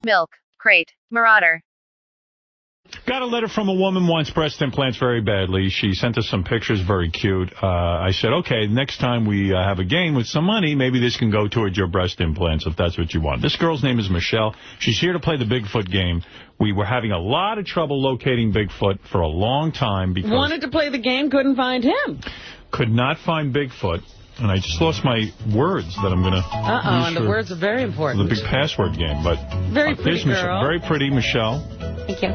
Milk Crate Marauder. Got a letter from a woman who wants breast implants very badly. She sent us some pictures, very cute. I said, okay, next time we have a game with some money, maybe this can go towards your breast implants if that's what you want. This girl's name is Michelle. She's here to play the Bigfoot game. We were having a lot of trouble locating Bigfoot for a long time because... Wanted to play the game, couldn't find him. Could not find Bigfoot. And I just lost my words that I'm going to use and the words are very important. The big password game. But very pretty girl. Very pretty, Michelle. Thank you.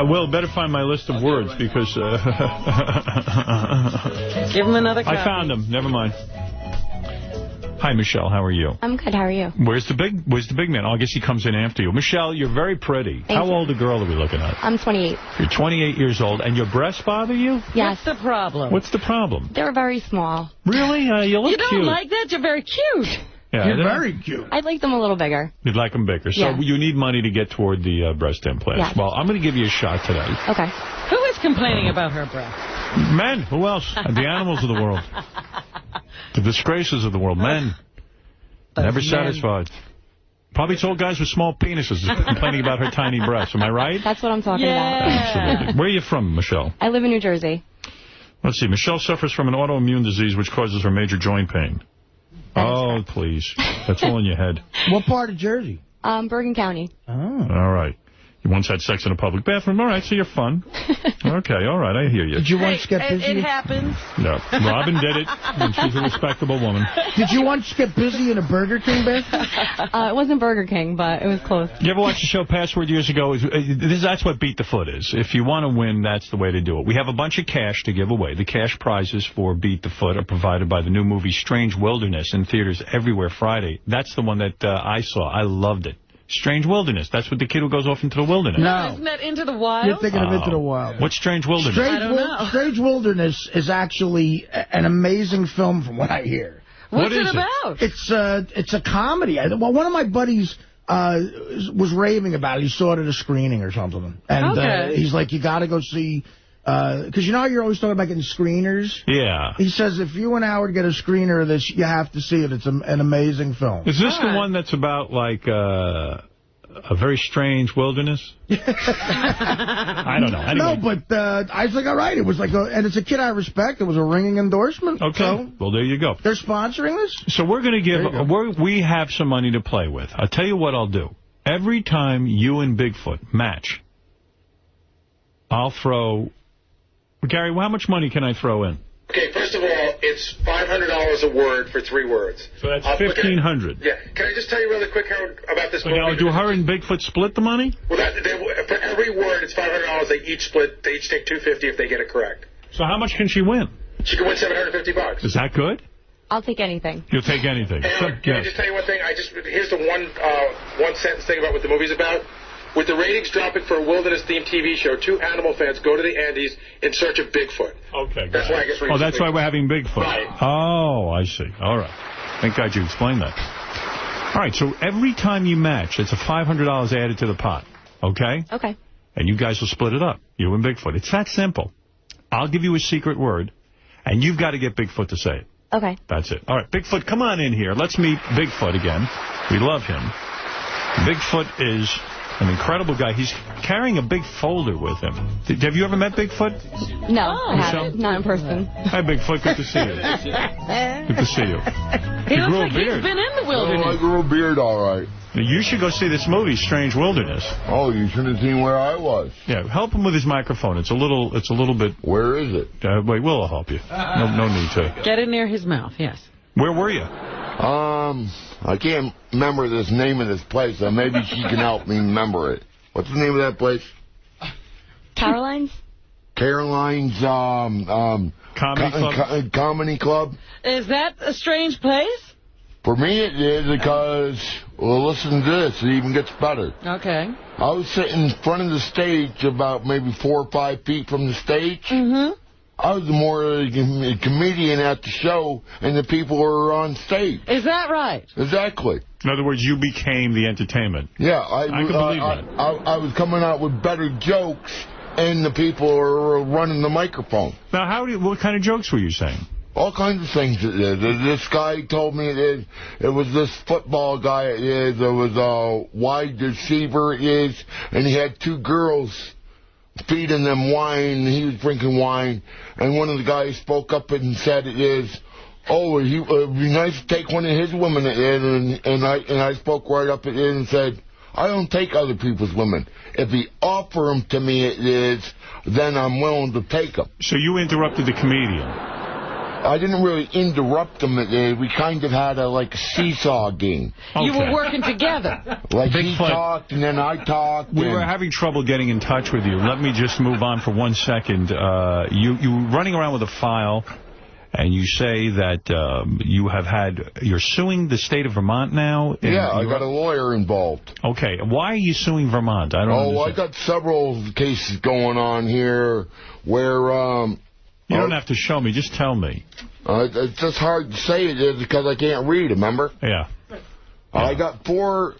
Will, better find my list of words because... Give him another copy. I found them. Never mind. Hi, Michelle. How are you? I'm good. How are you? Where's the big man? Oh, I guess he comes in after you. Michelle, you're very pretty. How old a girl are we looking at? I'm 28. You're 28 years old, and your breasts bother you? Yes. What's the problem? What's the problem? They're very small. Really? You look cute. You don't like that? You're very cute. Yeah, you're very cute. I'd like them a little bigger. You'd like them bigger. So you need money to get toward the breast implants. Yes. Well, I'm going to give you a shot today. Okay. Who is complaining about her breasts? Men. Who else? The animals of the world. The disgraces of the world. Men. Never satisfied. Probably told guys with small penises complaining about her tiny breasts. Am I right? That's what I'm talking about. Absolutely. Where are you from, Michelle? I live in New Jersey. Let's see. Michelle suffers from an autoimmune disease which causes her major joint pain. Oh, please. That's all in your head. What part of Jersey? Bergen County. Oh. All right. You once had sex in a public bathroom. All right, so you're fun. Okay, all right, I hear you. Did you once get busy? It happens. No, Robin did it, and she's a respectable woman. Did you once get busy in a Burger King bathroom? It wasn't Burger King, but it was close. You ever watch the show Password years ago? That's what Beat the Foot is. If you want to win, that's the way to do it. We have a bunch of cash to give away. The cash prizes for Beat the Foot are provided by the new movie Strange Wilderness in theaters everywhere Friday. That's the one that I saw. I loved it. Strange Wilderness. That's what the kid who goes off into the wilderness. No. Isn't that Into the Wild? You're thinking of Into the Wild. What's Strange Wilderness? I don't know. Strange Wilderness is actually an amazing film from what I hear. What's it about? It's a comedy. Well, one of my buddies was raving about it. He saw it at a screening or something. And he's like, you got to go see... Because you know how you're always talking about getting screeners? Yeah. He says if you and Howard get a screener of this, you have to see it. It's an amazing film. Is this the one that's about, like, a very strange wilderness? I don't know. Anyway. No, but I was like, all right. It was like, and it's a kid I respect. It was a ringing endorsement. Okay. So well, there you go. They're sponsoring this? So we're going to give, we have some money to play with. I'll tell you what I'll do. Every time you and Bigfoot match, I'll throw... Gary, how much money can I throw in? Okay, first of all, it's $500 a word for 3 words. So that's $1,500. Yeah. Can I just tell you really quick, Howard, about this movie? Now, do her and Bigfoot split the money? Well, for every word, it's $500. They each split. They each take $250 if they get it correct. So how much can she win? She can win $750. Is that good? I'll take anything. You'll take anything. Hey, Howard, can I just tell you one thing? Here's the one sentence thing about what the movie's about. With the ratings dropping for a wilderness-themed TV show, 2 animal fans go to the Andes in search of Bigfoot. Okay. That's why I guess we're that's why we're having Bigfoot. Right. Oh, I see. All right. Thank God you explained that. All right, so every time you match, it's a $500 added to the pot. Okay? Okay. And you guys will split it up, you and Bigfoot. It's that simple. I'll give you a secret word, and you've got to get Bigfoot to say it. Okay. That's it. All right, Bigfoot, come on in here. Let's meet Bigfoot again. We love him. Bigfoot is an incredible guy. He's carrying a big folder with him. Have you ever met Bigfoot? No, I haven't. Not in person. Hi, Bigfoot. Good to see you. Good to see you. He looks like he's been in the wilderness. I grew a beard, all right. You should go see this movie, Strange Wilderness. Oh, you should have seen where I was. Yeah, help him with his microphone. It's a little bit... Where is it? Wait, we'll help you. No need to. Get it near his mouth, yes. Where were you? I can't remember this name of this place, so maybe she can help me remember it. What's the name of that place? Caroline's? Caroline's, Comedy Club. Is that a strange place? For me it is because, well, listen to this, it even gets better. Okay. I was sitting in front of the stage about maybe 4 or 5 feet from the stage. Mm-hmm. I was more a comedian at the show, and the people were on stage. Is that right? Exactly. In other words, you became the entertainment. Yeah, I can believe that. I was coming out with better jokes, and the people were running the microphone. Now, what kind of jokes were you saying? All kinds of things it is. This guy told me it was this football guy it is. There was a wide receiver it is, and he had 2 girls feeding them wine. He was drinking wine, and one of the guys spoke up and said it is, oh, it would be nice to take one of his women it is, and I spoke right up it is and said, I don't take other people's women. If he offer them to me it is, then I'm willing to take them. So you interrupted the comedian. I didn't really interrupt him. We kind of had a seesaw game. Okay. You were working together. Like Bigfoot. He talked and then I talked. We were having trouble getting in touch with you. Let me just move on for 1 second. You were running around with a file, and you say that you're suing the state of Vermont now? Yeah, I got a lawyer involved. Okay. Why are you suing Vermont? I don't understand. I got several cases going on here where... You don't have to show me. Just tell me. It's just hard to say it is because I can't read, remember? Yeah. I got 4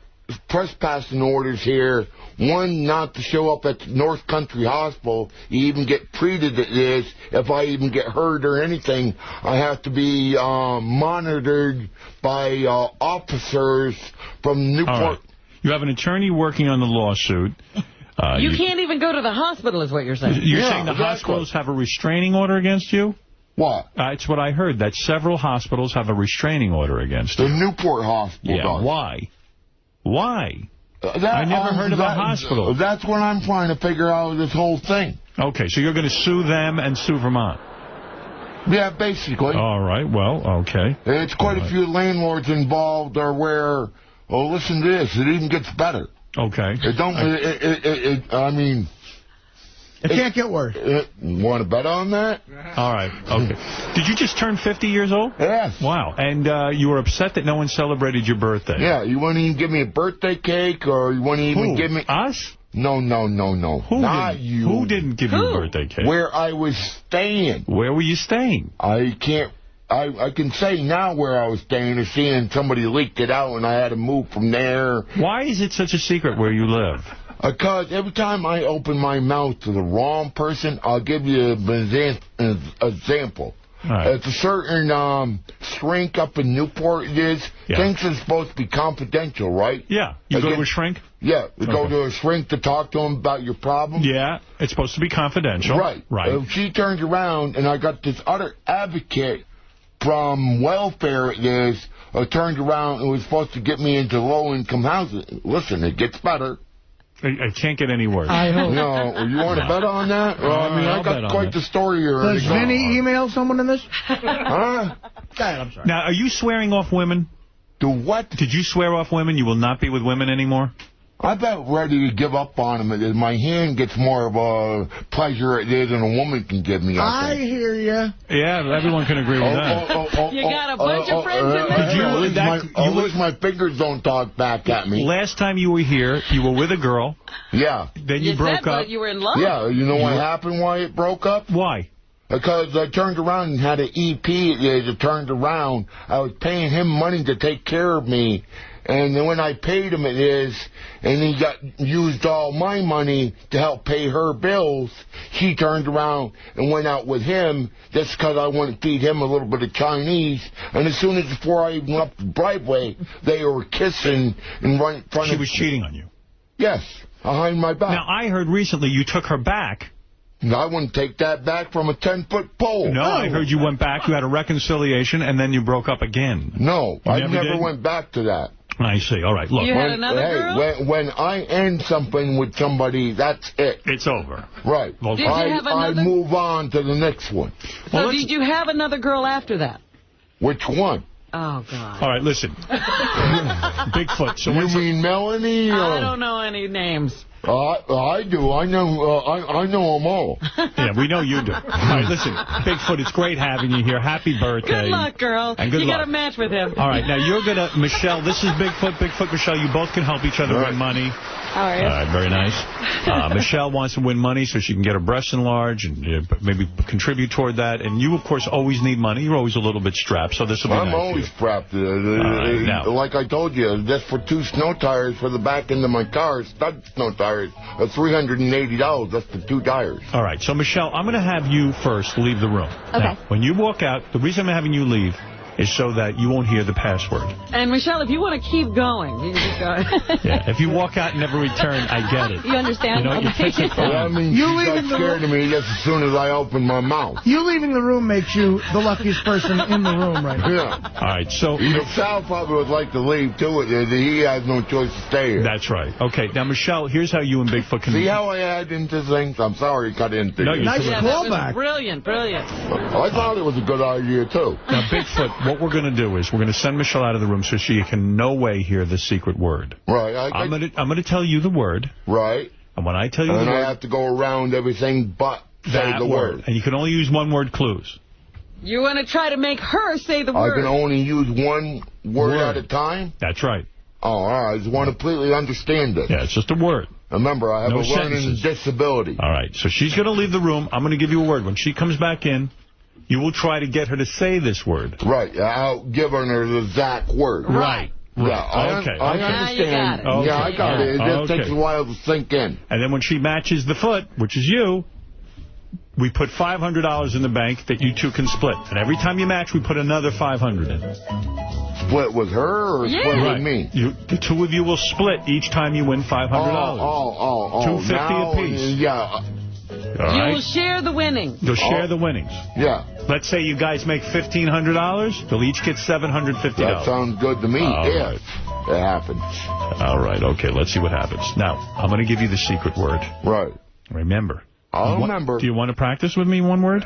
trespassing orders here. 1 not to show up at the North Country Hospital. You even get treated at this. If I even get hurt or anything, I have to be monitored by officers from Newport. All right. You have an attorney working on the lawsuit. You can't even go to the hospital is what you're saying. You're saying the hospitals have a restraining order against you? What? It's what I heard, that several hospitals have a restraining order against you. The Newport Hospital does. Why? Why? I never heard of a hospital. That's what I'm trying to figure out this whole thing. Okay, so you're going to sue them and sue Vermont? Yeah, basically. All right, well, okay. It's quite a few landlords involved or where, listen to this, it even gets better. Okay. I mean... It can't get worse. Want to bet on that? All right. Okay. Did you just turn 50 years old? Yes. Wow. And you were upset that no one celebrated your birthday? Yeah. You wouldn't even give me a birthday cake, or you wouldn't even give me... Us? No. Not you. Who didn't give you a birthday cake? Where I was staying. Where were you staying? I can't... I can say now where I was staying or seeing somebody leaked it out and I had to move from there. Why is it such a secret where you live? Because every time I open my mouth to the wrong person, I'll give you an example. Right. It's a certain shrink up in Newport thinks it's supposed to be confidential, right? Yeah. You go to a shrink? Yeah. You go to a shrink to talk to them about your problem? Yeah. It's supposed to be confidential. Right. If she turns around and I got this other advocate from welfare turned around and was supposed to get me into low-income housing. Listen, it gets better. It can't get any worse. I hope. No, you want to bet on that? I got quite the story here. Does Vinny email someone in this? Huh? I'm sorry. Now, are you swearing off women? Do what? Did you swear off women? You will not be with women anymore? I'm about ready to give up on them. My hand gets more of a pleasure than a woman can give me. I hear you. Yeah, everyone can agree with that. You got a bunch of friends in there? At least my fingers don't talk back at me. Last time you were here, you were with a girl. Yeah. Then you broke up. You were in love. Yeah, you know what happened why it broke up? Why? Because I turned around and had an EP. It turned around. I was paying him money to take care of me. And then when I paid him and he used all my money to help pay her bills, she turned around and went out with him just because I wanted to feed him a little bit of Chinese. And as soon as before I even left the driveway, they were kissing and right in front of me. She was cheating on you? Yes, behind my back. Now, I heard recently you took her back. No, I wouldn't take that back from a 10-foot pole. No, I heard you went back, you had a reconciliation, and then you broke up again. No, I never went back to that. I see. All right, look. You had another girl? When I end something with somebody, that's it. It's over. Right. Well, did you have another? I move on to the next one. So did you have another girl after that? Which one? Oh, God. All right, listen. Bigfoot. So you mean Melanie? I don't know any names. I do. I know them all. Yeah, we know you do. All right, listen, Bigfoot, it's great having you here. Happy birthday. Good luck, girl. And good luck. You got a match with him. All right, now you're going to, Michelle, this is Bigfoot, Michelle, you both can help each other win money. All right. All right, very nice. Michelle wants to win money so she can get her breasts enlarged and maybe contribute toward that. And you, of course, always need money. You're always a little bit strapped, so this will be nice. I'm always strapped. Now. Like I told you, just for 2 snow tires for the back end of my car, stud snow tires. tires. That's $380 just for 2 tires. All right, so Michelle, I'm going to have you first leave the room. Okay. Now, when you walk out, the reason I'm having you leave is so that you won't hear the password. And, Michelle, if you want to keep going, you can keep going. Yeah, if you walk out and never return, I get it. You understand? You know, you fix it for Well, that means You she leaving got the scared of me just as soon as I opened my mouth. You leaving the room makes you the luckiest person in the room right now. Yeah. All right, so... Sal probably would like to leave, too. He has no choice to stay here. That's right. Okay, now, Michelle, here's how you and Bigfoot can... See how I add into things? I'm sorry, cut into No, you. Nice Yeah, that was callback. brilliant, brilliant. I thought it was a good idea, too. Now, Bigfoot, what we're going to do is we're going to send Michelle out of the room so she can no way hear the secret word. Right. I'm going to tell you the word. Right. And when I tell you And the then word... I have to go around everything but say that the word. And you can only use one-word clues. You want to try to make her say the I word. can only use one word at a time? That's right. Oh, all right. I just want to completely understand it. Yeah, it's just a word. Remember, I have No a learning sentences. disability. All right, so she's going to leave the room. I'm going to give you a word. When she comes back in, you will try to get her to say this word. Right. I'll give her the exact word. Right. Yeah, I Okay. understand. you got it. Okay. Yeah, I got it. It just takes a while to sink in. And then when she matches the foot, which is you, we put $500 in the bank that you two can split. And every time you match, we put another $500 in. Split with her or split Right. with me? The two of you will split each time you win $500. Oh. $250 now, apiece. Yeah. All You right? will share the winnings. You'll share the winnings. Yeah. Let's say you guys make $1,500. They'll each get $750. That sounds good to me. All If right. it happens. All right, okay, let's see what happens. Now, I'm going to give you the secret word. Right. Remember. I'll remember. Do you want to practice with me one word?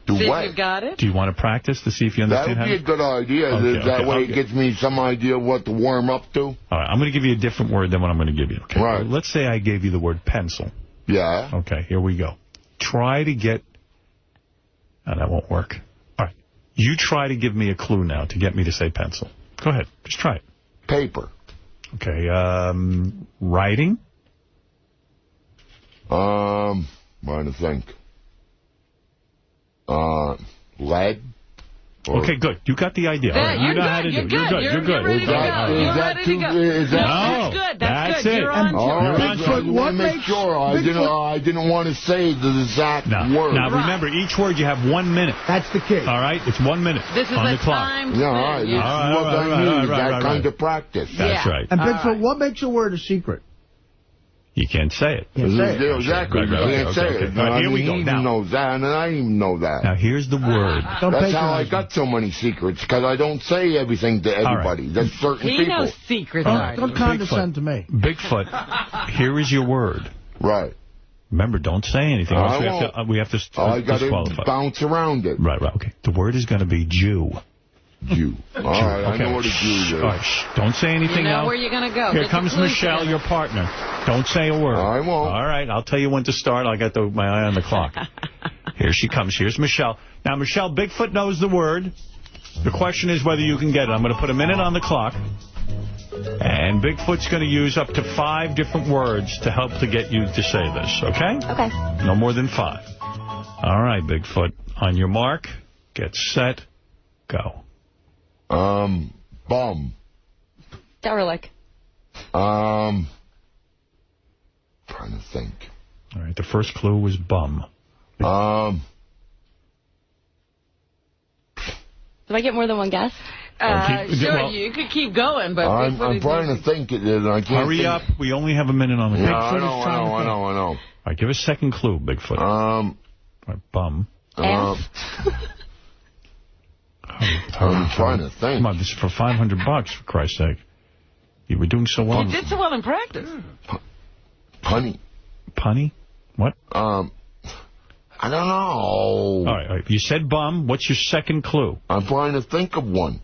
Do See if what? you've got it. Do you want to practice to see if you That understand would be a how good idea. Okay, That okay, way okay. it gives me some idea what to warm up to. All right, I'm going to give you a different word than what I'm going to give you. Okay. Right. Let's say I gave you the word pencil. Yeah. Okay, here we go. Try to get... No, that won't work. All right. You try to give me a clue now to get me to say pencil. Go ahead. Just try it. Paper. Okay. Writing. Trying to think. Lead. Okay, good. You got the idea. All right, you You're know good. how to do You're it. good. You're good. You're ready to go. You're Is that ready to too- go. is that- No, That's good. that's That's good. it. You're on All to it. right. Bigfoot, I want what to make makes- sure. I didn't want to say the exact word. Now, remember, each word you have 1 minute. That's the key. All right? It's 1 minute This is on a the clock. time Yeah, all right. thing. This All is what right, I right, need. right, That right, kind right. of practice. That's Yeah. right. And All Bigfoot, right. what makes a word a secret? You can't say it. Can't say it. Exactly. Right, You right, can't okay, say okay. it. All right, here we go. He Now- knows that, and I even know that. Now, here's the word. Don't That's how I patronize got so many secrets, because I don't say everything to everybody. There's certain He people. knows secrets, All me. right. Don't condescend to me. Bigfoot, here is your word. Right. Remember, don't say anything. I Else we have to I got to disqualify. bounce around it. Right, right, okay. The word is going to be Jew. Jew. All right, I Okay. know what a Jew is. All right, shh. Don't say anything You know now. where you're going to go. Here Get comes your clues Michelle, together. your partner. Don't say a word. I won't. All right, I'll tell you when to start. I got my eye on the clock. Here she comes. Here's Michelle. Now, Michelle, Bigfoot knows the word. The question is whether you can get it. I'm going to put a minute on the clock. And Bigfoot's going to use up to 5 different words to help to get you to say this, okay? Okay. No more than 5. All right, Bigfoot. On your mark, get set, go. Bum. Derelict. Trying to think. All right, the first clue was bum. Do I get more than one guess? Sure, well- you could keep going, but... I'm trying to think it is, and I can't Hurry think. up. We only have a minute on the Yeah, clock. I know. All right, give a second clue, Bigfoot. All right, bum. F. I'm trying to think. Come on, this is for $500, for Christ's sake. You were doing so well. You did so well in practice. Honey. Punny? What? I don't know. All right. You said bum. What's your second clue? I'm trying to think of one.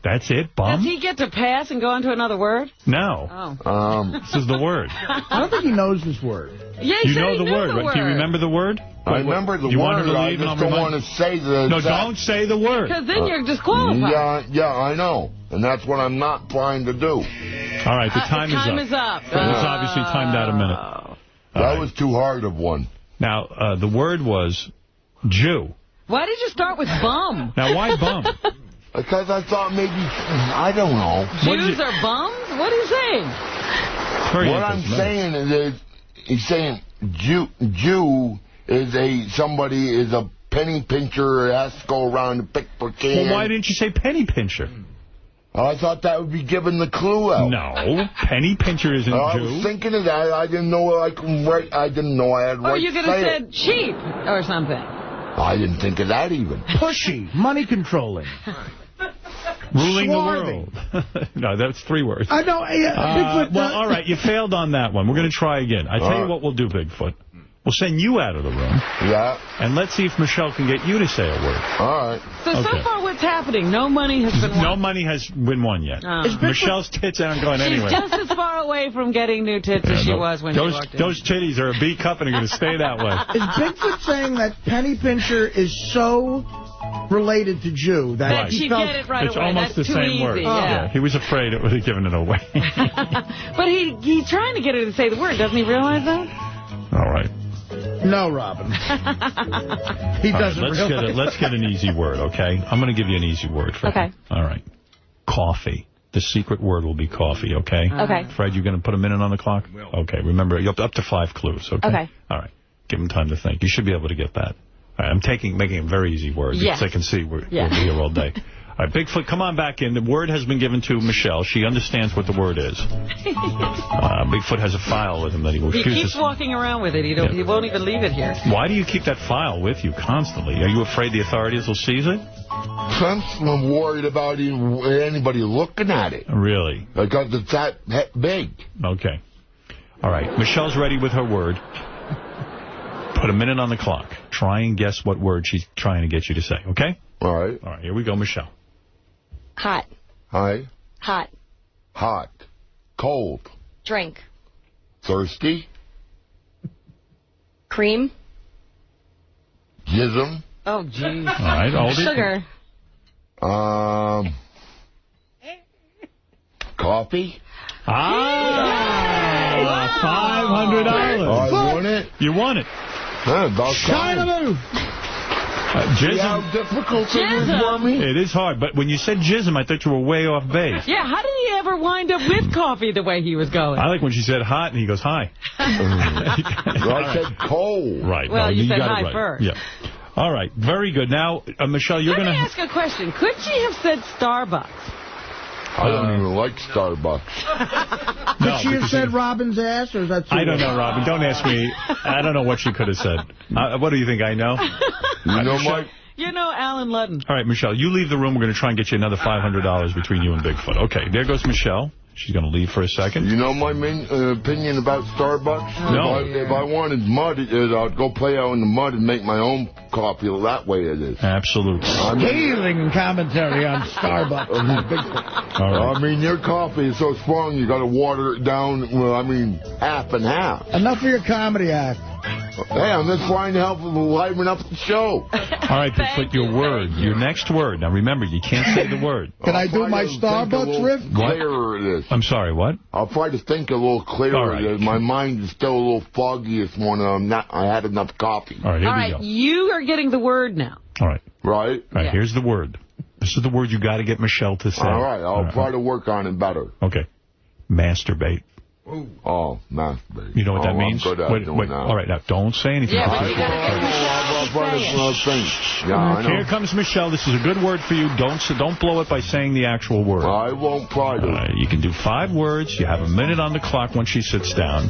That's it, Does bum? he get to pass and go on to another word? No. Oh. This is the word. I don't think he knows this word. Yeah, he You said know he the knew word, the right? word. Do you remember the word? I remember the you want her word. to I leave and I'll just don't remind- want to say the No, exact- don't say the word. Because then you're disqualified. Yeah, I know. And that's what I'm not trying to do. All right, the time is up. It's obviously timed out a minute. All That right. was too hard of one. Now, the word was Jew. Why did you start with bum? Now, why bum? Because I thought maybe, I don't know. What is Jews it? are bums? What are you saying? Very what I'm saying is, he's saying Jew is somebody is a penny pincher, has to go around and pick for can. Well, why didn't you say penny pincher? I thought that would be giving the clue out. No, penny pincher isn't Jew. I was thinking of that. I didn't know I didn't know I had right. Oh, you could have said cheap or something. I didn't think of that even. Pushy, money controlling. Ruling Swarthy. the world. No, that's 3 words. I know. Bigfoot, well, all right, you failed on that one. We're going to try again. I tell you what we'll do, Bigfoot. We'll send you out of the room. Yeah. And let's see if Michelle can get you to say a word. All right. So far what's happening? No money has been won. No money has been won yet. Michelle's tits aren't going anywhere. She's just as far away from getting new tits as she was when she walked in. Those titties are a B cup and are going to stay that way. Is Bigfoot saying that penny pincher is so related to Jew that she get it right it's away? Almost That's the too same easy. word. Yeah. He was afraid it would have given it away. But he's trying to get her to say the word. Doesn't he realize that? All right. No, Robin. He doesn't realize. Let's get an easy word, okay? I'm going to give you an easy word. Okay. All right. Coffee. The secret word will be coffee, okay? Okay. Fred, you're going to put a minute on the clock? Okay. Remember, you're up to 5 clues, okay? Okay. All right. Give him time to think. You should be able to get that. All right. I'm making a very easy word because I can see we'll be here all day. All right, Bigfoot, come on back in. The word has been given to Michelle. She understands what the word is. Bigfoot has a file with him that he will He keeps walking around with it. He won't even leave it here. Why do you keep that file with you constantly? Are you afraid the authorities will seize it? I'm worried about anybody looking at it. Really? Because it's that big. Okay. All right. Michelle's ready with her word. Put a minute on the clock. Try and guess what word she's trying to get you to say, okay? All right. All right, here we go, Michelle. Hot. Hi. Hot. Hot. Cold. Drink. Thirsty. Cream. Jism. Oh, jeez. All right, hold it. Sugar. Coffee. $500. Oh, I won it? You won it. About time. Jism. How difficult it is for me? It is hard, but when you said jism, I thought you were way off base. Yeah, how did he ever wind up with coffee the way he was going? I like when she said hot, and he goes, hi. I said cold. Right. Well, you said got hi it right. first. Yeah. All right. Very good. Now, Michelle, you're going to... Let me ask a question. Could she have said Starbucks? I don't even like Starbucks. Could she have said Robin's ass, or is that too I don't know, Robin. Don't ask me. I don't know what she could have said. What do you think? I know? You know, Mike? You know Alan Ludden. All right, Michelle, you leave the room. We're going to try and get you another $500 between you and Bigfoot. Okay, there goes Michelle. She's going to leave for a second. You know my main opinion about Starbucks? No. If I wanted mud, I'd go play out in the mud and make my own coffee. That way it is. Absolutely. Scathing commentary on Starbucks. All right. I mean, your coffee is so strong, you got to water it down, well, I mean, half and half. Enough of your comedy act. Hey, I'm just trying to help liven up the show. All right, Bigfoot, your word, your next word. Now, remember, you can't say the word. Can I do my Starbucks riff? Clearer it is. I'm sorry, what? I'll try to think a little clearer. All right. My mind is still a little foggy this morning. I had enough coffee. All right, here All we right, go. you are getting the word now. All right. Right? All right, Yeah. here's the word. This is the word you got to get Michelle to say. All right, I'll try to work on it better. Okay. Masturbate. Oh, masturbate. You know what that means? I'm good at doing that. All right, now, don't say anything. Yeah, I'll try to think. Yeah, I know. Here comes Michelle. This is a good word for you. Don't blow it by saying the actual word. I won't try to. You can do 5 words. You have a minute on the clock when she sits down.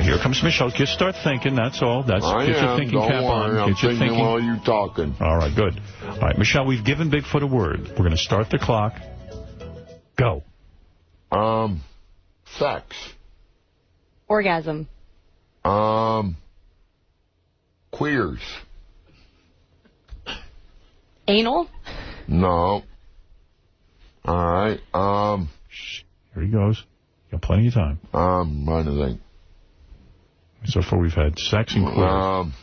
Here comes Michelle. Just start thinking. That's all. Get your thinking cap on. I'm Get your thinking while you're talking. All right, good. All right, Michelle, we've given Bigfoot a word. We're going to start the clock. Go. Sex. Orgasm. Queers. Anal. No. All right. Here he goes. You got plenty of time. I'm trying to think. So far, we've had sex and queers.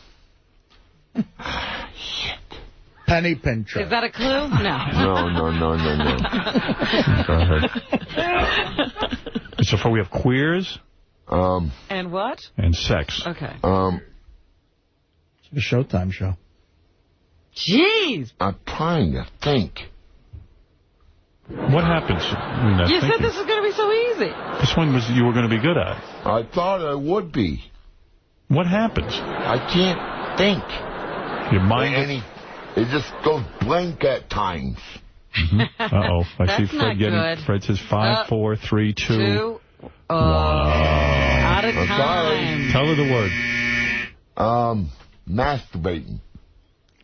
Shit. Penny pincher. Is that a clue? No. No. Go ahead. So far, we have queers. And what? And sex. Okay. It's a Showtime show. Jeez. I'm trying to think. What happens in that You thinking? said this was going to be so easy. This one was you were going to be good at. I thought I would be. What happens? I can't think. Your mind... It just goes blank at times. Uh-oh. I see That's Fred not getting... good. Fred says 5, 4, 3, 2... Out of I'm time. sorry. Tell her the word. Masturbating.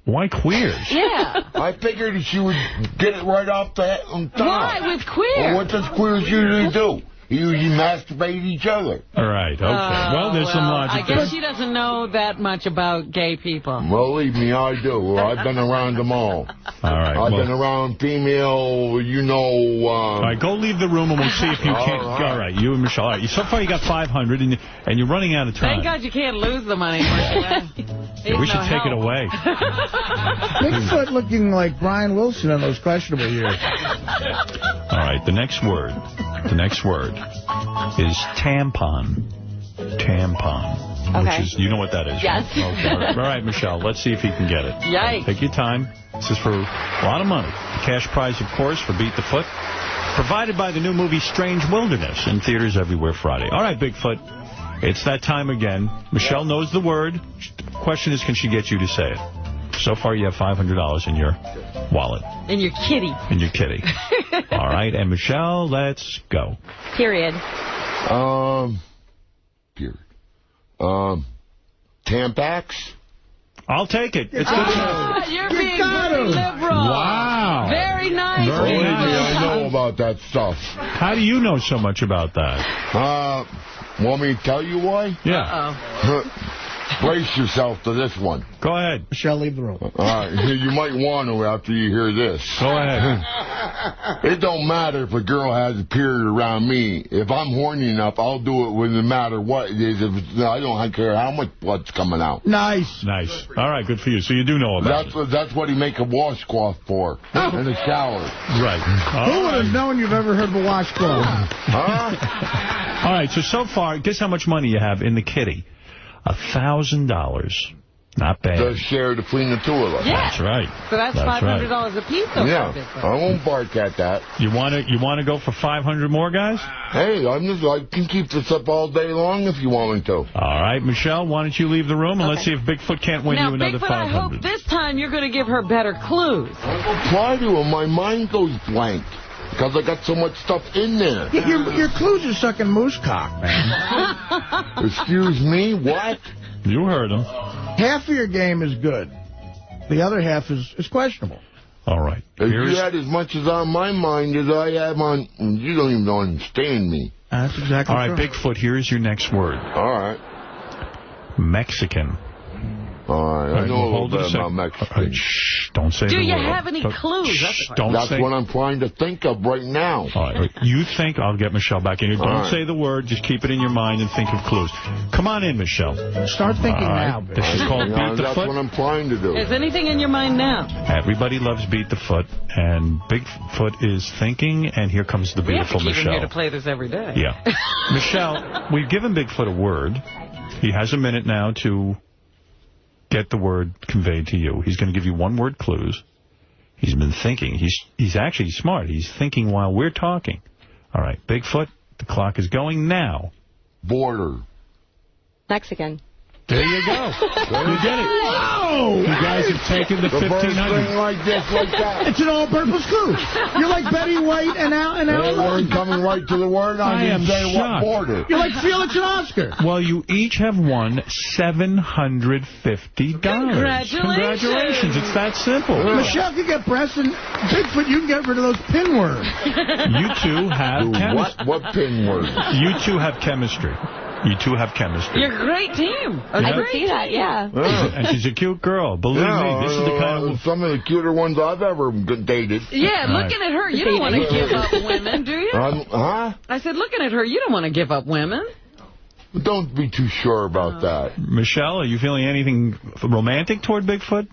Why queers? Yeah. I figured she would get it right off the head on top. Why with queer? Well, what does queers usually do? You usually masturbate each other. All right, okay. Well, there's some logic I there. guess she doesn't know that much about gay people. Well, believe me, I do. I've been around them all. All right, I've been around female, all right, go leave the room and we'll see if you can't. All right, you and Michelle. All right, so far you got 500 and you're running out of time. Thank God you can't lose the money. We should take it away. Bigfoot looking like Brian Wilson on those questionable years. All right, the next word is tampon. Tampon. Okay. Which is, you know what that is. Yes. Right? Okay. All right, Michelle, let's see if he can get it. Yikes. Take your time. This is for a lot of money. The cash prize, of course, for Beat the Foot. Provided by the new movie Strange Wilderness in theaters everywhere Friday. All right, Bigfoot. It's that time again. Michelle knows the word. The question is, can she get you to say it? So far, you have $500 in your wallet. And your kitty. In your kitty. All right, and Michelle, let's go. Period. Tampax? I'll take it. It's good. You're being very liberal. Wow. Very nice. Believe me, I know about that stuff. How do you know so much about that? Want me to tell you why? Yeah. Brace yourself to this one. Go ahead. Michelle, leave the room. All right, you might want to after you hear this. Go ahead. It don't matter if a girl has a period around me. If I'm horny enough, I'll do it no matter what it is. I don't care how much blood's coming out. Nice. Nice. All right, good for you. So you do know about it. That's what he make a washcloth for, in the shower. Right. Who would have known you've ever heard of a washcloth? Huh? All right, so far, guess how much money you have in the kitty? $1,000. Not bad. To share between the two of us. Yeah. That's right. So that's $500 a piece. Yeah, I won't bark at that. You want to go for 500 more, guys? Hey, I can keep this up all day long if you want me to. All right, Michelle, why don't you leave the room and let's see if Bigfoot can't win you another Bigfoot, 500. I hope this time you're going to give her better clues. Try to, and my mind goes blank. Because I got so much stuff in there. Your clues are sucking moose cock, man. Excuse me, what? You heard him. Half of your game is good. The other half is questionable. All right. If you had as much as on my mind as I have on... You don't even understand me. That's exactly All right, true. Bigfoot, here's your next word. All right. Mexican. All right, I know a little bit about Mexican. All right, shh, don't say the word. Do you have any clues? That's what I'm trying to think of right now. All right, you think, I'll get Michelle back in here. Don't say the word, just keep it in your mind and think of clues. Come on in, Michelle. Start thinking now. This is called Beat the That's Foot. what I'm trying to do. Is anything in your mind now? Everybody loves Beat the Foot, and Bigfoot is thinking, and here comes the beautiful We have to keep him Michelle. here to play this every day. Yeah. Michelle, we've given Bigfoot a word. He has a minute now to get the word conveyed to you. He's going to give you one-word clues. He's been thinking. He's actually smart. He's thinking while we're talking. All right, Bigfoot, the clock is going now. Border. Mexican. There you go. You get it. Whoa! You guys have taken the The first thing 1,500. like this, like that. It's an all-purpose clue. You're like Betty White and Al. They weren't coming right to the word. I am didn't say shocked. what border. You're like Felix and Oscar. Well, you each have won $750. Congratulations. It's that simple. Michelle can get breasts, and Bigfoot, you can get rid of those pinworms. You two have chemistry. What pin word? You two have chemistry. You two have chemistry. You're a great team. I can see that, yeah. And she's a cute girl. Believe me, this is the kind of... Some of the cuter ones I've ever dated. Yeah, looking at her, you don't want to give up women, do you? Huh? I said, looking at her, you don't want to give up women. Don't be too sure about that. Michelle, are you feeling anything romantic toward Bigfoot?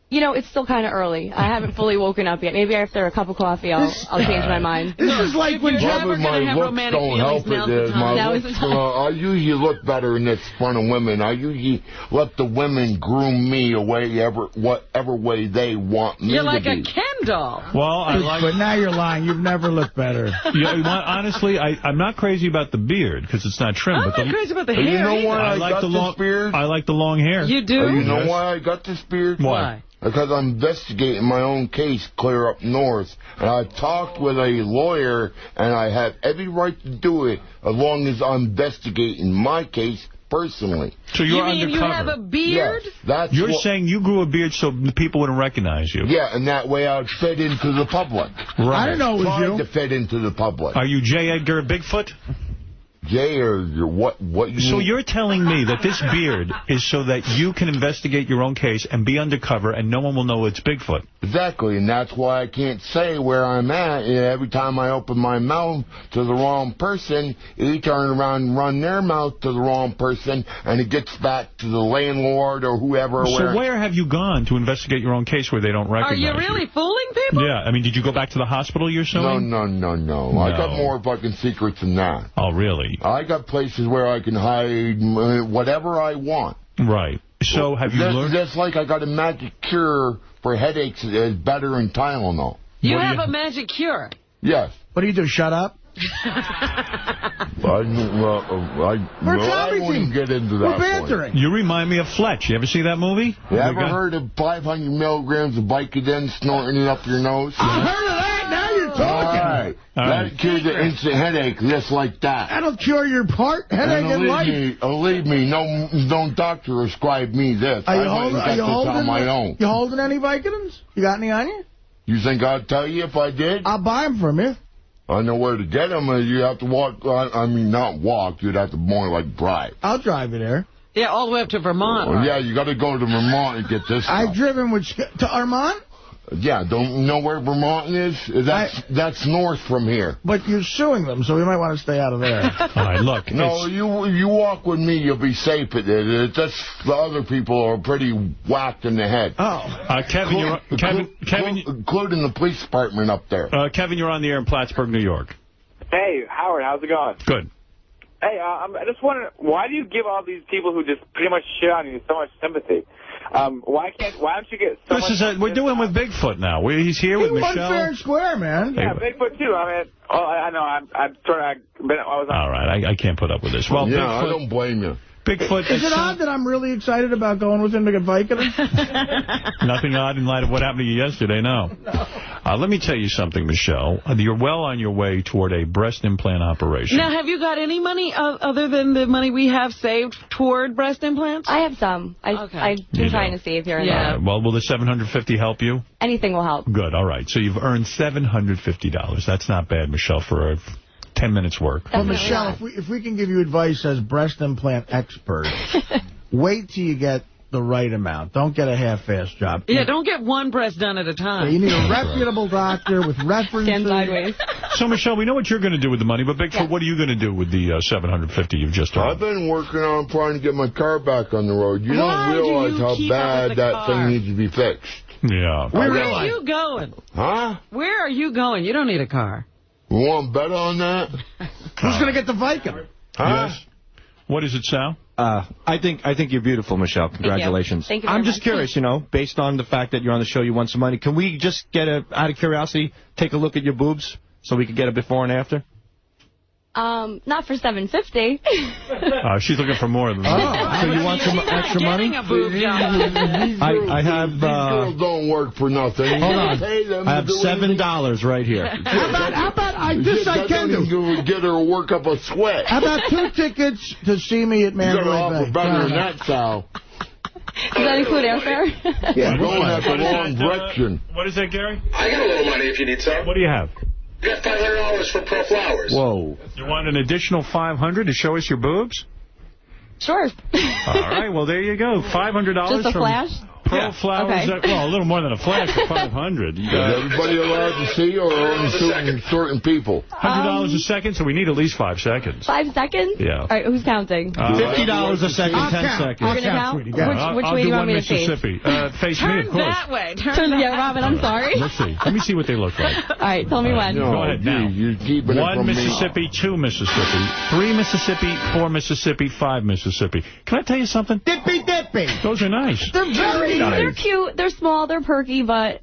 You know, it's still kind of early. I haven't fully woken up yet. Maybe after a cup of coffee, I'll change my mind. This is like when Probably my looks don't help it. I usually look better in this front of women. I usually let the women groom me away whatever way they want me You're to like be. a Ken doll. Well, But now you're lying. You've never looked better. Honestly, I'm not crazy about the beard because it's not trimmed. I'm not crazy about the hair. You know why I like the long beard? I like the long hair. You do? You know why I got this beard? Why? Because I'm investigating my own case clear up north. And I talked with a lawyer, and I have every right to do it as long as I'm investigating my case personally. So you're undercover. You have a beard? Yes, you're saying you grew a beard so people wouldn't recognize you. Yeah, and that way I'd fit into the public. Right. I didn't know it was you. To fit into the public. Are you J. Edgar Bigfoot? Jay, or what you So mean? you're telling me that this beard is so that you can investigate your own case and be undercover and no one will know it's Bigfoot? Exactly, and that's why I can't say where I'm at. And every time I open my mouth to the wrong person, they turn around and run their mouth to the wrong person, and it gets back to the landlord or whoever. So where have you gone to investigate your own case where they don't recognize you? Are you really fooling people? Yeah, I mean, did you go back to the hospital you're suing? No. I got more fucking secrets than that. Oh, really? I got places where I can hide whatever I want. Right. So have you learned? That's like I got a magic cure for headaches that's better than Tylenol. You have a magic cure? Yes. What do you do, shut up? I wouldn't get into that. We're bantering. You remind me of Fletch. You ever see that movie? You ever heard of 500 milligrams of Vicodin snorting it up your nose? I've heard of that. Now you're talking. All right. That cures the instant headache just like that. That'll cure your headache in life. Believe me, no doctor prescribed me this. Are you on my own. You holding any Vicodins? You got any on you? You think I'd tell you if I did? I'll buy them from you. I know where to get them. You have to walk. I mean, not walk. You'd have to more like drive. I'll drive you there. Yeah, all the way up to Vermont. Well, yeah, you got to go to Vermont and get this stuff. I've driven to Vermont? Yeah, don't you know where Vermont is? That's north from here. But you're suing them, so we might want to stay out of there. All right, look. No, you walk with me, you'll be safe at it. That's the other people are pretty whacked in the head. Oh. Kevin, including the police department up there. Kevin, you're on the air in Plattsburgh, New York. Hey, Howard, how's it going? Good. Hey, I just wondering, why do you give all these people who just pretty much shit on you so much sympathy? Why don't you get so much... We're doing with Bigfoot now. He's here with Michelle. Fair and square, man. Yeah, Bigfoot, too. I mean, I know, I'm sort of... All right, I can't put up with this. Well, yeah, Bigfoot, I don't blame you. Bigfoot is it odd that I'm really excited about going with him to get Vicodin? Nothing odd in light of what happened to you yesterday, no. Let me tell you something, Michelle. You're well on your way toward a breast implant operation. Now, have you got any money other than the money we have saved toward breast implants? I have some. I've been trying to save here and there. Well, will the $750 help you? Anything will help. Good, all right. So you've earned $750. That's not bad, Michelle, for a 10 minutes work. Well, Michelle, if we can give you advice as breast implant expert, wait till you get the right amount. Don't get a half-assed job. Yeah, don't get one breast done at a time. You need a reputable doctor with references. Stand sideways. So, Michelle, we know what you're going to do with the money, but Bigfoot, what are you going to do with the $750 you've just earned? I've been working on trying to get my car back on the road. You don't realize how bad that thing needs to be fixed. Yeah. Where are you going? Huh? Where are you going? You don't need a car. We want to bet on that? Who's going to get the Vicodin? Huh? Yes. What is it, Sal? I think you're beautiful, Michelle. Congratulations. Thank you I'm very just much. curious, based on the fact that you're on the show, you want some money. Can we just get out of curiosity, take a look at your boobs so we can get a before and after? Not for $750. She's looking for more than that. So you want some extra money? A boob job. I have... These girls don't work for nothing. Hold on. I have $7 right here. How about I can do? Get her to work up a sweat. How about 2 tickets to see me at Mandalay Bay? You got to offer better than that, Sal. Does that include airfare? Yeah, going at the wrong direction. What is that, Gary? I got a little money if you need some. What do you have? I got $500 from Pro Flowers. Whoa. You want an additional $500 to show us your boobs? Sure. All right, well, there you go. $500 Just a from flash? Pro Flowers. Okay. Well, a little more than a flash for $500. Is everybody allowed to see or only certain people? $100 a second, so we need at least 5 seconds. 5 seconds? Yeah. All right, who's counting? $50 a second, I'll 10 count. seconds. You're going to count? Which way do you want me to face? Mississippi. Face me, of Turn course. that way. Yeah, Robin, I'm sorry. Let's see. Let me see what they look like. All right, tell me when. No, Go ahead now. You're keeping it 1 from Mississippi, 2 Mississippi, 3 Mississippi, 4 Mississippi, 5 Mississippi. Can I tell you something? Dippy. Those are nice. They're very nice. They're cute. They're small. They're perky, but,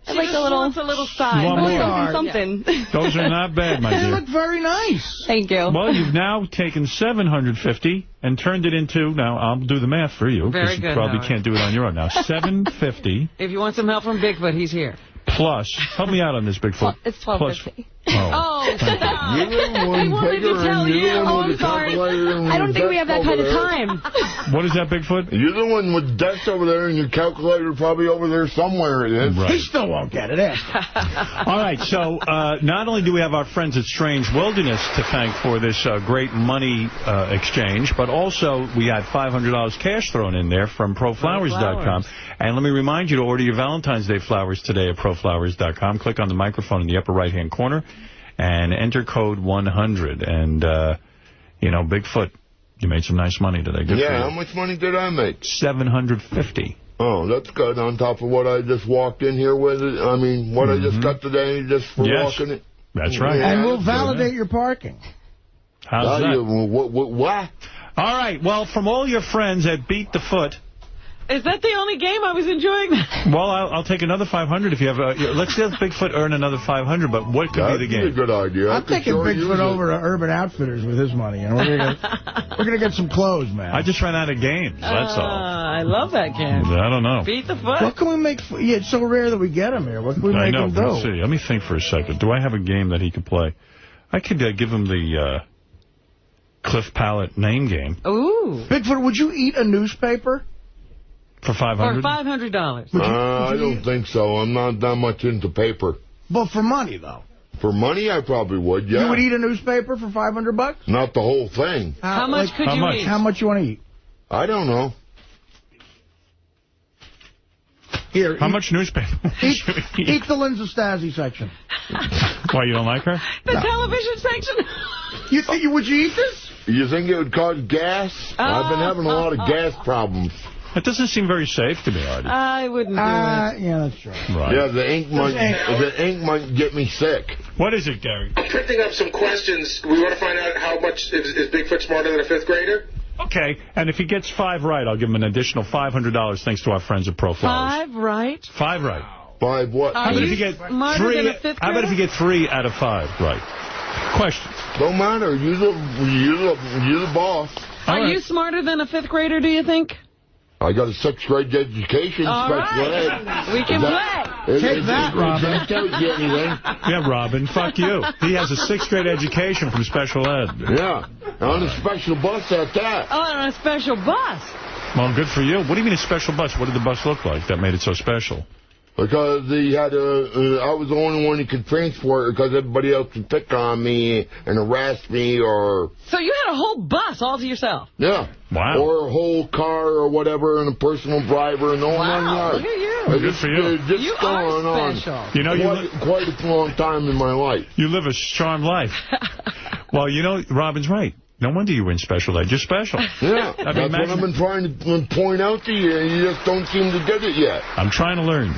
I like a little... wants a little side. Want more? Something. Those are not bad, my They dear. look very nice. Thank you. Well, you've now taken $750 and turned it into, now I'll do the math for you, Very because you good, probably Howard. can't do it on your own now. $750 If you want some help from Bigfoot, he's here. plus, help me out on this, Bigfoot. It's $12.50. Oh, stop. You're the one He wanted to bigger tell and you're you. the one Oh, with I'm the sorry. calculator and I don't think we have that desk kind of over time. What is that, Bigfoot? there. You're the one with desk over there and your calculator probably over there somewhere. It is. He Right. still won't get it. Ask him. All right, so not only do we have our friends at Strange Wilderness to thank for this great money exchange, but also we had $500 cash thrown in there from proflowers.com. And let me remind you to order your Valentine's Day flowers today at proflowers.com. Click on the microphone in the upper right-hand corner and enter code 100. And, you know, Bigfoot, you made some nice money today. Good for Yeah, you. how much money did I make? $750. Oh, that's good. On top of what I just walked in here with it. I mean, what I just got today just for Yes. walking it. That's right. Yeah, And we'll that's good. validate your parking. How's that? What? All right, well, from all your friends at Beat the Foot, Is that the only game? I was enjoying that. well, I'll take another 500 if you have. Let's let Bigfoot earn another 500. But what could That'd be the be a game? good idea. I I'm could taking sure use Bigfoot it. over to Urban Outfitters with his money. And we're gonna get some clothes, man. I just ran out of games. That's all. I love that game. I don't know. Beat the Foot. What can we make? Yeah, it's so rare that we get him here. What can we I make know. him do? Let's see. Let me think for a second. Do I have a game that he could play? I could give him the Cliff Pallet name game Ooh. Bigfoot, would you eat a newspaper? for For $500. $500. I don't think so. I'm not that much into paper. But for money, though. For money, I probably would, yeah. You would eat a newspaper for $500? Not the whole thing. How much could how you much? eat? How much you want to eat? I don't know. Here, How eat, much newspaper? eat the Linda Stasi section. Why, you don't like her? The television section? You think would you eat this? You think it would cause gas? I've been having a lot of gas problems. That doesn't seem very safe to me, Artie. I wouldn't do it. Yeah, that's true. Right. Yeah, the ink might get me sick. What is it, Gary? I'm printing up some questions. We want to find out how much is Bigfoot smarter than a fifth grader? Okay, and if he gets 5 right, I'll give him an additional $500 thanks to our friends at Pro Flowers. 5 right? 5 right. 5 what? Are How about you if you get smarter 3? than a fifth How about if you grader? get 3 out of 5 right? Questions. Don't matter. You're the boss. Are All you right. smarter than a fifth grader, do you think? I got a 6th grade education, All special right. ed. We can play. Take that, Robin. That tells you anything. Yeah, Robin, fuck you. He has a 6th grade education from special ed. Yeah, on a special bus at that. Oh, on a special bus. Well, good for you. What do you mean a special bus? What did the bus look like that made it so special? Because he had I was the only one who could transport it because everybody else would pick on me and harass me or... So you had a whole bus all to yourself. Yeah. Wow. Or a whole car or whatever and a personal driver and the whole nine Wow, yards. look at you. Well, good for you. Just You going are on. special. You know, Quite a long time in my life. you live a charmed life. Well, you know, Robin's right. No wonder you were in special ed. You're special. Yeah, I mean, that's what imagine- I've been trying to point out to you, and you just don't seem to get it yet. I'm trying to learn.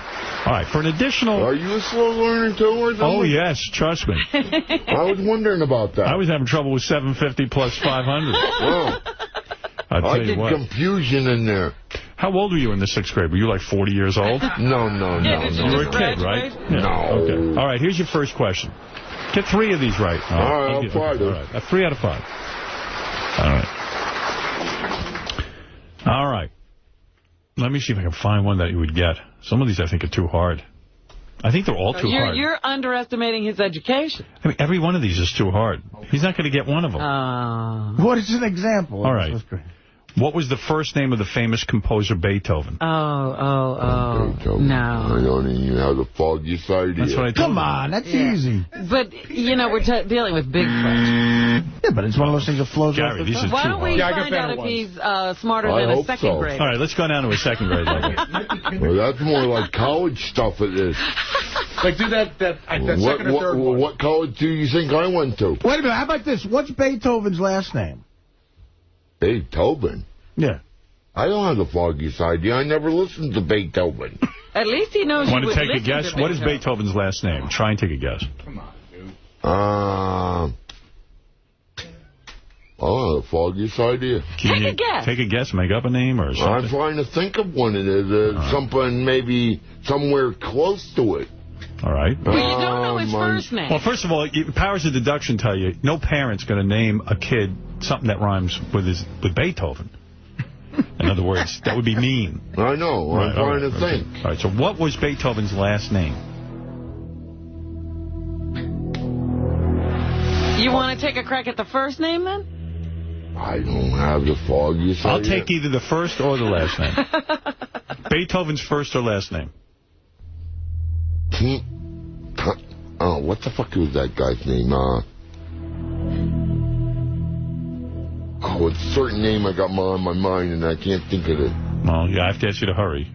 All right, for an additional... Are you a slow learner, too, or something? Oh, yes, trust me. I was wondering about that. I was having trouble with 750 plus 500. Oh, I'll I tell you get what. confusion in there. How old were you in the 6th grade? Were you like 40 years old? No. did you You were a just kid, right? graduate? Yeah. No. Okay. All right, here's your first question. Get 3 of these right. All right, I'll get- try okay, to. All right, 3 out of 5. All right. All right. Let me see if I can find one that you would get. Some of these I think are too hard. I think they're all too hard. You're underestimating his education. I mean, every one of these is too hard. He's not going to get one of them. What is an example? All right. What was the first name of the famous composer Beethoven? Oh. No. I don't even have the foggiest idea. That's what I told Come you. on, that's easy. But, you know, we're dealing with Bigfoot. Yeah, but it's one of those things that flows Gary, off these the are tongue. Why too don't hard. we I got find out better if ones. he's smarter I than a hope second so. grader? All right, let's go down to a 2nd grade level. Well, that's more like college stuff it is. Like, do that second or third one. What college do you think I went to? Wait a minute, how about this? What's Beethoven's last name? Beethoven. Yeah. I don't have the foggiest idea. I never listened to Beethoven. At least he knows Want you to would take a listen guess? to What is Beethoven. Beethoven's last name? Try and take a guess. Come on, dude. I don't have the foggiest idea. Can Take a you guess. Take a guess, make up a name or I'm something. trying to think of one. It is something maybe somewhere close to it. All right. Well, you don't know his first name. Well, first of all, powers of deduction tell you no parent's going to name a kid something that rhymes with Beethoven. In other words, that would be mean. I know. I'm trying to think. All right, so what was Beethoven's last name? You want to take a crack at the first name, then? I don't have the foggiest idea. I'll take either the first or the last name. Beethoven's first or last name? Oh, what the fuck was that guy's name? Oh, it's a certain name I got on my mind, and I can't think of it. Well, yeah, I have to ask you to hurry.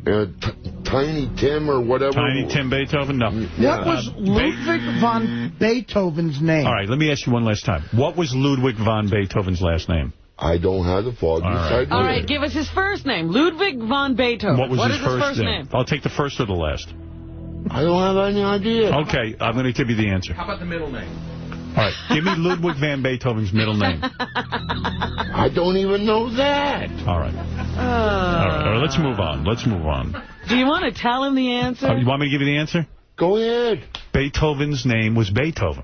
Tiny Tim or whatever. Tiny Tim Beethoven? No. What was Ludwig von Beethoven's name? All right, let me ask you one last time. What was Ludwig von Beethoven's last name? I don't have the foggiest idea. All right, give us his first name. Ludwig von Beethoven. What was his is his first name? I'll take the first or the last. I don't have any idea. Okay, I'm going to give you the answer. How about the middle name? All right, give me Ludwig van Beethoven's middle name. I don't even know that. All right. All right, let's move on. Let's move on. Do you want to tell him the answer? You want me to give you the answer? Go ahead. Beethoven's name was Beethoven.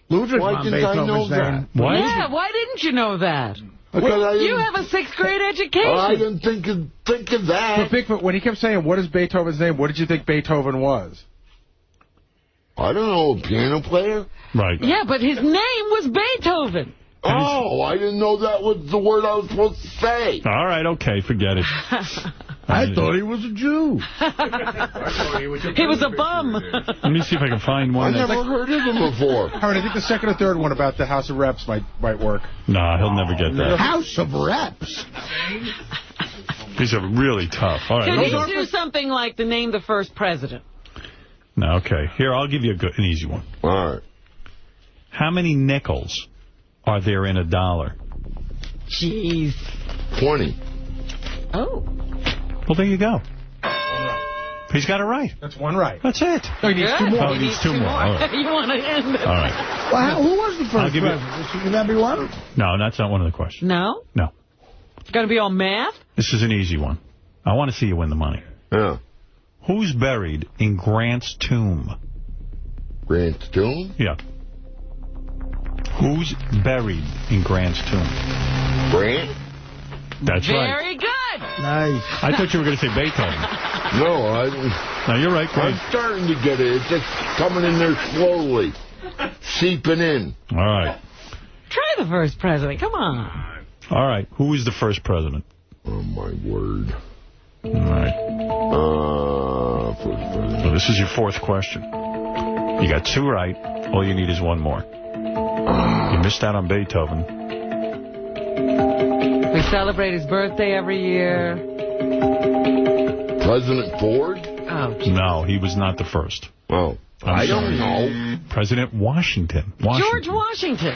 Ludwig Why von didn't I know Beethoven's that? name. What? Yeah, why didn't you know that? Because You have a 6th grade education. I didn't think of that. But Bigfoot, when he kept saying, what is Beethoven's name, what did you think Beethoven was? I don't know, a piano player? Right. Yeah, but his name was Beethoven. Oh, I didn't know that was the word I was supposed to say. All right, okay, forget it. I thought he was a Jew. He was a bum. Let me see if I can find one. I never heard of him before. Howard, I think the second or third one about the House of Reps might work. Nah, he'll never get that. House of Reps. These are really tough. All right. Can he do something like to name the first president? No, okay. Here, I'll give you an easy one. All right. How many nickels are there in $1? Jeez. 20. Oh. Well, there you go. He's got it right. That's one right. That's it. No, he needs two more. Oh, he needs two more. All right. You want to end it? All right. Well, who was the first give you- president? Was it everyone? No, that's not one of the questions. No? No. It's going to be all math? This is an easy one. I want to see you win the money. Yeah. Who's buried in Grant's tomb? Grant's tomb? Yeah. Who's buried in Grant's tomb? Grant? That's right. Very good. Nice. I thought you were going to say Beethoven. No, No, you're right, Grant. I'm starting to get it. It's just coming in there slowly. Seeping in. All right. Try the first president. Come on. All right. Who was the first president? Oh, my word. All right. First president. So this is your fourth question. You got 2 right. All you need is 1 more. You missed out on Beethoven. We celebrate his birthday every year. President Ford? Oh, No, he was not the first. Oh, I don't know. President Washington. George Washington.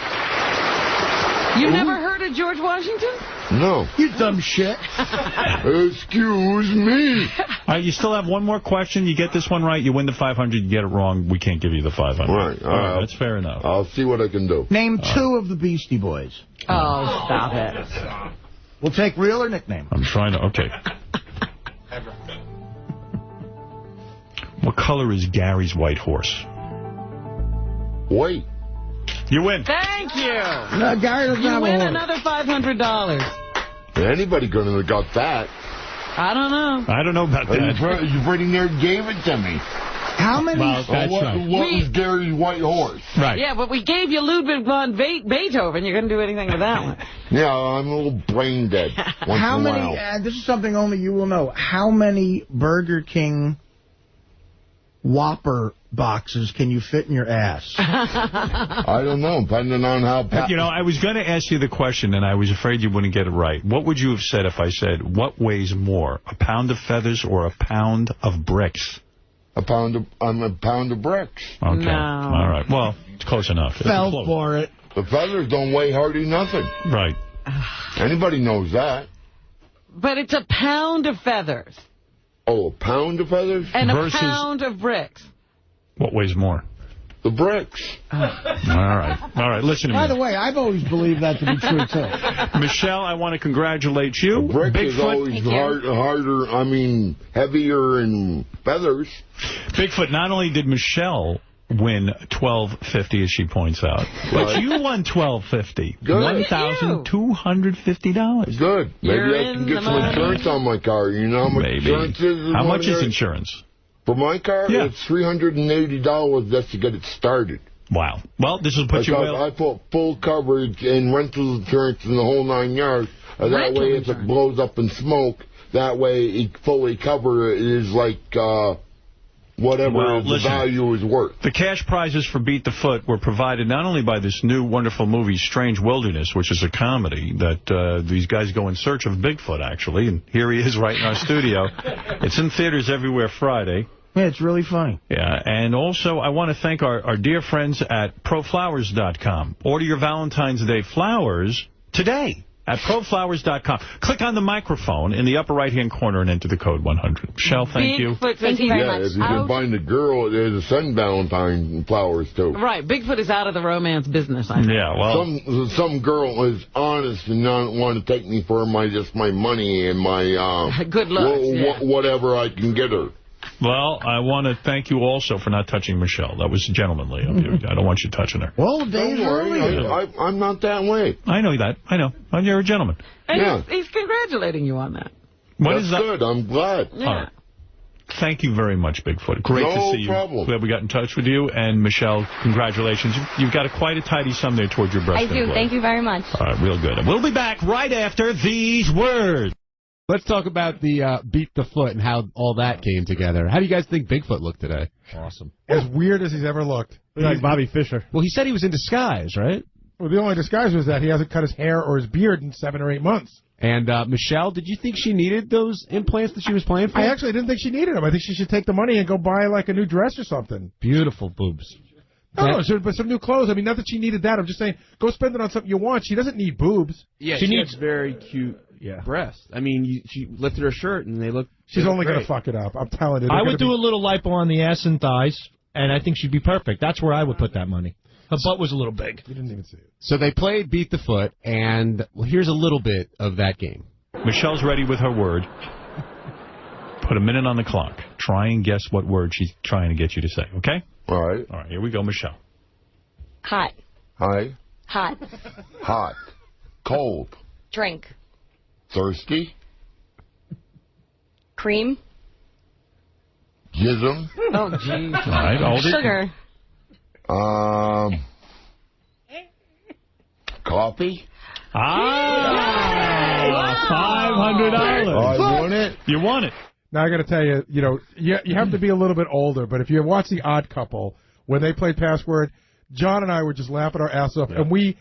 You never heard of George Washington? No. You dumb shit. Excuse me. All right, you still have 1 more question. You get this one right, you win the 500. You get it wrong, we can't give you the 500. Right. All right, that's fair enough. I'll see what I can do. Name 2 of the Beastie Boys. Oh, stop it. We'll take real or nickname. I'm trying to... Okay. What color is Gary's white horse? Wait. You win. Thank you. No, Gary doesn't You have win a horse. another $500. Anybody could have got that. I don't know. I don't know about that. You pretty near gave it to me. How many? Well, that's what right. was Gary's white horse? Right. Yeah, but we gave you Ludwig von Beethoven. You couldn't do anything with that one. Yeah, I'm a little brain dead. How many? This is something only you will know. How many Burger King Whopper boxes can you fit in your ass? I don't know, depending on how... You know, I was going to ask you the question, and I was afraid you wouldn't get it right. What would you have said if I said, what weighs more, a pound of feathers or a pound of bricks? I'm a pound of bricks. Okay. No. All right. Well, it's close enough. Fell It's for it. The feathers don't weigh hardly nothing. Right. Anybody knows that. But it's a pound of feathers. Oh, a pound of feathers? And Versus- a pound of bricks. What weighs more? The bricks. All right. Listen to me. By the way, I've always believed that to be true, too. Michelle, I want to congratulate you. The brick Bigfoot is always harder, heavier in feathers. Bigfoot, not only did Michelle win $1,250, as she points out, but you won $1,250. Good. $1,250. Good. Maybe I can get some insurance on my car. You know how much insurance is? How much is insurance? For my car, it's $380 just to get it started. Wow. Well, this will put you well. I put full coverage and rental insurance in the whole 9 yards. That way, if it blows up in smoke, that way it fully cover it is like whatever the value is worth. The cash prizes for Beat the Foot were provided not only by this new wonderful movie, Strange Wilderness, which is a comedy that these guys go in search of Bigfoot, actually, and here he is right in our studio. It's in theaters everywhere Friday. Yeah, it's really funny. Yeah, and also I want to thank our dear friends at proflowers.com. Order your Valentine's Day flowers today at proflowers.com. Click on the microphone in the upper right-hand corner and enter the code 100. Michelle, thank you. Thank you very much. If you can find a girl, there's a send Valentine flowers, too. Right, Bigfoot is out of the romance business, I know. Yeah, well... Some girl is honest and not want to take me for my money and my... good looks, whatever I can get her. Well, I want to thank you also for not touching Michelle. That was gentlemanly of you. I don't want you touching her. Well, days earlier. I'm not that way. I know that. I know. You're a gentleman. And he's congratulating you on that. That's good. I'm glad. Yeah. All right. Thank you very much, Bigfoot. Great to see you. No problem. Glad we got in touch with you. And, Michelle, congratulations. You've got quite a tidy sum there towards your breast I do. Thank you very much. All right, real good. And we'll be back right after these words. Let's talk about the Beat the Foot and how all that came together. How do you guys think Bigfoot looked today? Awesome. As weird as he's ever looked. Like Bobby Fischer. Well, he said he was in disguise, right? Well, the only disguise was that he hasn't cut his hair or his beard in 7 or 8 months. And, Michelle, did you think she needed those implants that she was playing for? I actually didn't think she needed them. I think she should take the money and go buy, like, a new dress or something. Beautiful boobs. No, but some new clothes. I mean, not that she needed that. I'm just saying, go spend it on something you want. She doesn't need boobs. Yeah, she needs very cute breasts. I mean, she lifted her shirt and they look. She's only going to fuck it up. I'm telling you. I would do a little lipo on the ass and thighs, and I think she'd be perfect. That's where I would put that money. Her butt was a little big. You didn't even see it. So they played Beat the Foot, and here's a little bit of that game. Michelle's ready with her word. Put a minute on the clock. Try and guess what word she's trying to get you to say, okay? All right. All right, here we go, Michelle. Hot. Hi. Hot. Hot. Cold. Drink. Thirsty. Cream. Jism. Oh, geez. All right, hold it. Sugar. Coffee. $500. I won it. You won it. Now, I got to tell you, you have to be a little bit older, but if you watch The Odd Couple, when they played Password, John and I were just laughing our ass off, and we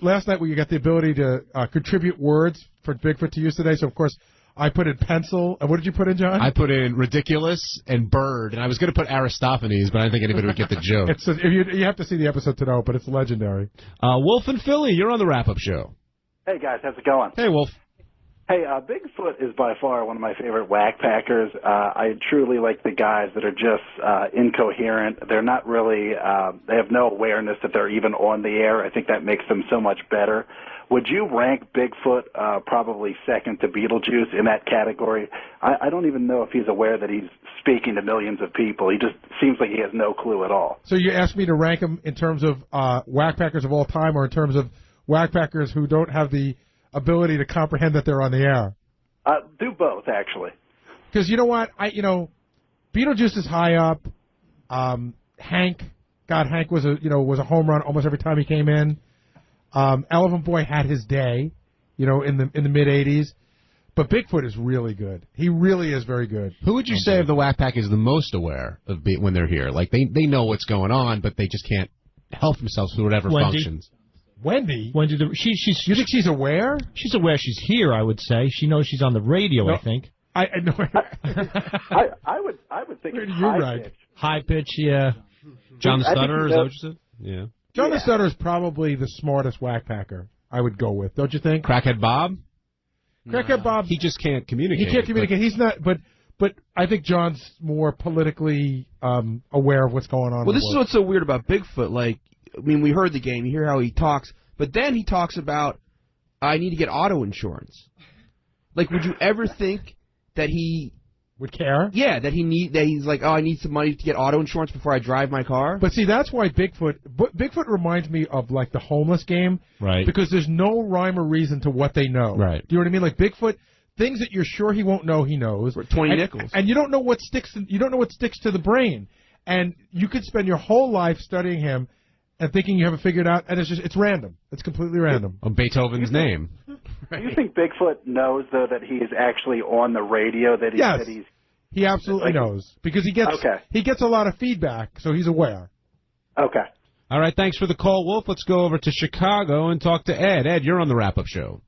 last night we got the ability to contribute words for Bigfoot to use today, so of course I put in pencil. And what did you put in, John? I put in ridiculous and bird, and I was going to put Aristophanes, but I didn't think anybody would get the joke. You have to see the episode to know, but it's legendary. Wolf and Philly, you're on the wrap-up show. Hey, guys, how's it going? Hey, Wolf. Hey, Bigfoot is by far one of my favorite Wack Packers. I truly like the guys that are just incoherent. They're not really, they have no awareness that they're even on the air. I think that makes them so much better. Would you rank Bigfoot probably second to Beetlejuice in that category? I don't even know if he's aware that he's speaking to millions of people. He just seems like he has no clue at all. So you asked me to rank him in terms of Wack Packers of all time or in terms of Wack Packers who don't have the ability to comprehend that they're on the air? Do both, actually. Because you know what? Beetlejuice is high up. Hank was a home run almost every time he came in. Elephant Boy had his day, in the mid-'80s. But Bigfoot is really good. He really is very good. Who would you say of the Wack Pack is the most aware of when they're here? Like, they know what's going on, but they just can't help themselves through whatever functions. Wendy? You think she's aware? She's aware she's here, I would say. She knows she's on the radio, no, I think. I would think it's high pitch. High pitch, yeah. John the Stutter, is that what you said? Yeah. John the Stutter is probably the smartest Wack Packer I would go with, don't you think? Crackhead Bob? Crackhead Bob. He just can't communicate. He can't communicate. He's not, but But I think John's more politically aware of what's going on. Well, this is what's so weird about Bigfoot. Like, I mean, we heard the game. You hear how he talks. But then he talks about, I need to get auto insurance. Like, would you ever think that he would care? Yeah, that he's like, oh, I need some money to get auto insurance before I drive my car. But see, that's why Bigfoot reminds me of like the homeless game, right? Because there's no rhyme or reason to what they know, right? Do you know what I mean? Like Bigfoot, things that you're sure he won't know, he knows. For 20 nickels, and you don't know what sticks. You don't know what sticks to the brain, and you could spend your whole life studying him and thinking you have it figured out, and it's random. It's completely random. On Beethoven's name. Do you think Bigfoot knows, though, that he is actually on the radio? That he's he absolutely knows because he gets a lot of feedback, so he's aware. Okay. All right, thanks for the call, Wolf. Let's go over to Chicago and talk to Ed. Ed, you're on the wrap-up show.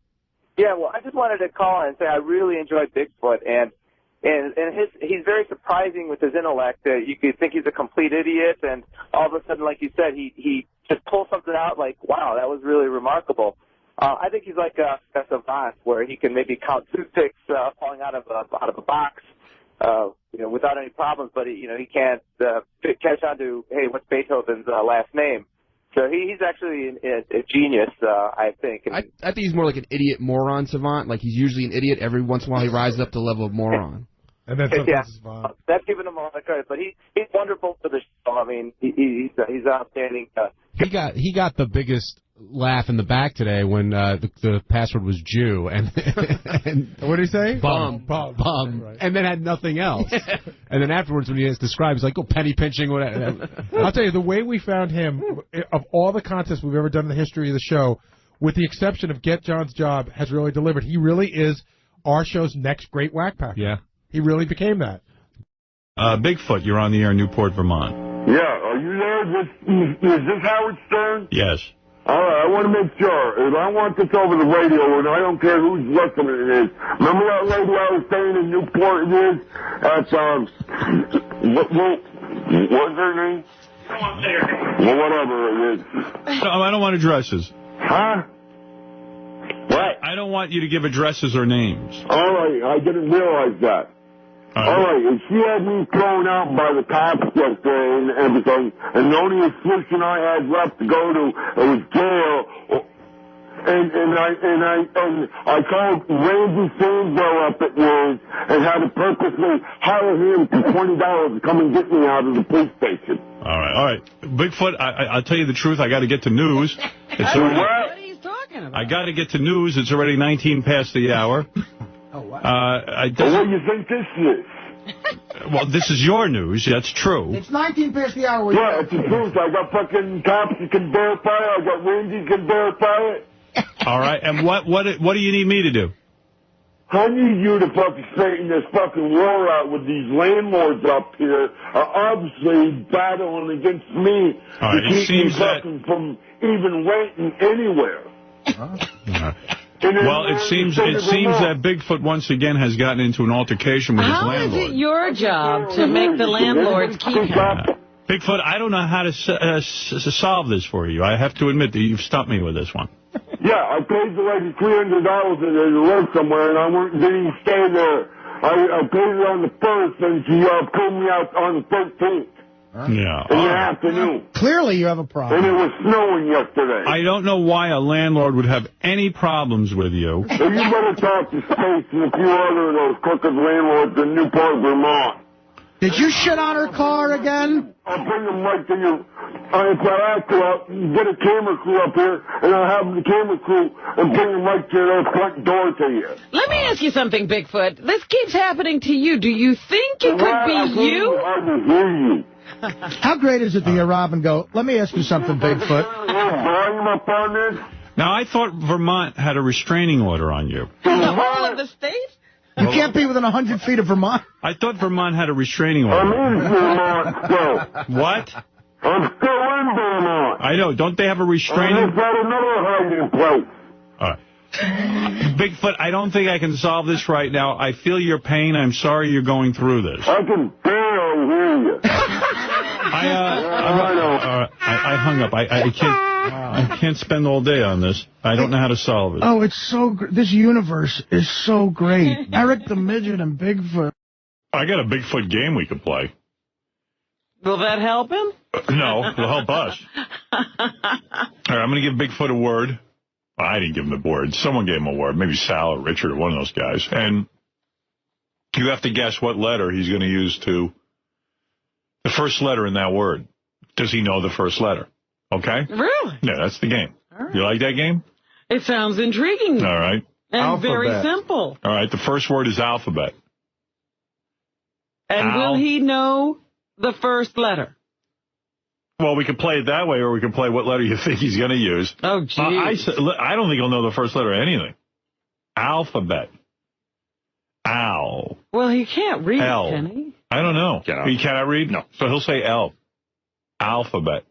Yeah, well, I just wanted to call and say I really enjoyed Bigfoot, and he's very surprising with his intellect. You could think he's a complete idiot, and all of a sudden, like you said, he just pulls something out like, wow, that was really remarkable. I think he's like a savant, where he can maybe count toothpicks falling out of a box, without any problems. But he can't catch on to, hey, what's Beethoven's last name? So he's actually a genius, I think. I think he's more like an idiot moron savant. Like he's usually an idiot. Every once in a while, he rises up to the level of moron. And then that's giving him a lot of credit. But he's wonderful for the show. I mean, he's outstanding. He got the biggest laugh in the back today when the password was Jew and what did he say? Bum. Right. And then had nothing else. And then afterwards, when he has described, he's like, "Oh, penny pinching." Whatever. I'll tell you, the way we found him, of all the contests we've ever done in the history of the show, with the exception of Get John's Job, has really delivered. He really is our show's next great Wack Packer. Yeah. He really became that. Bigfoot, you're on the air in Newport, Vermont. Yeah, are you there? Is this Howard Stern? Yes. All right, I want to make sure. If I want this over the radio, and I don't care who's listening it is. Remember that lady I was staying in Newport it is? At, what's her name? Well, whatever it is. No, I don't want addresses. Huh? What? I don't want you to give addresses or names. All right, I didn't realize that. All right, and she had me thrown out by the cops yesterday and everything, and the only exclusion I had left to go to was jail. And I called Randy Sandwell up at Woods and had to purposely hire him for $20 to come and get me out of the police station. All right. Bigfoot, I'll tell you the truth. I got to get to news. It's already, what are you talking about? I got to get to news. It's already 19 past the hour. Oh, wow. What do you think this is? Well, this is your news. That's true. It's 19 past the hour. Yeah, it's the truth. I got fucking cops that can verify it. I got Randy that can verify it. All right. And what do you need me to do? I need you to fucking straighten this fucking war out with these landlords up here are obviously battling against me All right, to keep me fucking from even renting anywhere. Well, it seems that Bigfoot once again has gotten into an altercation with his How landlord. is it your job to make the landlords keep him? Bigfoot, I don't know how to solve this for you. I have to admit that you've stumped me with this one. Yeah, I paid the lady $300 to live somewhere, and I didn't stay there. I paid it on the 1st, and she pulled me out on the 13th. Yeah. In the afternoon. Clearly you have a problem. And it was snowing yesterday. I don't know why a landlord would have any problems with you. So you better talk to Space and a few other of those crooked landlords in Newport, Vermont. Did you shit on her car again? I'll bring them right to you. If I have to, I'll get a camera crew up here, and I'll have the camera crew and bring them right to their front door to you. Let me ask you something, Bigfoot. This keeps happening to you. Do you think it could be you? I can hear you. How great is it to hear Robin go, let me ask you something, Bigfoot? Up on this? Now, I thought Vermont had a restraining order on you. The whole of the state? You can't be within 100 feet of Vermont. I thought Vermont had a restraining order. I'm in Vermont still. What? I'm still in Vermont. I know. Don't they have a restraining? I've got another hiding place. All right. Bigfoot, I don't think I can solve this right now. I feel your pain. I'm sorry you're going through this. I can barely hear you. I hung up. I can't spend all day on this. I don't know how to solve it. Oh, it's so this universe is so great. Eric the Midget and Bigfoot. I got a Bigfoot game we could play. Will that help him? No, it'll help us. All right, I'm going to give Bigfoot a word. Well, I didn't give him the word. Someone gave him a word. Maybe Sal or Richard or one of those guys. And you have to guess what letter he's going to use to the first letter in that word. Does he know the first letter? Okay? Really? Yeah, that's the game. Right. You like that game? It sounds intriguing. All right. And very simple. All right, the first word is alphabet. And will he know the first letter? Well, we could play it that way, or we could play what letter you think he's going to use. Oh, geez. I don't think he'll know the first letter of anything. Alphabet. Al. Well, he can't read, L. can he? I don't know. He cannot read? No. So he'll say L. Alphabet.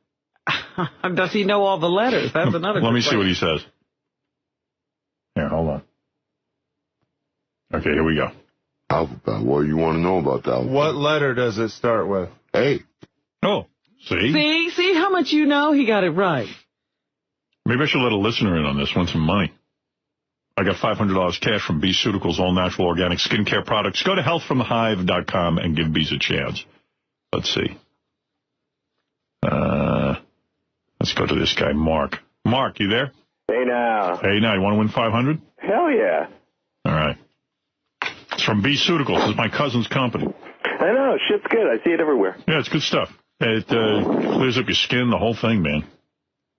Does he know all the letters? That's another Let me question. see what he says. Here, hold on. Okay, here we go. Alphabet. What do you want to know about that? What letter does it start with? A. Oh, see? See how much you know? He got it right. Maybe I should let a listener in on this, win some money. I got $500 cash from B-Ceuticals, all natural organic skincare products. Go to healthfromthehive.com and give Bees a chance. Let's see. Let's go to this guy, Mark. Mark, you there? Hey, now. Hey, now, you want to win 500? Hell yeah. All right. It's from B-Ceuticals. It's my cousin's company. I know. Shit's good. I see it everywhere. Yeah, it's good stuff. It clears up your skin, the whole thing, man.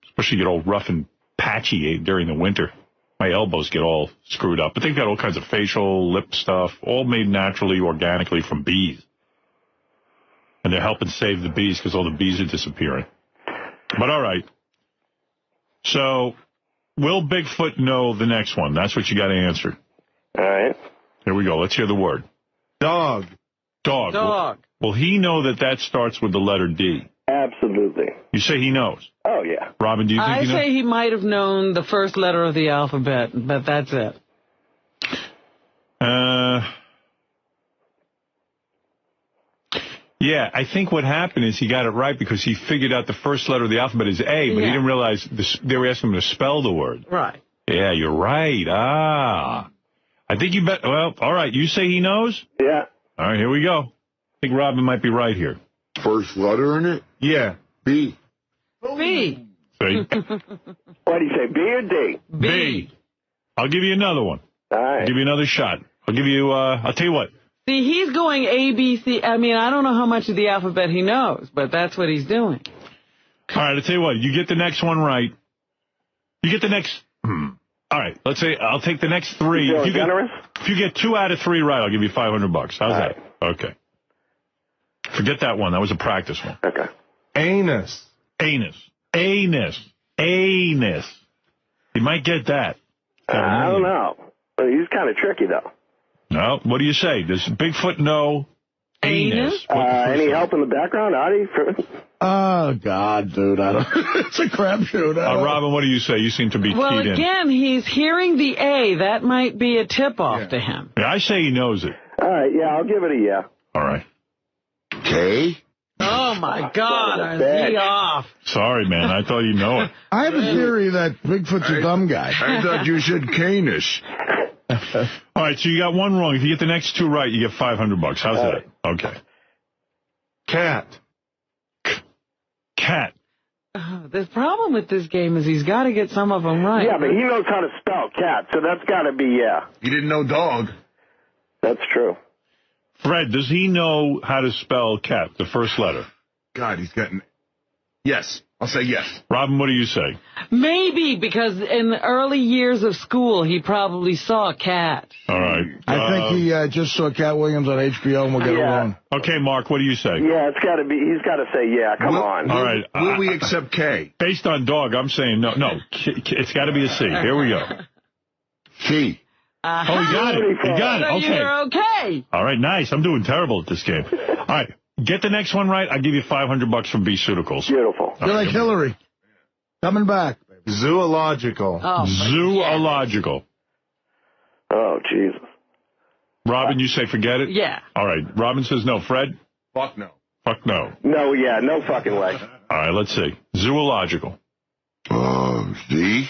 Especially you get all rough and patchy during the winter. My elbows get all screwed up. But they've got all kinds of facial, lip stuff, all made naturally, organically from bees. And they're helping save the bees because all the bees are disappearing. But all right. So, will Bigfoot know the next one? That's what you got to answer. All right. Here we go. Let's hear the word. Dog. Dog. Dog. Will he know that starts with the letter D? Absolutely. You say he knows? Oh, yeah. Robin, do you think I he knows? say he might have known the first letter of the alphabet, but that's it. Yeah, I think what happened is he got it right because he figured out the first letter of the alphabet is A, but he didn't realize they were asking him to spell the word. Right. Yeah, you're right. I think you bet. Well, all right. You say he knows? Yeah. All right, here we go. I think Robin might be right here. First letter in it? Yeah. B. B. See? What do you say, B or D? B. I'll give you another one. All right. I'll give you another shot. I'll give you, I'll tell you what. See, he's going A, B, C. I mean, I don't know how much of the alphabet he knows, but that's what he's doing. All right, I'll tell you what. You get the next one right. You get the next... All right, let's say I'll take the next three. You generous? If you get 2 out of 3 right, I'll give you $500. How's that? Okay. Forget that one. That was a practice one. Okay. Anus. Anus. Anus. Anus. You might get that. I don't know. He's kind of tricky, though. No. What do you say? Does Bigfoot know anus? Any help in the background, Artie? Oh, God, dude. I don't. It's a crapshoot. Robin, what do you say? You seem to be Well, keyed in. again, he's hearing the A. That might be a tip-off to him. Yeah, I say he knows it. All right, yeah, I'll give it a yeah. All right. K? Oh, my God. Is he off? Sorry, man. I thought you know it. I have a theory that Bigfoot's a dumb guy. I thought you said Canis. All right, so you got one wrong. If you get the next 2 right, you get $500. How's that? Okay. Cat. Cat. The problem with this game is he's got to get some of them right. Yeah, but he knows how to spell cat, so that's got to be yeah. You didn't know dog. That's true. Fred, does he know how to spell cat, the first letter? God, he's gotten... Yes. I'll say yes. Robin, what do you say? Maybe, because in the early years of school, he probably saw Cat. All right. I think he just saw Cat Williams on HBO and we'll get it wrong. Okay, Mark, what do you say? Yeah, it's got to be. He's got to say yeah. Come on. All right. Will we accept K? Based on dog, I'm saying no. No, it's got to be a C. Here we go. C. Oh, you got it. You got it. So Okay. you're okay. All right, nice. I'm doing terrible at this game. All right. Get the next one right. I'll give you $500 from B-Ceuticals. Beautiful. You're like Hillary. Coming back. Zoological. Oh, Zoological. Oh, Jesus. Robin, you say forget it? Yeah. All right. Robin says no. Fred? Fuck no. Fuck no. No, yeah, no fucking way. All right, let's see. Zoological. Z?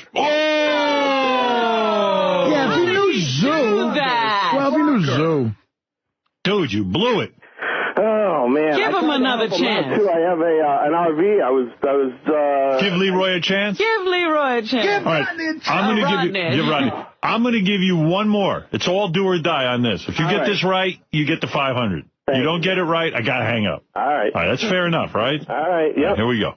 Yeah, if you knew zoo. that. Well, if you knew zoo. Dude, tried. You blew it. Oh man! Give him another chance. Too. I have an RV. I was. Give Leroy a chance. Give Leroy a chance. All right, I'm going to give Rodney. I'm going to give you one more. It's all do or die on this. If you get this right, you get the 500. You don't get it right, I got to hang up. All right. All right, that's fair enough, right? All right. Yep. Here we go.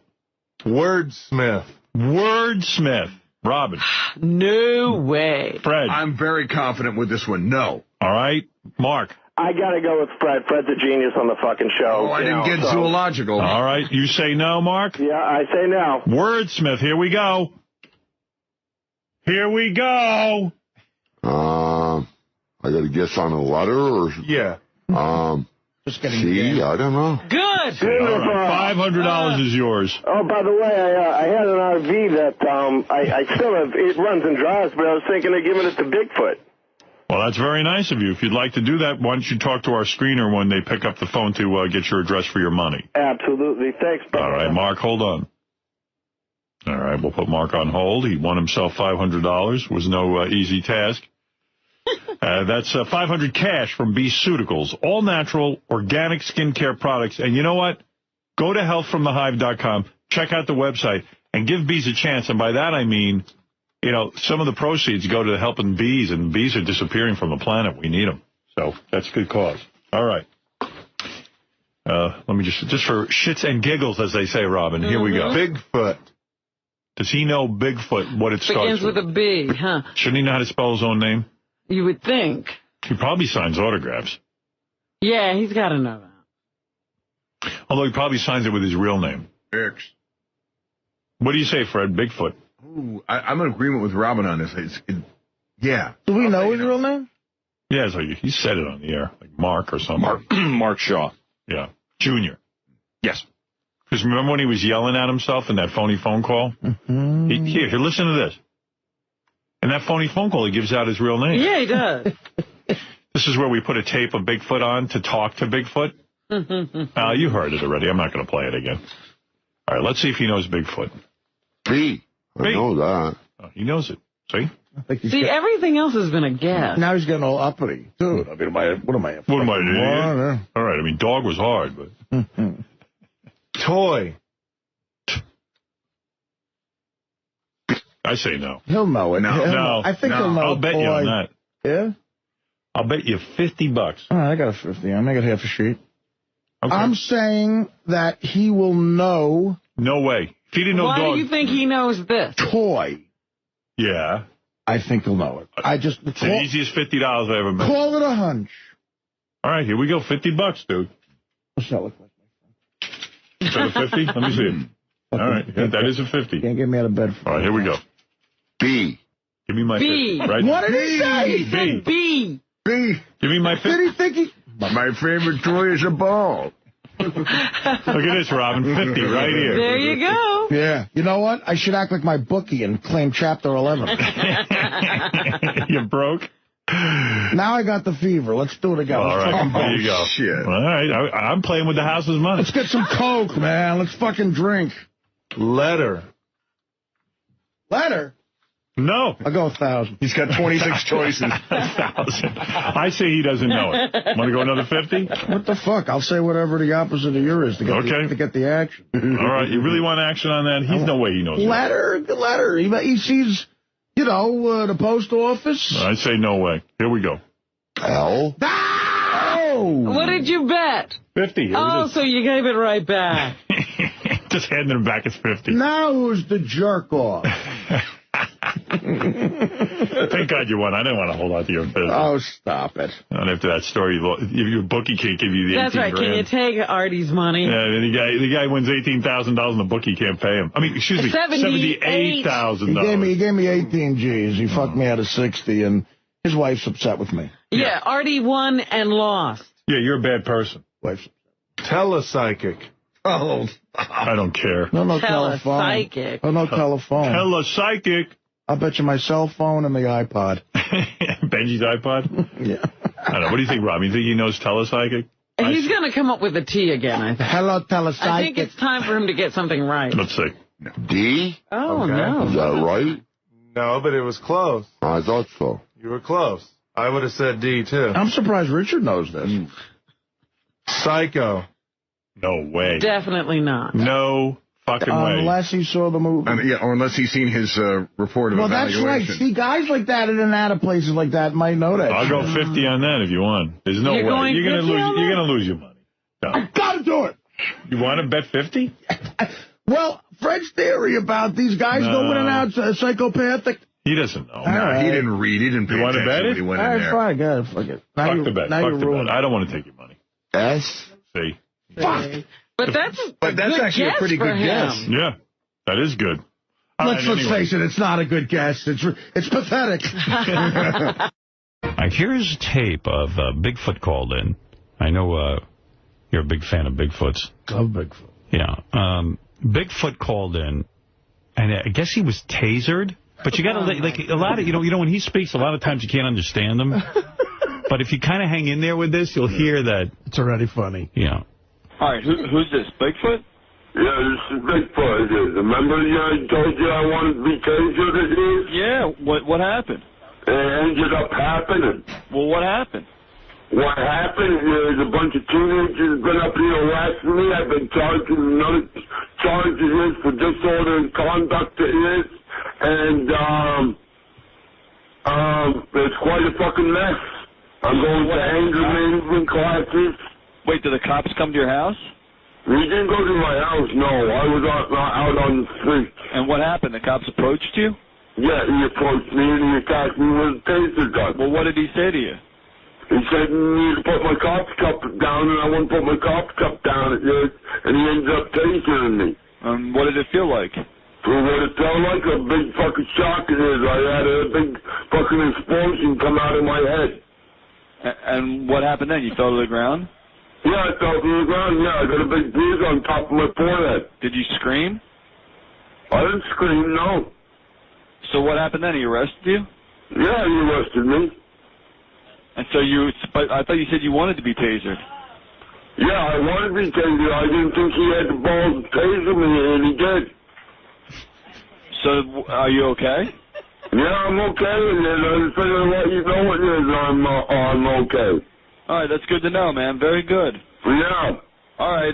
Wordsmith. Wordsmith. Robin. No way. Fred. I'm very confident with this one. No. All right. Mark. I gotta go with Fred. Fred's a genius on the fucking show. Oh, I didn't get zoological. All right. You say no, Mark? Yeah, I say no. Wordsmith. Here we go. Here we go. I got to guess on a letter or? Yeah. Just getting C, I don't know. Good. All right. $500 is yours. Oh, by the way, I had an RV that I still have. It runs and drives, but I was thinking of giving it to Bigfoot. Well, that's very nice of you. If you'd like to do that, why don't you talk to our screener when they pick up the phone to get your address for your money? Absolutely. Thanks, brother. All right, Mark, hold on. All right, we'll put Mark on hold. He won himself $500. Was no easy task. That's 500 cash from Beaceuticals, all natural, organic skincare products. And you know what? Go to healthfromthehive.com, check out the website, and give bees a chance. And by that I mean, you know, some of the proceeds go to helping bees, and bees are disappearing from the planet. We need them. So that's a good cause. All right. Let me just for shits and giggles, as they say, Robin, here we go. Bigfoot. Does he know Bigfoot, what it starts Begins with a B, huh? Shouldn't he know how to spell his own name? You would think. He probably signs autographs. Yeah, he's got to know that. Although he probably signs it with his real name. X. What do you say, Fred? Bigfoot. Ooh, I'm in agreement with Robin on this. Yeah. Do we know his real name? Yeah, so he said it on the air, like Mark or something. Mark Shaw. Yeah. Junior. Yes. Because remember when he was yelling at himself in that phony phone call? Mm-hmm. Here, listen to this. In that phony phone call, he gives out his real name. Yeah, he does. This is where we put a tape of Bigfoot on to talk to Bigfoot. You heard it already. I'm not going to play it again. All right, let's see if he knows Bigfoot. B. I know that. Oh, he knows it. See? See, everything else has been a guess. Now he's getting all uppity. Dude, I mean, what am I? What am I doing? All right, I mean, dog was hard, but... Toy. I say no. He'll know it. No. I think he'll know. I'll bet you on that. Yeah? I'll bet you $50. All right, I got a 50. I'll make it half a sheet. Okay. I'm saying that he will know. No way. If he didn't know Why dog... do you think he knows this? Toy. Yeah. I think he'll know it. It's the easiest $50 I ever made. Call it a hunch. All right, here we go. $50, dude. What's that look like? Is that a 50? Let me see it. All right, yeah, that is a 50. Can't get me out of bed. All right, here we go. B. Give me my B. 50. Right? What did he say? B. B. B. Give me my 50. Did he think he... My favorite toy is a ball. Look at this, Robin. 50 right here. There you go. Yeah. You know what? I should act like my bookie and claim Chapter 11. You broke? Now I got the fever. Let's do it again. All right, there you go. Shit. All right, I'm playing with the house's money. Let's get some Coke, man. Let's fucking drink. Letter. Letter? No. I'll go 1,000. He's got 26 choices. 1,000. I say he doesn't know it. Want to go another 50? What the fuck? I'll say whatever the opposite of yours to get the action. All right, you really want action on that? He's no way he knows Letter? The letter. He sees, the post office. I say no way. Here we go. L. Oh! What did you bet? 50. Here it is. So you gave it right back. Just handing him back his 50. Now who's the jerk off? Thank God you won. I didn't want to hold on to your 50. Oh, stop it. And after that story, your bookie can't give you the That's right. grand. Can you take Artie's money? Yeah, the guy wins $18,000 and the bookie can't pay him. I mean, excuse me, $78,000. He gave me 18 G's. He fucked me out of 60, and his wife's upset with me. Yeah, Artie won and lost. Yeah, you're a bad person. Wife's Telepsychic. Oh. I don't care. No telephone. Telepsychic. Oh, no telephone. Telepsychic. I'll bet you my cell phone and the iPod. Benji's iPod? Yeah. I don't know. What do you think, Rob? You think he knows telepsychic? He's going to come up with a T again, I think. Hello, telepsychic. I think it's time for him to get something right. Let's see. D? Oh, no. Is that right? No, but it was close. I thought so. You were close. I would have said D, too. I'm surprised Richard knows this. Psycho. No way. Definitely not. No fucking way. Unless he saw the movie. Or unless he's seen his report of well, that's evaluation. right. See, guys like that in and out of places like that might know that. I'll go 50 on that if you want. There's no way. You're gonna lose your money. No. I gotta do it. You want to bet 50? Well, Fred's theory about these guys going in and out psychopathic. He doesn't know. No, he didn't read. He didn't pay want to attention bet when it? he went All in right, there. fine, good. Fuck it. Fuck the bet. Fuck the bet. I don't want to take your money. Yes. See? Fuck. But that's actually a pretty good guess. Yeah, that is good. Let's face it, it's not a good guess. It's pathetic. Here's a tape of Bigfoot called in. I know you're a big fan of Bigfoots. Love Bigfoot. Yeah. Bigfoot called in, and I guess he was tasered. But you got to, like, a lot of, you know, when he speaks, a lot of times you can't understand him. But if you kind of hang in there with this, you'll hear that. It's already funny. Yeah. All right, who's this, Bigfoot? Yeah, this is Bigfoot. Remember I told you I wanted to be tasered? Yeah, what happened? It ended up happening. Well, what happened? What happened is a bunch of teenagers been up here harassing me. I've been charged with another charge it is for disorderly conduct it is. And it's quite a fucking mess. I'm going to anger management classes. Wait, did the cops come to your house? He didn't go to my house, no. I was out on the street. And what happened? The cops approached you? Yeah, he approached me and he attacked me with a taser gun. Well, what did he say to you? He said you need to put my cops cup down, and I wouldn't put my cops cup down at this, and he ended up tasering me. What did it feel like? For what it felt like, a big fucking shock it is. I had a big fucking explosion come out of my head. And what happened then? You fell to the ground? Yeah, I fell to the ground, yeah. I got a big bruise on top of my forehead. Did you scream? I didn't scream, no. So what happened then? He arrested you? Yeah, he arrested me. And so but I thought you said you wanted to be tasered. Yeah, I wanted to be tasered. I didn't think he had the balls to taser me, and he did. So, are you okay? Yeah, I'm okay with it. I just figured to let you know it is. I'm okay. All right, that's good to know, man. Very good. Yeah. All right,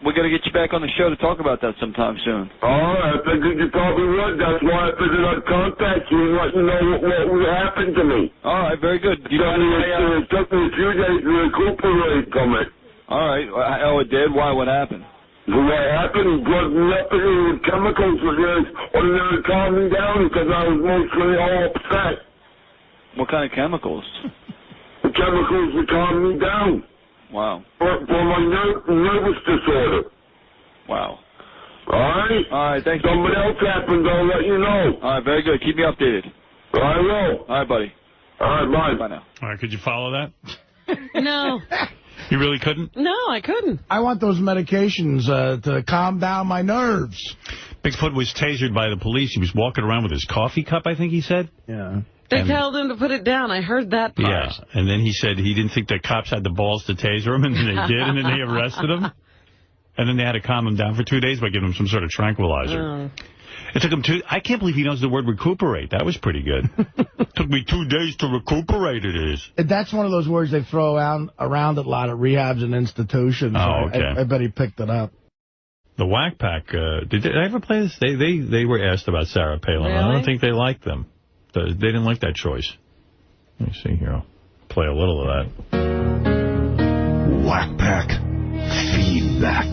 we got to get you back on the show to talk about that sometime soon. All right, I figured you probably would. That's why I figured I'd contact you and let you know what happened to me. All right, very good. You know, it took me a few days to recuperate from it. All right. Oh, it did? Why? What happened? What happened, he drugged me up in with chemicals for this, ordinary to calm me down because I was mostly all upset. What kind of chemicals? The chemicals to calm me down. Wow. For my nervous disorder. Wow. All right? All right, thanks. Something else happened, I'll let you know. All right, very good. Keep me updated. I will. All right, buddy. All right, bye. Bye now. All right, could you follow that? No. You really couldn't? No, I couldn't. I want those medications to calm down my nerves. Bigfoot was tasered by the police. He was walking around with his coffee cup, I think he said. Yeah. They told him to put it down. I heard that part. Yeah, and then he said he didn't think the cops had the balls to taser him, and then they did, and then they arrested him. And then they had to calm him down for 2 days by giving him some sort of tranquilizer. It took him I can't believe he knows the word recuperate. That was pretty good. Took me 2 days to recuperate, it is. That's one of those words they throw around a lot at rehabs and institutions. Oh, okay. I bet he picked it up. The Wack Pack, did I ever play this? They were asked about Sarah Palin. Really? I don't think they liked them. They didn't like that choice. Let me see here. I'll play a little of that. Wack Pack. Feedback.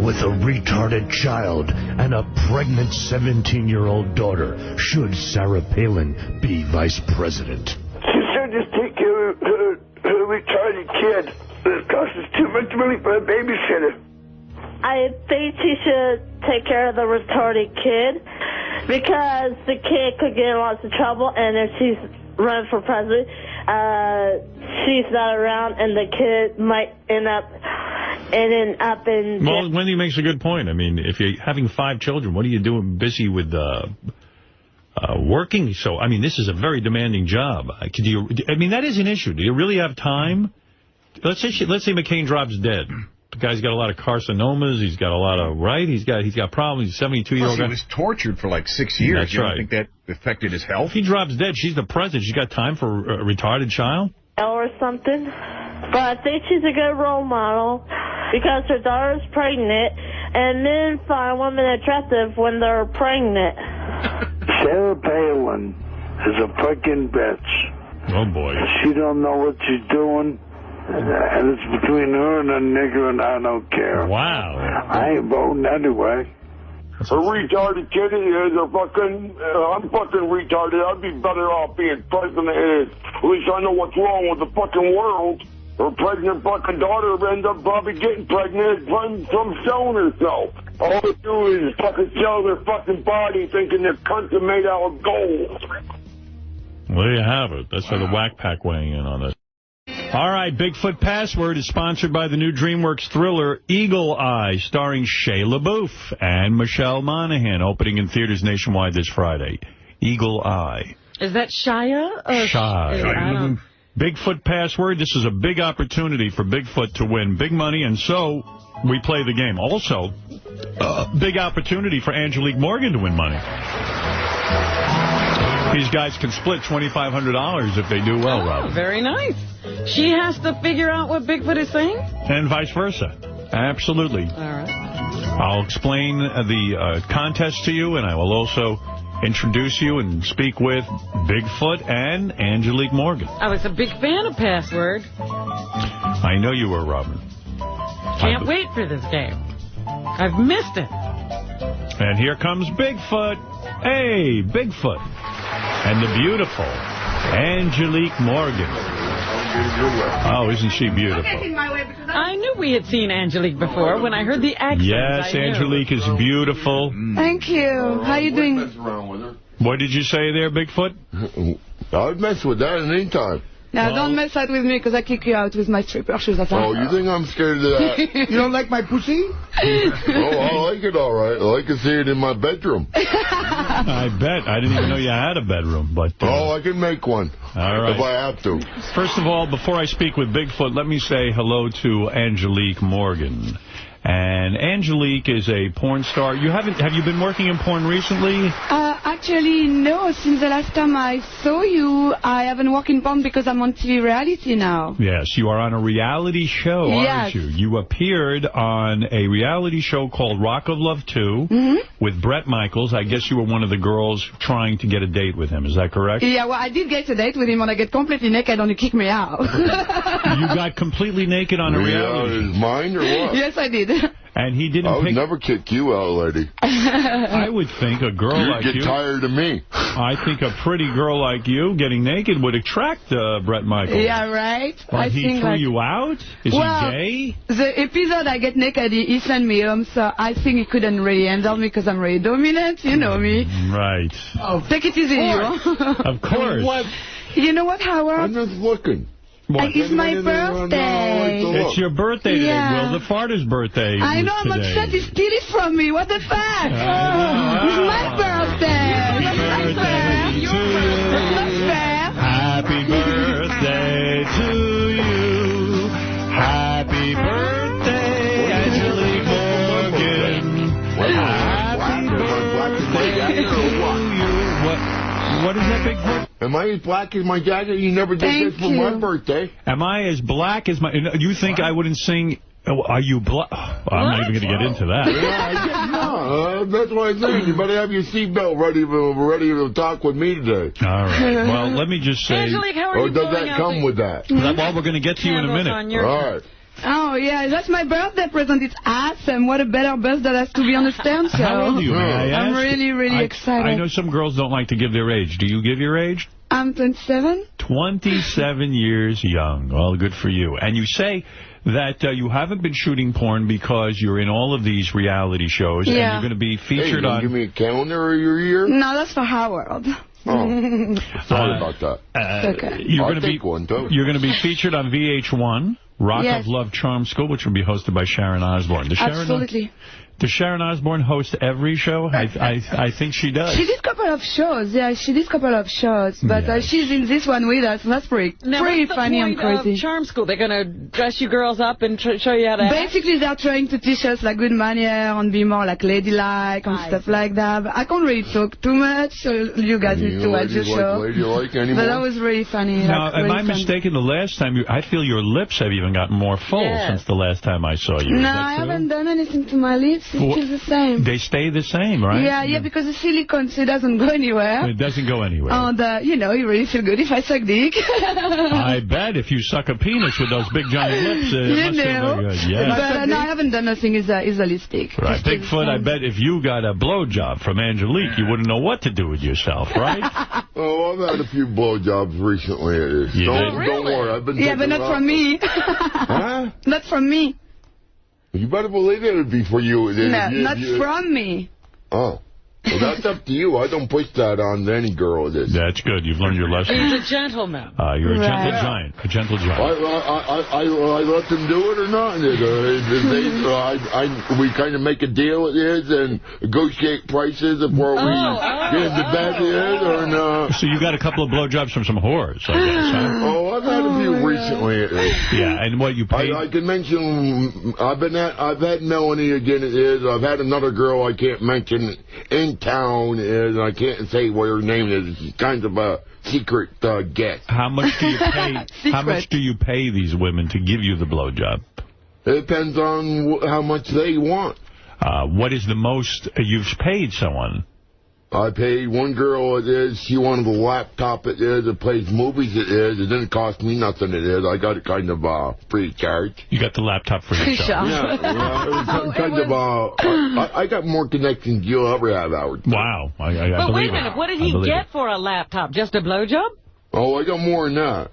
With a retarded child and a pregnant 17-year-old daughter, should Sarah Palin be vice president? She should just take care of her retarded kid. It costs too much money for a babysitter. I think she should take care of the retarded kid because the kid could get in lots of trouble, and if she's running for president, she's not around, and the kid might end up in jail. Well, Wendy makes a good point. I mean, if you're having 5 children, what are you doing busy with working? So, I mean, this is a very demanding job. That is an issue. Do you really have time? Let's say McCain drops dead. The guy's got a lot of carcinomas. He's got a lot of, right? He's got problems. He's a 72-year-old guy. He was tortured for like 6 years. That's you don't right. think that affected his health? If he drops dead, she's the president. She's got time for a retarded child? Or something. but I think she's a good role model because her daughter's pregnant, and men find women attractive when they're pregnant. Sarah Palin is a freaking bitch. Oh, boy. She don't know what she's doing, and it's between her and a nigger, and I don't care. Wow. I ain't voting anyway. A retarded kitty is a fucking... I'm fucking retarded. I'd be better off being president. At least I know what's wrong with the fucking world. Her pregnant fucking daughter ends up probably getting pregnant from showing herself. All they do is fucking sell their fucking body thinking their cunts are made out of gold. Well, there you have it. That's for the Wack Pack weighing in on this. All right, Bigfoot Password is sponsored by the new DreamWorks thriller Eagle Eye, starring Shia LaBeouf and Michelle Monaghan, opening in theaters nationwide this Friday. Eagle Eye. Is that Shia? Shia. Bigfoot Password, this is a big opportunity for Bigfoot to win big money, and so we play the game. Also, big opportunity for Angelique Morgan to win money. These guys can split $2,500 if they do well, Rob. Very nice. She has to figure out what Bigfoot is saying? And vice versa. Absolutely. All right. I'll explain the contest to you, and I will also introduce you and speak with Bigfoot and Angelique Morgan. I was a big fan of Password. I know you were, Robin. Can't wait for this game. I've missed it. And here comes Bigfoot. Hey, Bigfoot. And the beautiful Angelique Morgan. Oh, isn't she beautiful? I knew we had seen Angelique before when I heard the accent. Yes, Angelique is beautiful. Thank you. How you doing? What did you say there, Bigfoot? I'd mess with that at any time. Now, don't mess out with me because I kick you out with my stripper shoes. Oh, you think I'm scared of that? You don't like my pussy? Oh, I like it all right. I like to see it in my bedroom. I bet. I didn't even know you had a bedroom. But oh, I can make one. All right. If I have to. First of all, before I speak with Bigfoot, let me say hello to Angelique Morgan. And Angelique is a porn star. Have you been working in porn recently? Actually, no. Since the last time I saw you, I haven't worked in porn because I'm on TV reality now. Yes, you are on a reality show, aren't you? You appeared on a reality show called Rock of Love 2 with Bret Michaels. I guess you were one of the girls trying to get a date with him. Is that correct? Yeah, well, I did get a date with him and I get completely naked and he kicked me out. You got completely naked on a reality show? His mind or what? Yes, I did. And he didn't I would never kick you out, lady. I would think a girl like you... You'd get tired of me. I think a pretty girl like you getting naked would attract Bret Michaels. Yeah, right? But he threw you out? Is he gay? The episode I get naked, he sent me home, so I think he couldn't really handle me because I'm really dominant. You know me. Right. Oh, take it easy, you. Of course. What? You know what, Howard? I'm just looking. It's my birthday. It's your birthday today, Yeah. Will. The farter's birthday I know, I'm upset. He stole it from me. What the fuck? It's my birthday. That's not fair. That's not fair. Happy birthday to you. Happy birthday, Angelique Morgan. Happy birthday to you. What is that, Bigfoot? Am I as black as my jacket? You never did this for my birthday. Am I as black as my... You think I wouldn't sing... Are you black? I'm not even going to get into that. That's what I think. You better have your seatbelt ready to talk with me today. All right. Well, let me just say... Angelique, how are or you does that come with that? Well, we're going to get to you in a minute. All right. Oh, yeah, that's my birthday present. It's awesome. What a better birthday has to be on the Stern Show. How old are you, may I ask? I'm really, really excited. I know some girls don't like to give their age. Do you give your age? I'm 27. 27 years young. Well, good for you. And you say that you haven't been shooting porn because you're in all of these reality shows and you're going to be featured on... Give me a calendar of your year? No, that's for Howard. Oh, sorry about that. Okay. You're going to be featured on VH1, Rock of Love Charm School, which will be hosted by Sharon Osbourne. Absolutely. Does Sharon Osbourne host every show? I think she does. She did a couple of shows. Yeah, she did a couple of shows. But she's in this one with us. That's pretty funny and crazy. Of Charm School? They're going to dress you girls up and show you how to act? Basically, they're trying to teach us like good manner and be more like ladylike and stuff like that. But I can't really talk too much, so you guys need to watch the show. Ladylike anymore? But that was really funny. Now, am I mistaken? The last time I feel your lips have even even gotten more full since the last time I saw you. No, I haven't done anything to my lips. It's still the same. They stay the same, right? Yeah, because the silicone, so it doesn't go anywhere. It doesn't go anywhere. And, you really feel good if I suck dick. I bet if you suck a penis with those big giant lips, it must feel very good. Yeah. But no, I haven't done nothing easily stick. Right. Bigfoot, I bet if you got a blowjob from Angelique, you wouldn't know what to do with yourself, right? Oh, I've had a few blowjobs recently. Don't worry, I've been but not from me. Huh? Not from me. You better believe it would be for you. No, not from me. Oh. Well, that's up to you. I don't push that on any girl. That's good. You've learned your lesson. He's a gentleman. You're a gentle giant. A gentle giant. I let them do it or not. We kind of make a deal and negotiate prices before we get into bed or no. So you got a couple of blowjobs from some whores, I guess, huh? Oh, I've had a few recently. Yeah, and what you paid? I can mention. I've had Melanie again. I've had another girl I can't mention in town, and I can't say what her name is. She's kind of a secret guest. How much do you pay? How much do you pay these women to give you the blowjob? It depends on how much they want. What is the most you've paid someone? I paid one girl, she wanted a laptop, it plays movies, it didn't cost me nothing, I got it kind of free charge. You got the laptop for yourself? Yeah, it was kind of, I got more connections you'll ever have, Howard. Wow, I But believe wait a minute, what did he get for a laptop? Just a blowjob? Oh, I got more than that.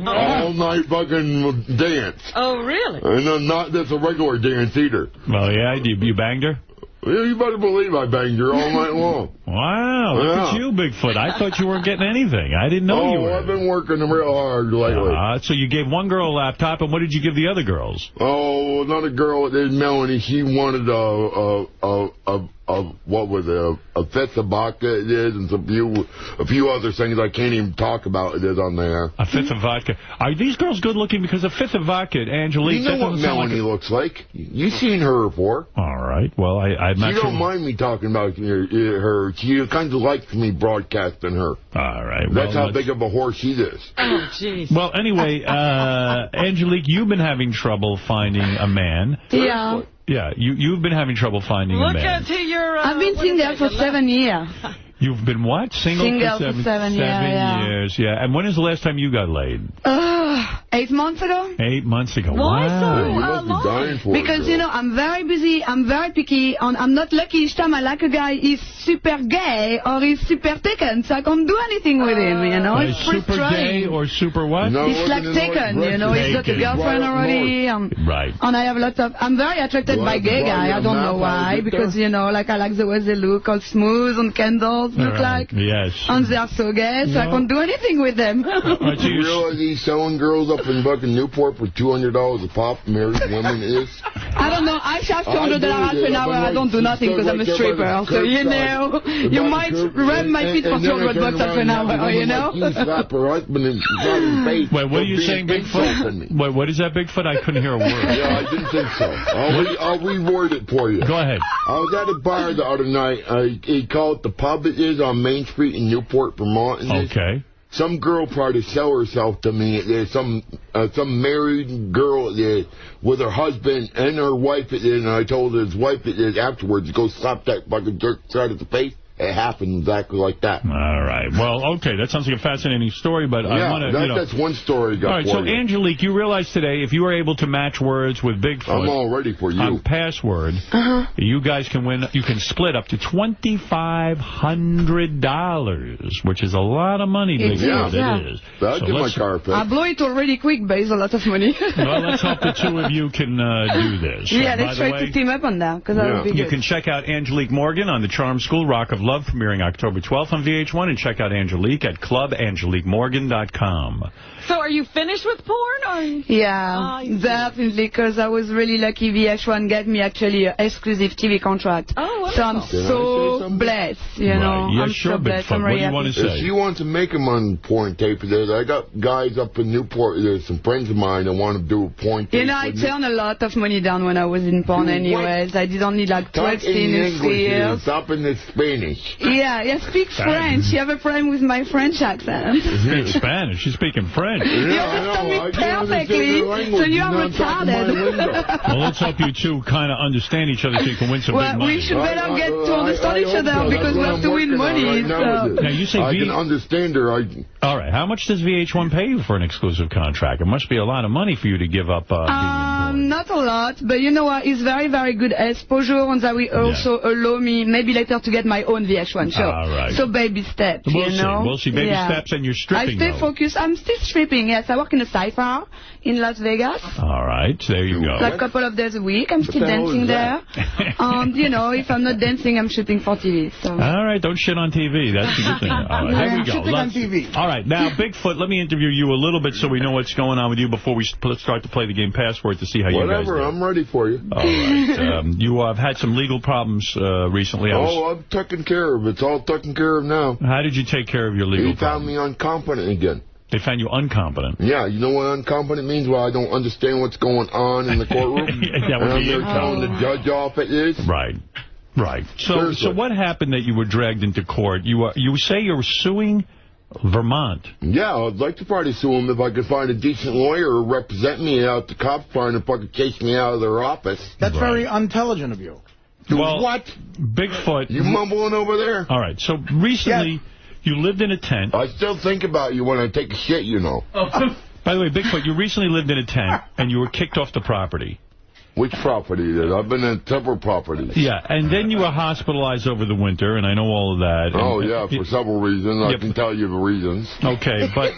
All night fucking dance. Oh, really? And not just a regular dance either. Well, yeah, you banged her? Yeah, you better believe I banged her all night long. Wow, look at you, Bigfoot. I thought you weren't getting anything. I didn't know you were. I've been working real hard lately. So you gave one girl a laptop, and what did you give the other girls? Oh, another girl, Melanie, she wanted what was it, a fifth of vodka and a few other things I can't even talk about on there. A fifth of vodka. Are these girls good looking? Because a fifth of vodka, Angelique, you know what Melanie looks like. You've seen her before. All right. Well, I'm not sure. She don't mind me talking about her. She kind of likes me broadcasting her. All right. That's how big of a whore she is. Oh, jeez. Well, anyway, Angelique, you've been having trouble finding a man. Yeah. Yeah, you've been having trouble finding a man. Look at your... I've been single for 7 years. You've been what? Single for 7 years, yeah. And when is the last time you got laid? 8 months ago. 8 months ago. Why wow. so You must be dying for Because, I'm very busy, I'm very picky, and I'm not lucky each time I like a guy, he's super gay or he's super taken, so I can't do anything with him, It's super gay or super what? No, he's like taken, he's got a girlfriend already. Right. And I have lots of, I'm very attracted by gay guys, I don't know why, because, I like the way they look, all smooth and candles look like. Yes. And they are so gay, so I can't do anything with them. You realize he's selling girls up in fucking Newport for $200 a pop, married women is? I don't know, I charge $200 half an hour, I don't do nothing because I'm a stripper, so you might rub my feet for $200 half an hour, Slap her husband in his face. Wait, what are you saying, Bigfoot? Wait, what is that, Bigfoot? I couldn't hear a word. Yeah, I didn't think so. I'll reword it for you. Go ahead. I was at a bar the other night. He called the pub it is on Main Street in Newport, Vermont. Okay. Some girl tried to sell herself to me. There's some married girl with her husband and her wife, and I told his wife afterwards to go slap that fucking jerk side of the face. It happened exactly like that. All right. Well, okay. That sounds like a fascinating story, but I want to, that's one story. All right. So, Angelique, you realize today if you were able to match words with Bigfoot, I'm all ready for you. On Password, you guys can win. You can split up to $2,500, which is a lot of money. Bigfoot. It is. I'll get my car fixed. I blow it already quick, but it's a lot of money. Well, let's hope the two of you can do this. Yeah, let's try to team up on that, because that would be good. You can check out Angelique Morgan on the Charm School Rock of Love, premiering October 12th on VH1, and check out Angelique at clubangeliquemorgan.com. So are you finished with porn? Or? Yeah, definitely, because I was really lucky. VH1 got me actually an exclusive TV contract. Oh, so I'm so blessed, Right. Yeah, I'm sure, so blessed. Bigfoot. I'm What do you want to say? If you want to make them on porn tape, I got guys up in Newport. There's some friends of mine that want to do a porn tape. I turned a lot of money down when I was in porn anyways. I did only like 12 scenes in 3 years. Stop in the Spanish. Spanish. Yeah, speak French. You have a problem with my French accent. Speak Spanish. She's speaking French. You understand me perfectly, so you are retarded. Well, let's hope you two kind of understand each other so you can win some big money. We should better get to understand each other because we have to win money. Now, you say I can understand her. All right. How much does VH1 pay you for an exclusive contract? It must be a lot of money for you to give up. Not a lot, but you know what? It's very, very good exposure, and that will also allow me maybe later to get my own VH1 show. All right. So baby steps, We'll you know? We'll see. Baby steps, and you're stripping, I stay focused. I'm still stripping, yes. I work in a cypher in Las Vegas. All right. There you go. Like a couple of days a week. I'm still dancing there. You know, if I'm not dancing, I'm shooting for TV. So. All right. Don't shit on TV. That's a good thing. All right. Here we go. Shooting on TV. All right. Now, Bigfoot, let me interview you a little bit so we know what's going on with you before we start to play the game Password to see how you guys do. Whatever, I'm ready for you. All right. You have had some legal problems recently. I'm taken care of. It's all taken care of now. How did you take care of your legal problems? He found me incompetent again. They found you incompetent? Yeah, you know what incompetent means? Well, I don't understand what's going on in the courtroom. That would be they're telling the judge off it is. Right. Right. So what happened that you were dragged into court? You say you're suing Vermont. Yeah, I'd like to probably sue him if I could find a decent lawyer or represent me out the cops trying to fucking chase me out of their office. That's very unintelligent of you. Well, what? Bigfoot. You mumbling over there? All right. So recently, you lived in a tent. I still think about you when I take a shit, you know. By the way, Bigfoot, you recently lived in a tent, and you were kicked off the property. Which property? I've been in several properties. Yeah, and then you were hospitalized over the winter, and I know all of that. Oh, yeah, for several reasons. I can tell you the reasons. Okay, but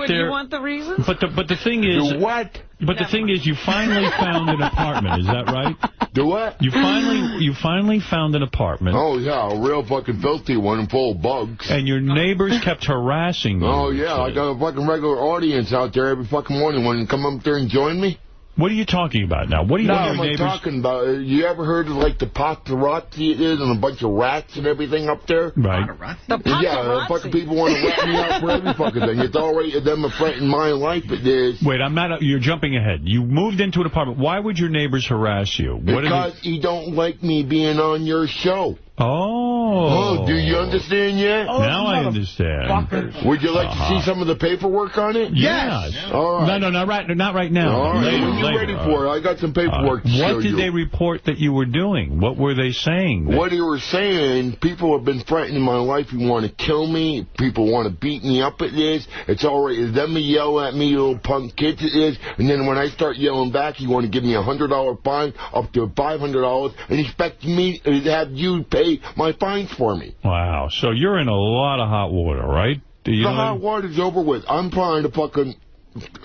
do you want the reasons? But the thing is... what? But the thing is, you finally found an apartment. Is that right? Do what? You finally found an apartment. Oh, yeah, a real fucking filthy one full of bugs. And your neighbors kept harassing you. Oh, yeah, I got a fucking regular audience out there every fucking morning. Want to come up there and join me? What are you talking about now? What are you talking about? You ever heard of, like, the paparazzi it is and a bunch of rats and everything up there? Right. Yeah, fucking people want to rat me out for every fucking thing. It's all right to them affecting my life, it is. Wait, you're jumping ahead. You moved into an apartment. Why would your neighbors harass you? Because you don't like me being on your show. Oh, do you understand yet? Now I understand. Would you like to see some of the paperwork on it? Yes. All right. No, not right now. All right. Later, When you're ready for it, I got some paperwork to show you. What did they report that you were doing? What were they saying? What they were saying, people have been threatening my life. You want to kill me. People want to beat me up at this. It's all right. It's them to yell at me, you little punk kids it is. And then when I start yelling back, you want to give me a $100 fine up to $500 and expect me to have you pay my fines for me. Wow. So you're in a lot of hot water, right? The hot water's over with. I'm trying to fucking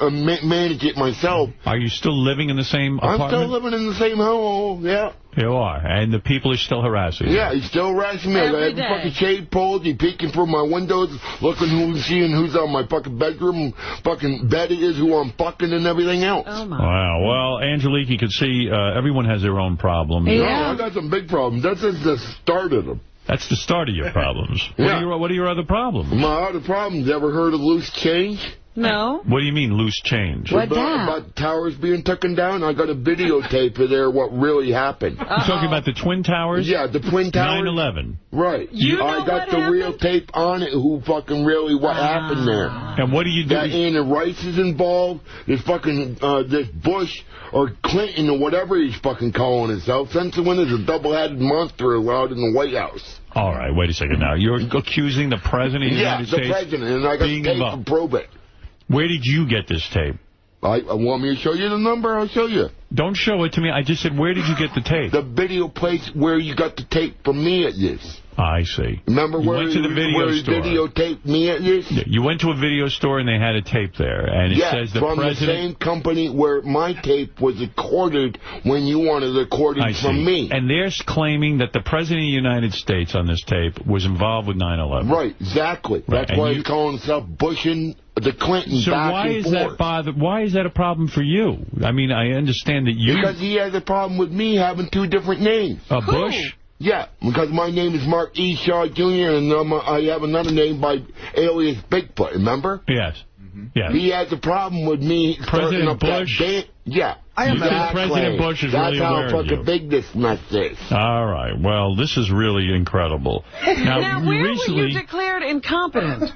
manage it myself. Are you still living in the same apartment? I'm still living in the same home, yeah. You are. And the people are still harassing you. Yeah, he's still harassing me. I got every fucking shade pulled. He's peeking through my windows, looking seeing who's on my fucking bedroom, fucking bed it is, who I'm fucking and everything else. Oh, my. Wow. Well, Angelique, you can see everyone has their own problems. Yeah. No, I got some big problems. That's just the start of them. That's the start of your problems. Yeah. What are your other problems? My other problems, ever heard of loose change? No. What do you mean, loose change? About towers being taken down. I got a videotape of there what really happened. You're talking about the Twin Towers? Yeah, the Twin Towers. 9/11. Right. I got the real tape on it, who fucking really what happened there. And what do you do? That Anna Rice is involved. This fucking, this Bush or Clinton or whatever he's fucking calling himself. Since when is a double-headed monster allowed in the White House? All right, wait a second now. You're accusing the President of the United States? Yeah, the President, and I got the tape from probate. Where did you get this tape? I want me to show you the number? I'll show you. Don't show it to me. I just said, where did you get the tape? The video place where you got the tape from me at this. I see. Remember you where went to the video store. Videotaped me at this? Yeah, you went to a video store and they had a tape there. And it says the from President... the same company where my tape was recorded when you wanted it recorded from me. And they're claiming that the President of the United States on this tape was involved with 9/11. Right, exactly. Right. That's why he's calling himself Bush and the Clinton so back why and is forth. why is that a problem for you? I mean, I understand that you... Because he has a problem with me having two different names. Bush? Yeah, because my name is Mark E. Shaw Jr., and I have another name by alias Bigfoot, remember? Yes. Yeah. He has a problem with me starting up Bush? that Yeah. I am President Bush is That's really how aware of you. fucking big this mess is. All right. Well, this is really incredible. Now, where recently, were you declared incompetent?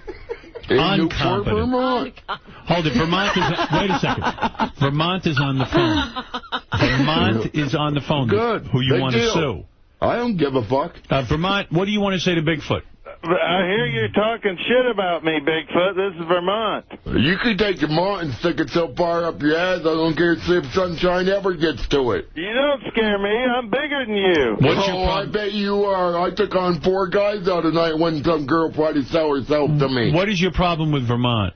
Incompetent. Hold it. Vermont is... Wait a second. Vermont is on the phone. Vermont is on the phone. Good. Who you Big want to deal. sue? I don't give a fuck. Vermont, what do you want to say to Bigfoot? I hear you talking shit about me, Bigfoot. This is Vermont. You can take your mont and stick it so far up your ass, I don't care if sunshine ever gets to it. You don't scare me. I'm bigger than you. I bet you are. I took on 4 guys the other night when some girl tried to sell herself to me. What is your problem with Vermont?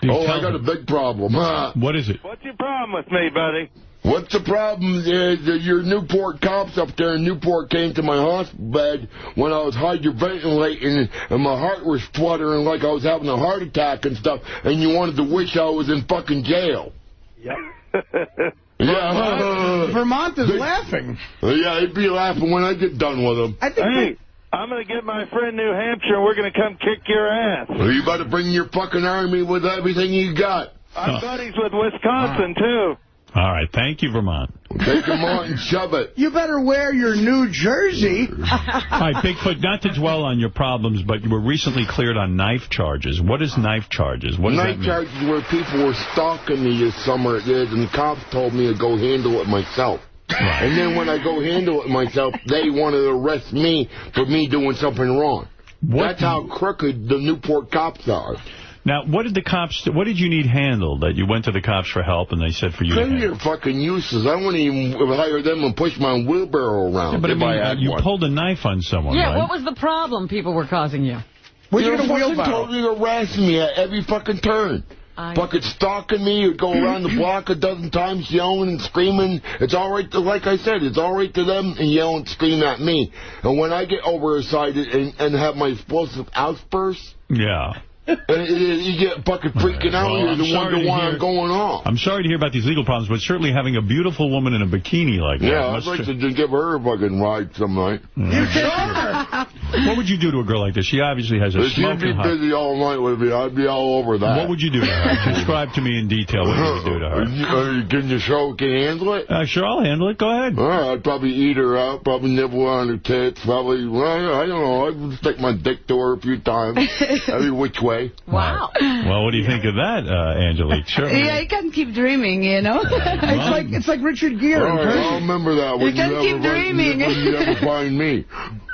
I got a big problem. What is it? What's your problem with me, buddy? What's the problem is that your Newport cops up there in Newport came to my hospital bed when I was hyperventilating and my heart was fluttering like I was having a heart attack and stuff, and you wanted to wish I was in fucking jail. Yep. Yeah. Vermont is laughing. Yeah, he'd be laughing when I get done with him. Hey, I'm going to get my friend New Hampshire, and we're going to come kick your ass. Well, you better bring your fucking army with everything you got. I'm buddies with Wisconsin, too. All right. Thank you, Vermont. Take them on and shove it. You better wear your New Jersey. All right, Bigfoot, not to dwell on your problems, but you were recently cleared on knife charges. What is knife charges? What does that Knife mean? charges where people were stalking me this summer, and the cops told me to go handle it myself. Right. And then when I go handle it myself, they wanted to arrest me for me doing something wrong. That's how crooked the Newport cops are. Now, what did you need handled that you went to the cops for help and they said for you to handle? They're fucking useless. I wouldn't even hire them and push my wheelbarrow around. Yeah, but if I had you one. pulled a knife on someone, Yeah, right? what was the problem people were causing you? They're fucking totally harassing me at every fucking turn. Fucking stalking me, or go around the block a dozen times yelling and screaming. It's all right, like I said, it's all right to them and yell and scream at me. And when I get overexcited and have my explosive outbursts, yeah. You get fucking freaking out. Well, You wonder why I'm going off. I'm sorry to hear about these legal problems, but certainly having a beautiful woman in a bikini like that. Yeah, I'd like to just give her a fucking ride some night. What would you do to a girl like this? She obviously has a If she'd be smoking hot. busy all night with me, I'd be all over that. What would you do to her? Describe to me in detail what you would do to her. Can you handle it? Sure, I'll handle it. Go ahead. All right, I'd probably eat her out, probably nibble on her tits, probably, well, I don't know, I'd stick my dick to her a few times, every which way. Wow. Well, what do you think of that, Angelique? Sure. Yeah, you can keep dreaming, you know. It's like Richard Gere. All right, I'll remember that when You can keep dreaming. When you ever find me.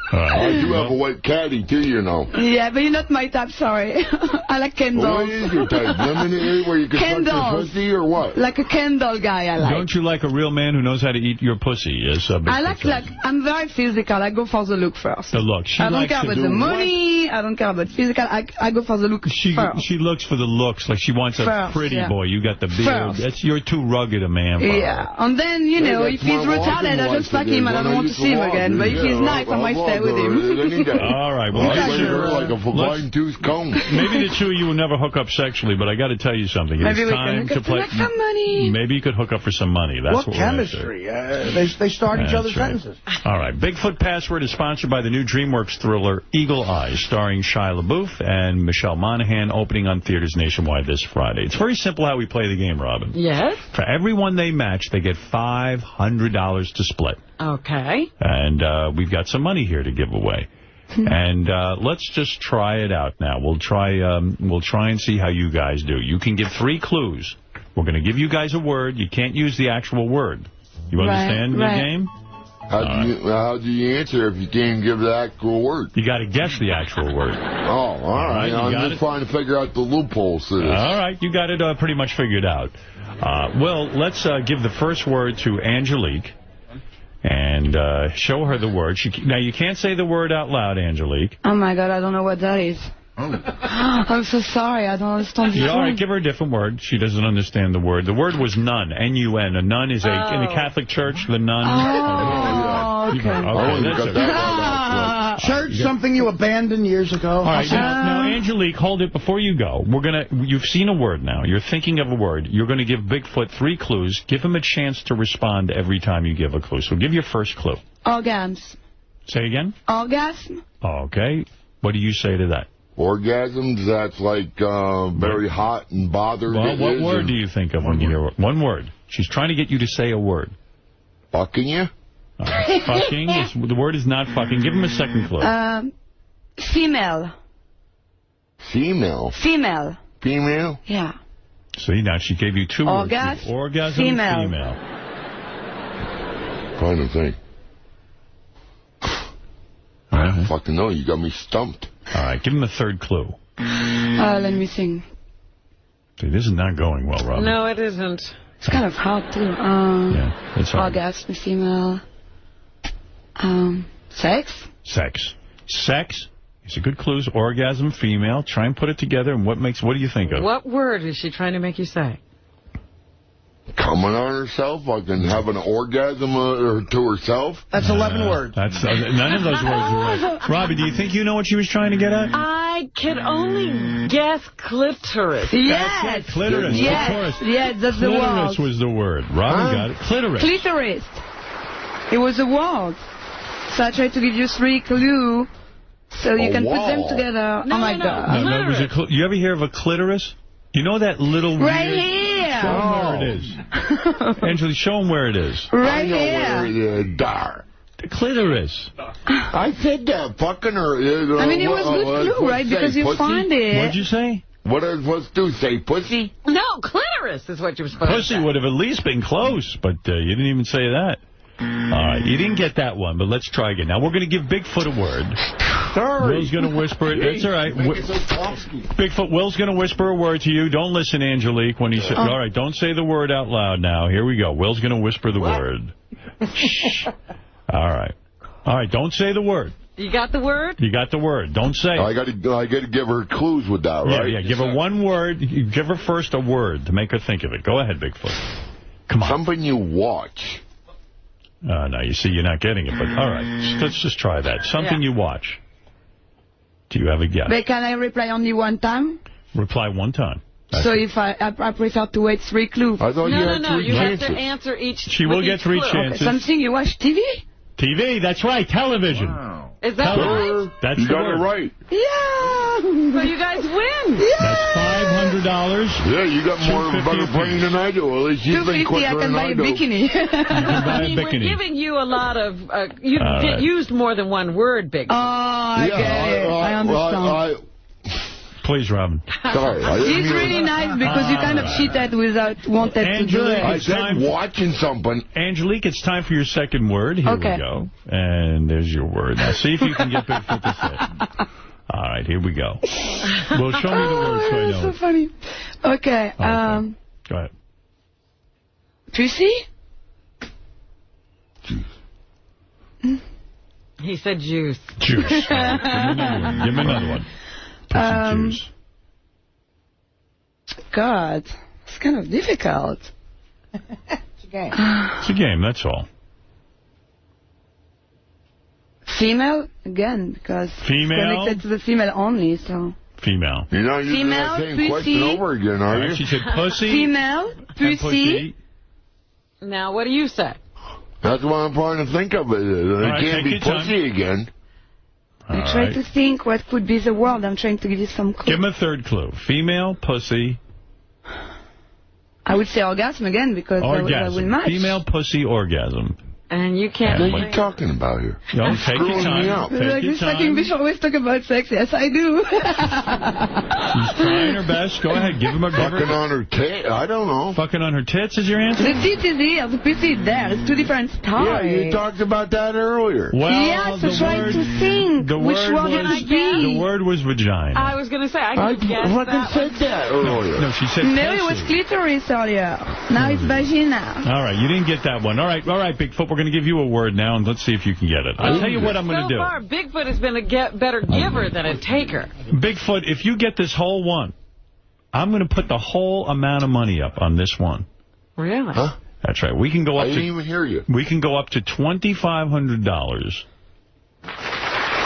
I do have a white caddy, too, you know. Yeah, but you're not my type, sorry. I like candles. What is your type? Lemonade where you can touch your pussy or what? Like a candle guy, I like. Don't you like a real man who knows how to eat your pussy? Yes, I like, I'm very physical. I go for the look first. The look. I don't care about the money. I don't care about physical. I go for the look first. She looks for the looks. Like she wants a pretty boy. You got the beard. You're too rugged a man for her. Yeah. And then, you know, if he's retarded, I just fuck him. I don't want to see him again. But if he's nice, I might stay with him. All right. Well, I play her like a fine-tooth comb. Maybe the two of you will never hook up sexually, but I got to tell you something. Maybe It's we time can to play. some money. Maybe you could hook up for some money. That's what chemistry? They start each other's sentences. All right. Bigfoot Password is sponsored by the new DreamWorks thriller Eagle Eyes, starring Shia LaBeouf and Michelle Monaghan, opening on theaters nationwide this Friday. It's very simple how we play the game, Robin. Yes? For everyone they match, they get $500 to split. Okay. And we've got some money here to give away. And let's just try it out now. We'll try and see how you guys do. You can give 3 clues. We're going to give you guys a word. You can't use the actual word. You understand the game? How do you answer if you can't give the actual word? You got to guess the actual word. Oh, all right. I'm just trying to figure out the loopholes to this. All right. You got it pretty much figured out. Well, let's give the first word to Angelique. And show her the word. Now, you can't say the word out loud, Angelique. Oh, my God, I don't know what that is. I'm so sorry. I don't understand the All right, give her a different word. She doesn't understand the word. The word was nun, N-U-N. A nun is in the Catholic Church, the nun. Oh, okay. Church, something you abandoned years ago. All right, now, Angelique, hold it before you go. You've seen a word now. You're thinking of a word. You're going to give Bigfoot 3 clues. Give him a chance to respond every time you give a clue. So give your first clue. Orgasms. Say again? Orgasm. Okay. What do you say to that? Orgasms, that's like very hot and bothered. Well, what word do you think of when you hear one word? She's trying to get you to say a word. Fucking you? Fucking? The word is not fucking. Give him a second clue. Female. Female? Female. Female? Yeah. See, now she gave you 2 words. Orgasm, female. Trying to think. Fucking no, you got me stumped. All right, give him a third clue. Let me think. See, this is not going well, Robin. No, it isn't. It's kind of hard, too. It's hard. Orgasm, female. Sex? Sex. Sex. These are good clues. Orgasm, female. Try and put it together. And what do you think of? What word is she trying to make you say? Coming on herself, fucking having an orgasm to herself. That's 11 words. That's none of those words are right. Robbie, do you think you know what she was trying to get at? I could only guess clitoris. Yes. That's it, clitoris. Yes. Yes, that's the word. Clitoris was the word. Robin got it. Clitoris. Clitoris. It was a word. So I tried to give you 3 clues so you can put them together. No, oh, my God. No, it was you ever hear of a clitoris? You know that little right weird... here. Show him where it is. Angela, show him where it is. Right here. Where it is. Dar. The clitoris. I said that. Fucking her. I mean, it was good clue, right? Because you find it. What'd you say? What are you supposed to do? Say pussy? No, clitoris is what you were supposed to say. Pussy would have at least been close, but you didn't even say that. All right, you didn't get that one, but let's try again. Now, we're going to give Bigfoot a word. Sorry. Will's going to whisper it. It's all right. Bigfoot, Will's going to whisper a word to you. Don't listen, Angelique, when he says... All right, don't say the word out loud now. Here we go. Will's going to whisper the word. Shh. All right. All right, don't say the word. You got the word? You got the word. Don't say it. I got to give her clues with that, right? Yeah, give her one word. You give her first a word to make her think of it. Go ahead, Bigfoot. Come on. Something you watch. No, you see, you're not getting it, but all right. Let's just try that. Something you watch. Do you have a guess? But can I reply only one time? Reply one time. So if I prefer to wait 3 clues. I thought you have to answer each. She will get 3 chances. Okay, something you watch TV? TV, that's right. Television. Wow. Is that right? That's you got it right. Yeah. So you guys win. Yeah. That's $500. Yeah, you got more of a better brain than I do. At least you've been quicker than I do. $250, I can buy a bikini. You can buy a bikini. We're giving you a lot of... you get used more than one word, Big. Oh, I get it. I understand. Please, Robin. Sorry. He's really nice because you kind of cheated without wanting to do it. I said watching something. Angelique, it's time for your second word. Here we go. And there's your word. Now, see if you can get Bigfoot to say it. All right, here we go. Well, show me the word so I know. So funny. Okay. Go ahead. Pussy? He said juice. Juice. Right, give me another one. Juice. God, it's kind of difficult. It's a game. It's a game, that's all. Female, again, because female? it's connected to the female only, so... Female. You're not using that same question over again, are you? She said pussy. Female, pussy. Now, what do you say? That's what I'm trying to think of. It can't be pussy again. I try to think what could be the word. I'm trying to give you some clue. Give him a third clue. Female, pussy. I would say orgasm again because that will match. Female, pussy, orgasm. And you can't... What are you talking about here? No, take your time. Take your time. Bishop always talk about sex. Yes, I do. She's trying her best. Go ahead. Give him a... Fucking on her tits? I don't know. Fucking on her tits is your answer? The tit is here. The pussy is there. It's 2 different styles. Yeah, you talked about that earlier. Well, yes, so try to think. Which word can I guess? The word was vagina. I was going to say, I could guess that. said that earlier. No, she said no, it was clitoris earlier. Now it's vagina. All right, you didn't get that one. All right, Bigfoot, we're going to give you a word now, and let's see if you can get it. I'll tell you what I'm going to do. So far, Bigfoot has been a better giver than a taker. Bigfoot, if you get this whole one, I'm going to put the whole amount of money up on this one. Really? Huh? That's right. We can go up I didn't even hear you. We can go up to $2,500.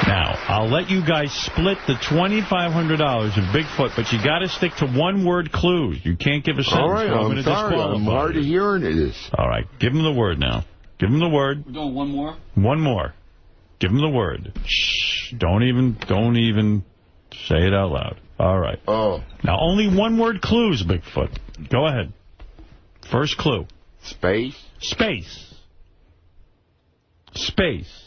Now, I'll let you guys split the $2,500 of Bigfoot, but you got to stick to one-word clues. You can't give a sentence. All right, I'm sorry. I'm hard of hearing it. All right, give him the word now. Give him the word. We're doing one more? One more. Give him the word. Shh. Don't even. Say it out loud. All right. Oh. Now, only one-word clues, Bigfoot. Go ahead. First clue. Space. Space. Space.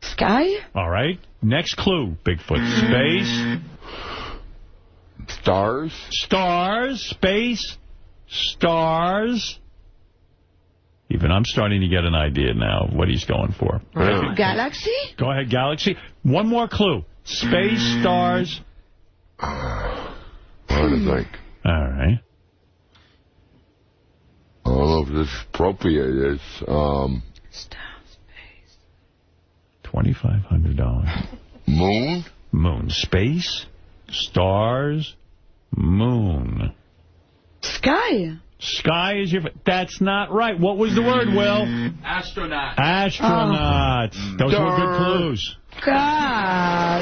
Sky? All right. Next clue, Bigfoot. Space. Stars. Stars. Space. Stars. Even I'm starting to get an idea now of what he's going for. Galaxy? Go ahead, Galaxy. One more clue. Space, stars. I don't think. All right. I don't know if this is appropriate. It's, $2,500. Moon? Moon. Space, stars, moon. Sky. Sky is your... That's not right. What was the word, Will? Astronaut. Astronauts. Those were good clues. God.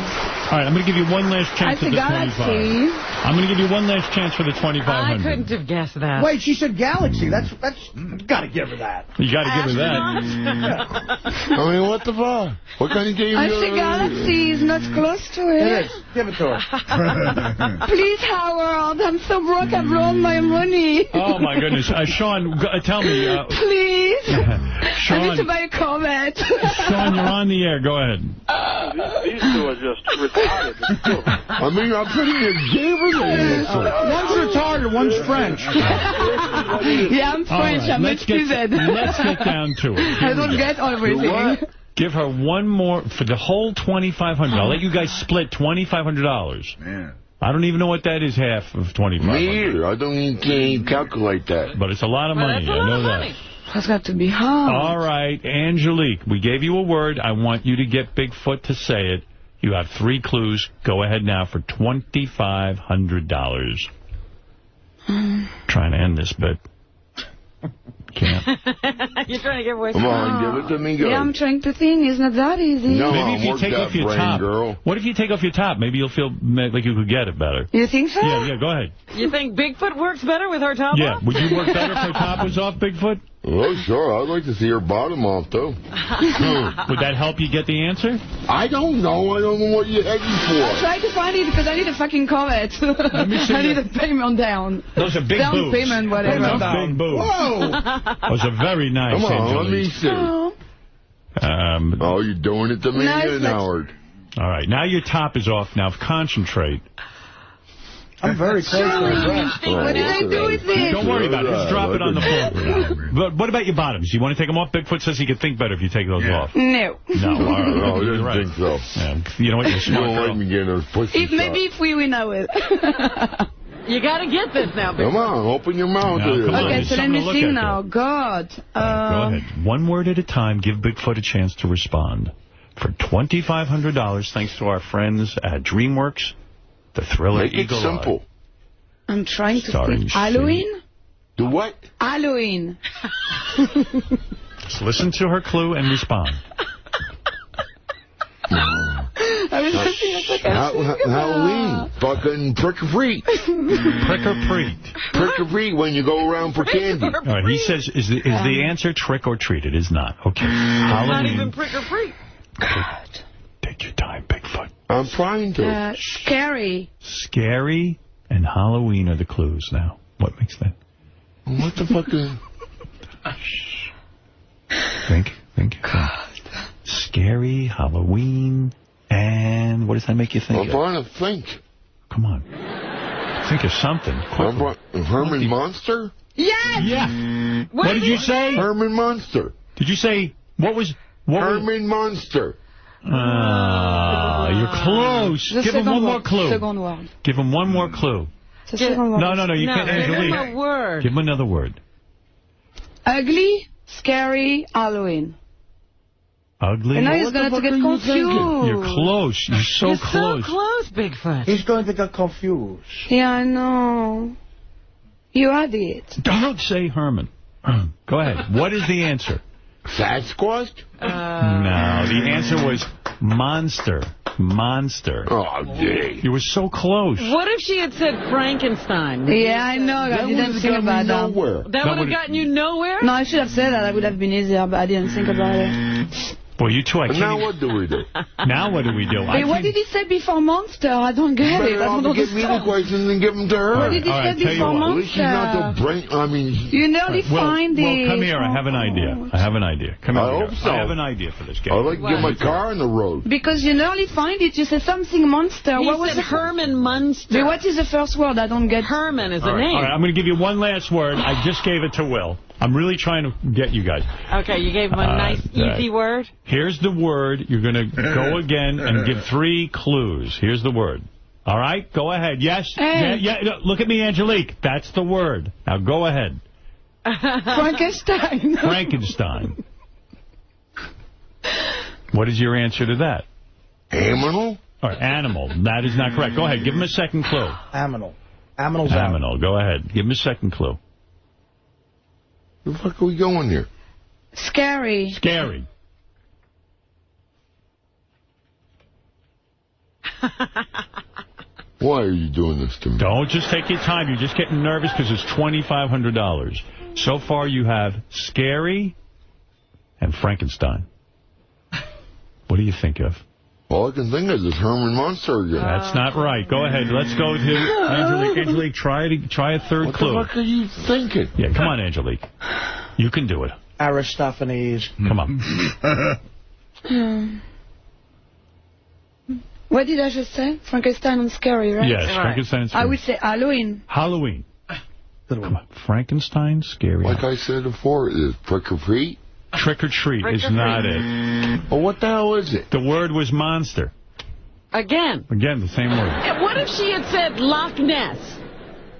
All right, I'm going to give you one last chance for the 25. I'm going to give you one last chance for the 2,500. I couldn't have guessed that. Wait, she said galaxy. That's got to give her that. You got to give her that. I mean, what the fuck? What kind of game I said galaxy is not close to it. It is. Give it to her. Please, Howard. I'm so broke. I've blown my money. Oh, my goodness. Sean, tell me. Please. Sean, I need to buy a Corvette. Sean, you're on the air. Go ahead. These two are just retarded. I mean, I'm putting a game in there. One's retarded, one's French. Yeah, I'm French. Right, I'm let's get down to it. I don't get everything. Give her one more for the whole $2,500. I'll let you guys split $2,500. Man. I don't even know what that is, half of $2,500. Me either. I don't even calculate that. But it's a lot of money. I know that. That's got to be hard. All right, Angelique, we gave you a word. I want you to get Bigfoot to say it. You have 3 clues. Go ahead now for $2,500. Trying to end this bit. Can't. You're trying to get away Come on, give it to me, girl. Yeah, I'm trying to think. It's not that easy. No, maybe if you work take that off your brain, top. girl. What if you take off your top? Maybe you'll feel like you could get it better. You think so? Yeah, go ahead. You think Bigfoot works better with her top off? Yeah, would you work better if her top was off, Bigfoot? Oh, sure. I'd like to see her bottom off, though. Would that help you get the answer? I don't know. I don't know what you're heading I'll for. try to find it because I need a fucking Corvette. I need a payment down. Those are big down boobs. payment, whatever. Those are big boobs. Whoa! Those are very nice, Come on, let me Angelique. see. Oh, you're doing it to me again, Howard. All right, now your top is off. Now concentrate. I'm very close to her. What did I do with it? Don't worry about it. Just drop it on the floor. But what about your bottoms? You want to take them off? Bigfoot says he could think better if you take those off. No. No, all right. No, I You're didn't right. think so. Yeah, you know what? You're a You smart don't girl. like me getting those pussy Maybe if we win, I will. You got to get this now, Bigfoot. Come on, open your mouth. Now, come on. Okay, There's so let something me to look think at now. God. Go ahead. One word at a time. Give Bigfoot a chance to respond. For $2,500, thanks to our friends at DreamWorks, the thriller Make it Eagle simple. I'm trying to Starring think. Halloween? Do what? Halloween. Just listen to her clue and respond. I was thinking of like Halloween. Fucking prick or treat. Prick or treat. Prick or treat when you go around for candy. All right, he says, is the answer trick or treat? It is not. Okay. Halloween. Not even prick or treat. God. Take your time, Bigfoot. I'm trying to. Scary. Scary and Halloween are the clues now. What makes that? What the fuck is... Think. God. Scary, Halloween, and what does that make you think I'm of? trying to think. Come on. Think of something. Herman Monster? Yes! Yeah. What did you say? Herman Monster. Did you say, Herman Monster. You're close. Give him one more clue. Second word. Give him one more clue. No, you can't. Angelique. Give him a word. Give him another word. Ugly, scary, Halloween. Ugly? And now he's going to get confused. You're close. You're so close. So close, Bigfoot. He's going to get confused. Yeah, I know. You had it. Don't say Herman. Go ahead. What is the answer? Sasquatch? No, the answer was monster. Monster. Oh, gee. You were so close. What if she had said Frankenstein? Yeah, I know. I didn't think about that. Nowhere. That would have gotten you nowhere? No, I should have said that. That would have been easier, but I didn't think about it. Well, you two, I can't. Now what do we do? Now what do we do? Wait, what did he say before Monster? I don't get it. Better off to give me the questions and give them to her. What did he say before At least she's not the brain. I mean, you nearly find it. Well, come here. I have an idea. Come here. I hope so. I have an idea for this game. I'd like to get my car on the road. Because you nearly find it. You said something Monster. What was it? Herman Munster. What is the first word? I don't get. Herman is the All name. right, I'm going to give you one last word. I just gave it to Will. I'm really trying to get you guys. Okay, you gave him a nice, easy word. Here's the word. You're going to go again and give 3 clues. Here's the word. All right? Go ahead. Yes? Yeah. No, look at me, Angelique. That's the word. Now go ahead. Frankenstein. Frankenstein. What is your answer to that? Aminal? All right, animal. That is not correct. Go ahead. Give him a second clue. Aminal. Aminal's out. Aminal. Go ahead. Give him a second clue. Where the fuck are we going here? Scary. Scary. Why are you doing this to me? Don't just take your time. You're just getting nervous because it's $2,500. So far, you have scary and Frankenstein. What do you think of? All I can think of is Herman Munster again. That's not right. Go ahead. Let's go to Angelique. Angelique, try a third clue. What the fuck are you thinking? Yeah, come on, Angelique. You can do it. Aristophanes. Come on. What did I just say? Frankenstein and scary, right? Yes, Frankenstein and scary. I would say Halloween. Halloween. Come on. Frankenstein, scary. Like I said before, is trick or treat? Trick or treat is not it. Well, what the hell is it? The word was monster. Again, the same word. What if she had said Loch Ness?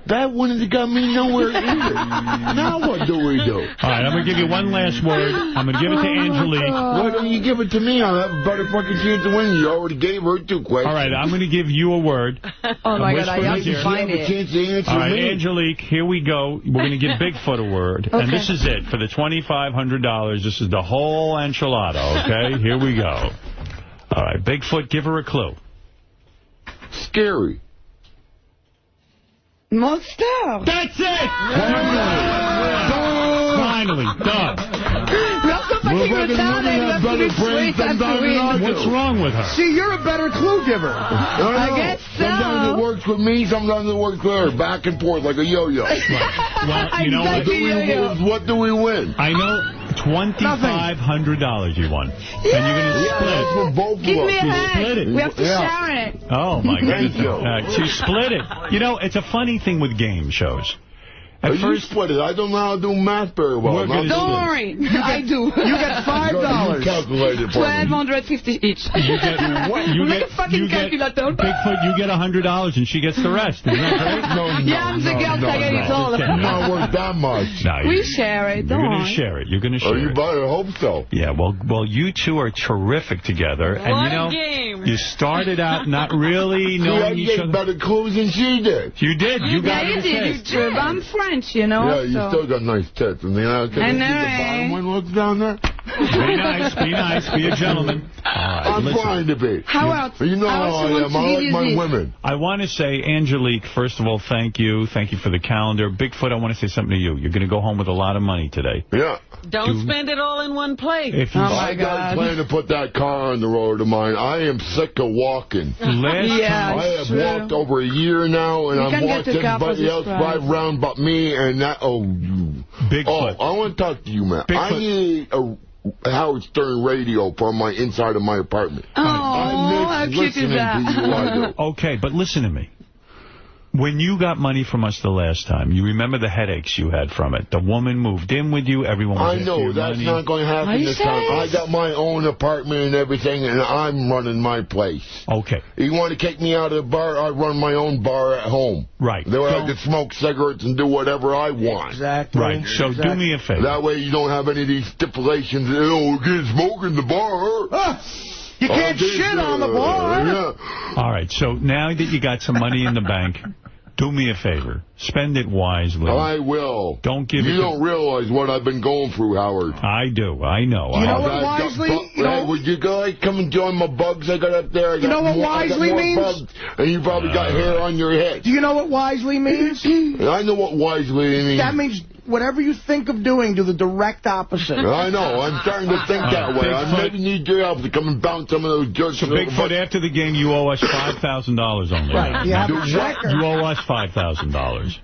That wouldn't have got me nowhere either. Now what do we do? All right, I'm going to give you one last word. I'm going to give it to Angelique. Why don't you give it to me? I'll have a better fucking chance to win. You already gave her 2 questions. All right, I'm going to give you a word. Oh, my God, I have to find it. All right, Angelique, here we go. We're going to give Bigfoot a word. Okay. And this is it. For the $2,500, this is the whole enchilada, okay? Here we go. All right, Bigfoot, give her a clue. Scary. Monster. That's it! Finally, done. What's wrong with her? See, you're a better clue giver. I guess so. Sometimes it works with me, sometimes it works with her. Back and forth like a yo-yo. Well, you know what do we win? I know $2,500 you won. Yeah. And you're going to split it. For both Give of me a us. hand. Split it. We have to share it. Oh, my goodness. Thank you. So split it. You know, it's a funny thing with game shows. At first, you split it. I don't know how to do math very well. Don't worry. I do. You get $5. You calculate it for me. $1,250 each. You get what? You Make get a fucking calculator. Bigfoot, you get $100 and she gets the rest. Isn't that great? I'm the girl taking it all. It's not worth that much. No, we share it. You're going to share it. You're going to share it. You better hope so. Yeah, well, you two are terrific together. And what you know, a game. You started out not really knowing each other. I gave better clues than she did. You did. You got it. You did. I'm French, you know. Yeah, you still got nice tits. And, you know, can you see the bottom one looks down there? Be nice, be a gentleman. All right, I'm trying to be. How else? You know how I am. I like my women. I want to say, Angelique, first of all, thank you. Thank you for the calendar. Bigfoot, I want to say something to you. You're going to go home with a lot of money today. Yeah. Don't spend it all in one place. I got planned to put that car on the road of mine. I am sick of walking. I have walked over a year now, and I'm watching everybody else drive around but me, and that, Bigfoot. Oh, I want to talk to you, man. I need a Howard Stern radio for my inside of my apartment. How cute is that? To you, I do. Okay, but listen to me. When you got money from us the last time, you remember the headaches you had from it. The woman moved in with you. Everyone was I know. That's not going to happen this time. I got my own apartment and everything, and I'm running my place. Okay. You want to kick me out of the bar? I run my own bar at home. Right. That way I can smoke cigarettes and do whatever I want. Exactly. Right. So do me a favor. That way you don't have any of these stipulations. Oh, you can't smoke in the bar. You can't shit on the bar. Yeah. All right. So now that you got some money in the bank, do me a favor. Spend it wisely. I will. Don't give it. You don't realize what I've been going through, Howard. I do. I know. You know what wisely? Would you guys come and join my bugs I got up there? You know what wisely means? Bugs, and you probably got hair on your head. Do you know what wisely means? I know what wisely means. That means whatever you think of doing, do the direct opposite. I know. I'm starting to think that way. I maybe need your help to come and bounce some of those jokes. So, Bigfoot, after the game, you owe us $5,000 only. Right. You have a checker. You owe us $5,000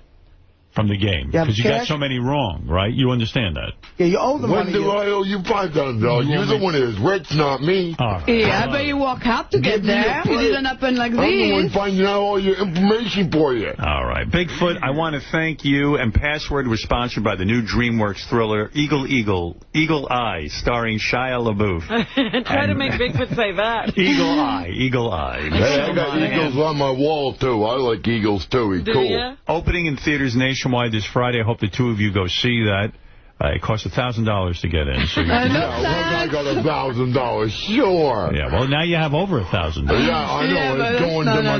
from the game. Because you got so many wrong, right? You understand that? Yeah, you owe the money. When do I owe you $5,000? You're the one who's rich, not me. Yeah, but you work hard to get there. It didn't happen like this. I'm the one finding out all your information for you. All right. Bigfoot, I want to thank you. And Password was sponsored by the new DreamWorks thriller, Eagle Eye, starring Shia LaBeouf. Try to make Bigfoot say that. Eagle Eye. Hey, I got eagles on my wall, too. I like eagles, too. He's cool. Ya? Opening in theaters nationwide this Friday. I hope the two of you go see that. It costs $1,000 to get in. So you I got $1,000, sure. Yeah, well, now you have over $1,000. Yeah, I know. It's going to my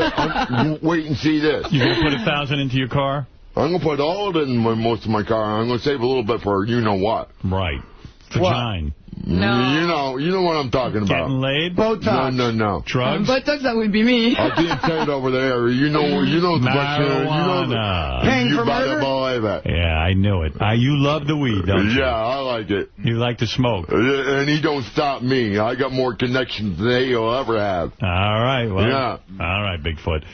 car. Wait and see this. You're going to put $1,000 into your car? I'm going to put all of it in most of my car. I'm going to save a little bit for you-know-what. Right. Vagina. No. You know what I'm talking about. Getting laid? Botox. No. Drugs? Botox, that would be me. I'll be inside over there. You know the marijuana. Paying for murder? Believe it. Yeah, I knew it. You love the weed, don't you? Yeah, I like it. You like to smoke. And he don't stop me. I got more connections than he'll ever have. All right. Well, yeah. All right, Bigfoot.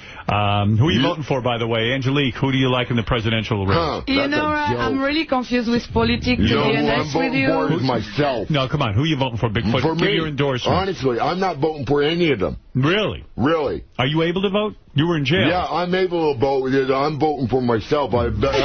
Who are you voting for, by the way? Angelique, who do you like in the presidential race? You know, I'm really confused with politics, to be honest with you. Who I'm voting for is myself. No, come on. Who are you voting for, Bigfoot? For Give me, your endorsement. honestly, I'm not voting for any of them. Really? Really. Are you able to vote? You were in jail. Yeah, I'm able to vote. I'm voting for myself. I have better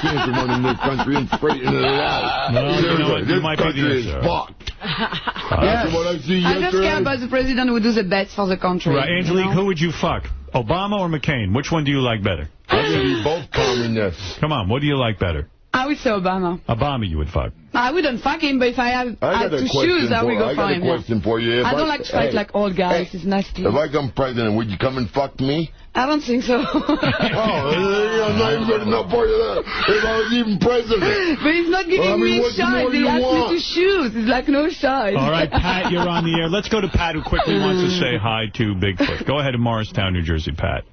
chance of running this country and straightening it out. No, you know what? This might be country the is answer. fucked. Yes. What I see I just care about the president who do the best for the country. Right, Angelique, who would you fuck? Obama or McCain? Which one do you like better? I'm going to be both communists. Come on, what do you like better? I would say Obama. Obama you would fuck. I wouldn't fuck him, but if I had to choose, I would go for him. I got a question for you. I don't like to fight like old guys. It's nasty. If I come president, would you come and fuck me? I don't think so. I'm not even good enough for you. If I was even president. But he's not giving me a shot. He asked me to choose. It's like no shot. All right, Pat, you're on the air. Let's go to Pat, who quickly wants to say hi to Bigfoot. Go ahead to Morristown, New Jersey, Pat.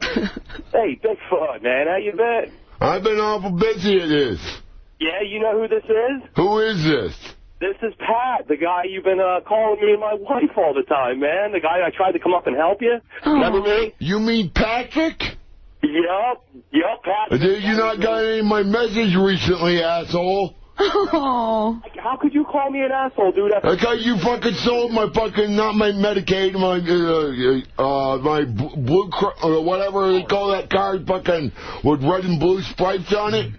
Hey, Bigfoot, man. How you been? I've been awful busy at this. Yeah, you know who this is? Who is this? This is Pat, the guy you've been calling me and my wife all the time, man. The guy I tried to come up and help you. Remember me? You mean Patrick? Yup, Pat. Did you not got any of my message recently, asshole? Oh. How could you call me an asshole, dude? Because you fucking sold my fucking, not my Medicaid, my blue, whatever they call that card, fucking, with red and blue stripes on it.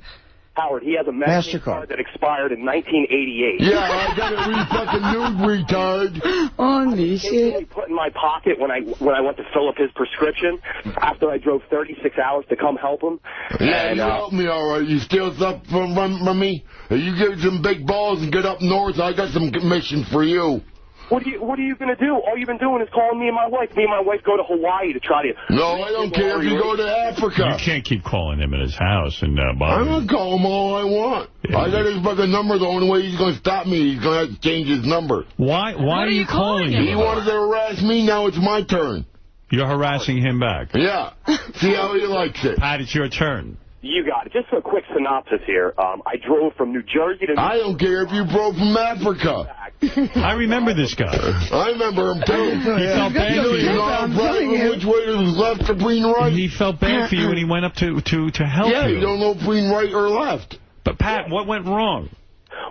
Howard, he has a MasterCard that expired in 1988. Yeah, I got it fucking nude, retard. Holy shit. I put in my pocket when I went to fill up his prescription after I drove 36 hours to come help him. Yeah, and, you helped me all right. You steal stuff from me. You give some big balls and get up north. I got some commissions for you. What are you going to do? All you've been doing is calling me and my wife. Me and my wife go to Hawaii to try to... No, I don't care if you go to Africa. You can't keep calling him at his house and bother I'm going to call him all I want. Yeah. I got his fucking number. The only way he's going to stop me, he's going to have to change his number. Why are you calling him? He wanted to harass me. Now it's my turn. You're harassing him back. Yeah. See how he likes it. Pat, it's your turn. You got it. Just a quick synopsis here. I drove from New Jersey to... I don't care if you drove from Africa. I remember this guy. I remember him, too. He felt bad for you. Which way it was left or between right? He felt bad for you, and he went up to help you. Yeah, you don't know between right or left. But, Pat, what went wrong?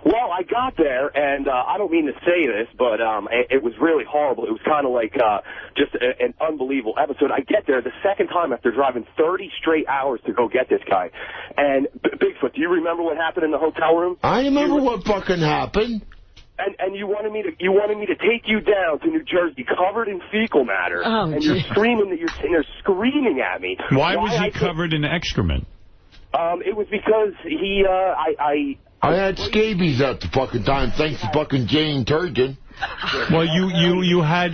Well, I got there, and I don't mean to say this, but it was really horrible. It was kind of like just an unbelievable episode. I get there the second time after driving 30 straight hours to go get this guy. And, Bigfoot, do you remember what happened in the hotel room? I remember what fucking happened. And you wanted me to take you down to New Jersey covered in fecal matter, and you're screaming that you're sitting there screaming at me. Why was he covered in excrement? It was because he I had scabies at the fucking time, thanks to fucking Jane Turgeon. Well, you had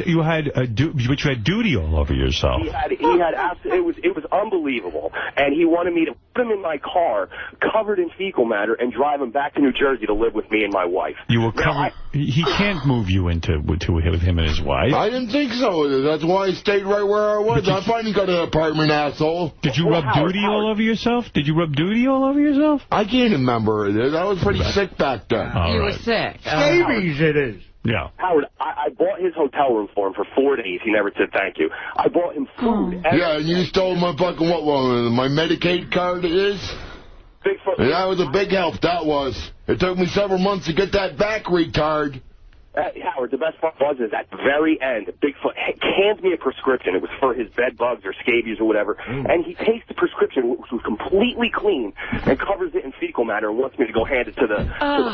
duty all over yourself. He had it was unbelievable, and he wanted me to put him in my car, covered in fecal matter, and drive him back to New Jersey to live with me and my wife. You were covered. He can't move you into with him and his wife. I didn't think so. That's why I stayed right where I was. I finally got an apartment, asshole. Did you rub duty all over yourself? Did you rub duty all over yourself? I can't remember. I was pretty sick back then. You were sick. Scabies it is. Yeah. Howard, I bought his hotel room for him for 4 days. He never said thank you. I bought him food. Yeah, and you stole my fucking, my Medicaid card is? Bigfoot. And that was a big help, that was. It took me several months to get that back, retard. Howard, the best part was at the very end, Bigfoot hands me a prescription. It was for his bed bugs or scabies or whatever. And he takes the prescription, which was completely clean, and covers it in fecal matter and wants me to go hand it to the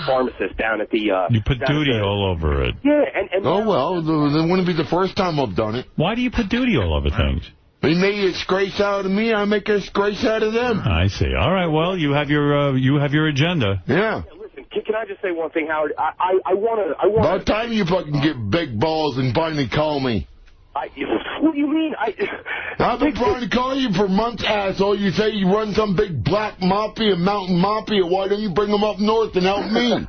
pharmacist down at the... you put duty all over it. Yeah, and oh, well, that wouldn't be the first time I've done it. Why do you put duty all over things? They made a disgrace out of me, I make a disgrace out of them. I see. All right, well, you have your agenda. Yeah. Can I just say one thing, Howard? I want to... About time you fucking get big balls and finally call me. What do you mean? I've been trying to call you for months, asshole. You say you run some big black mafia, mountain mafia. Why don't you bring them up north and help me?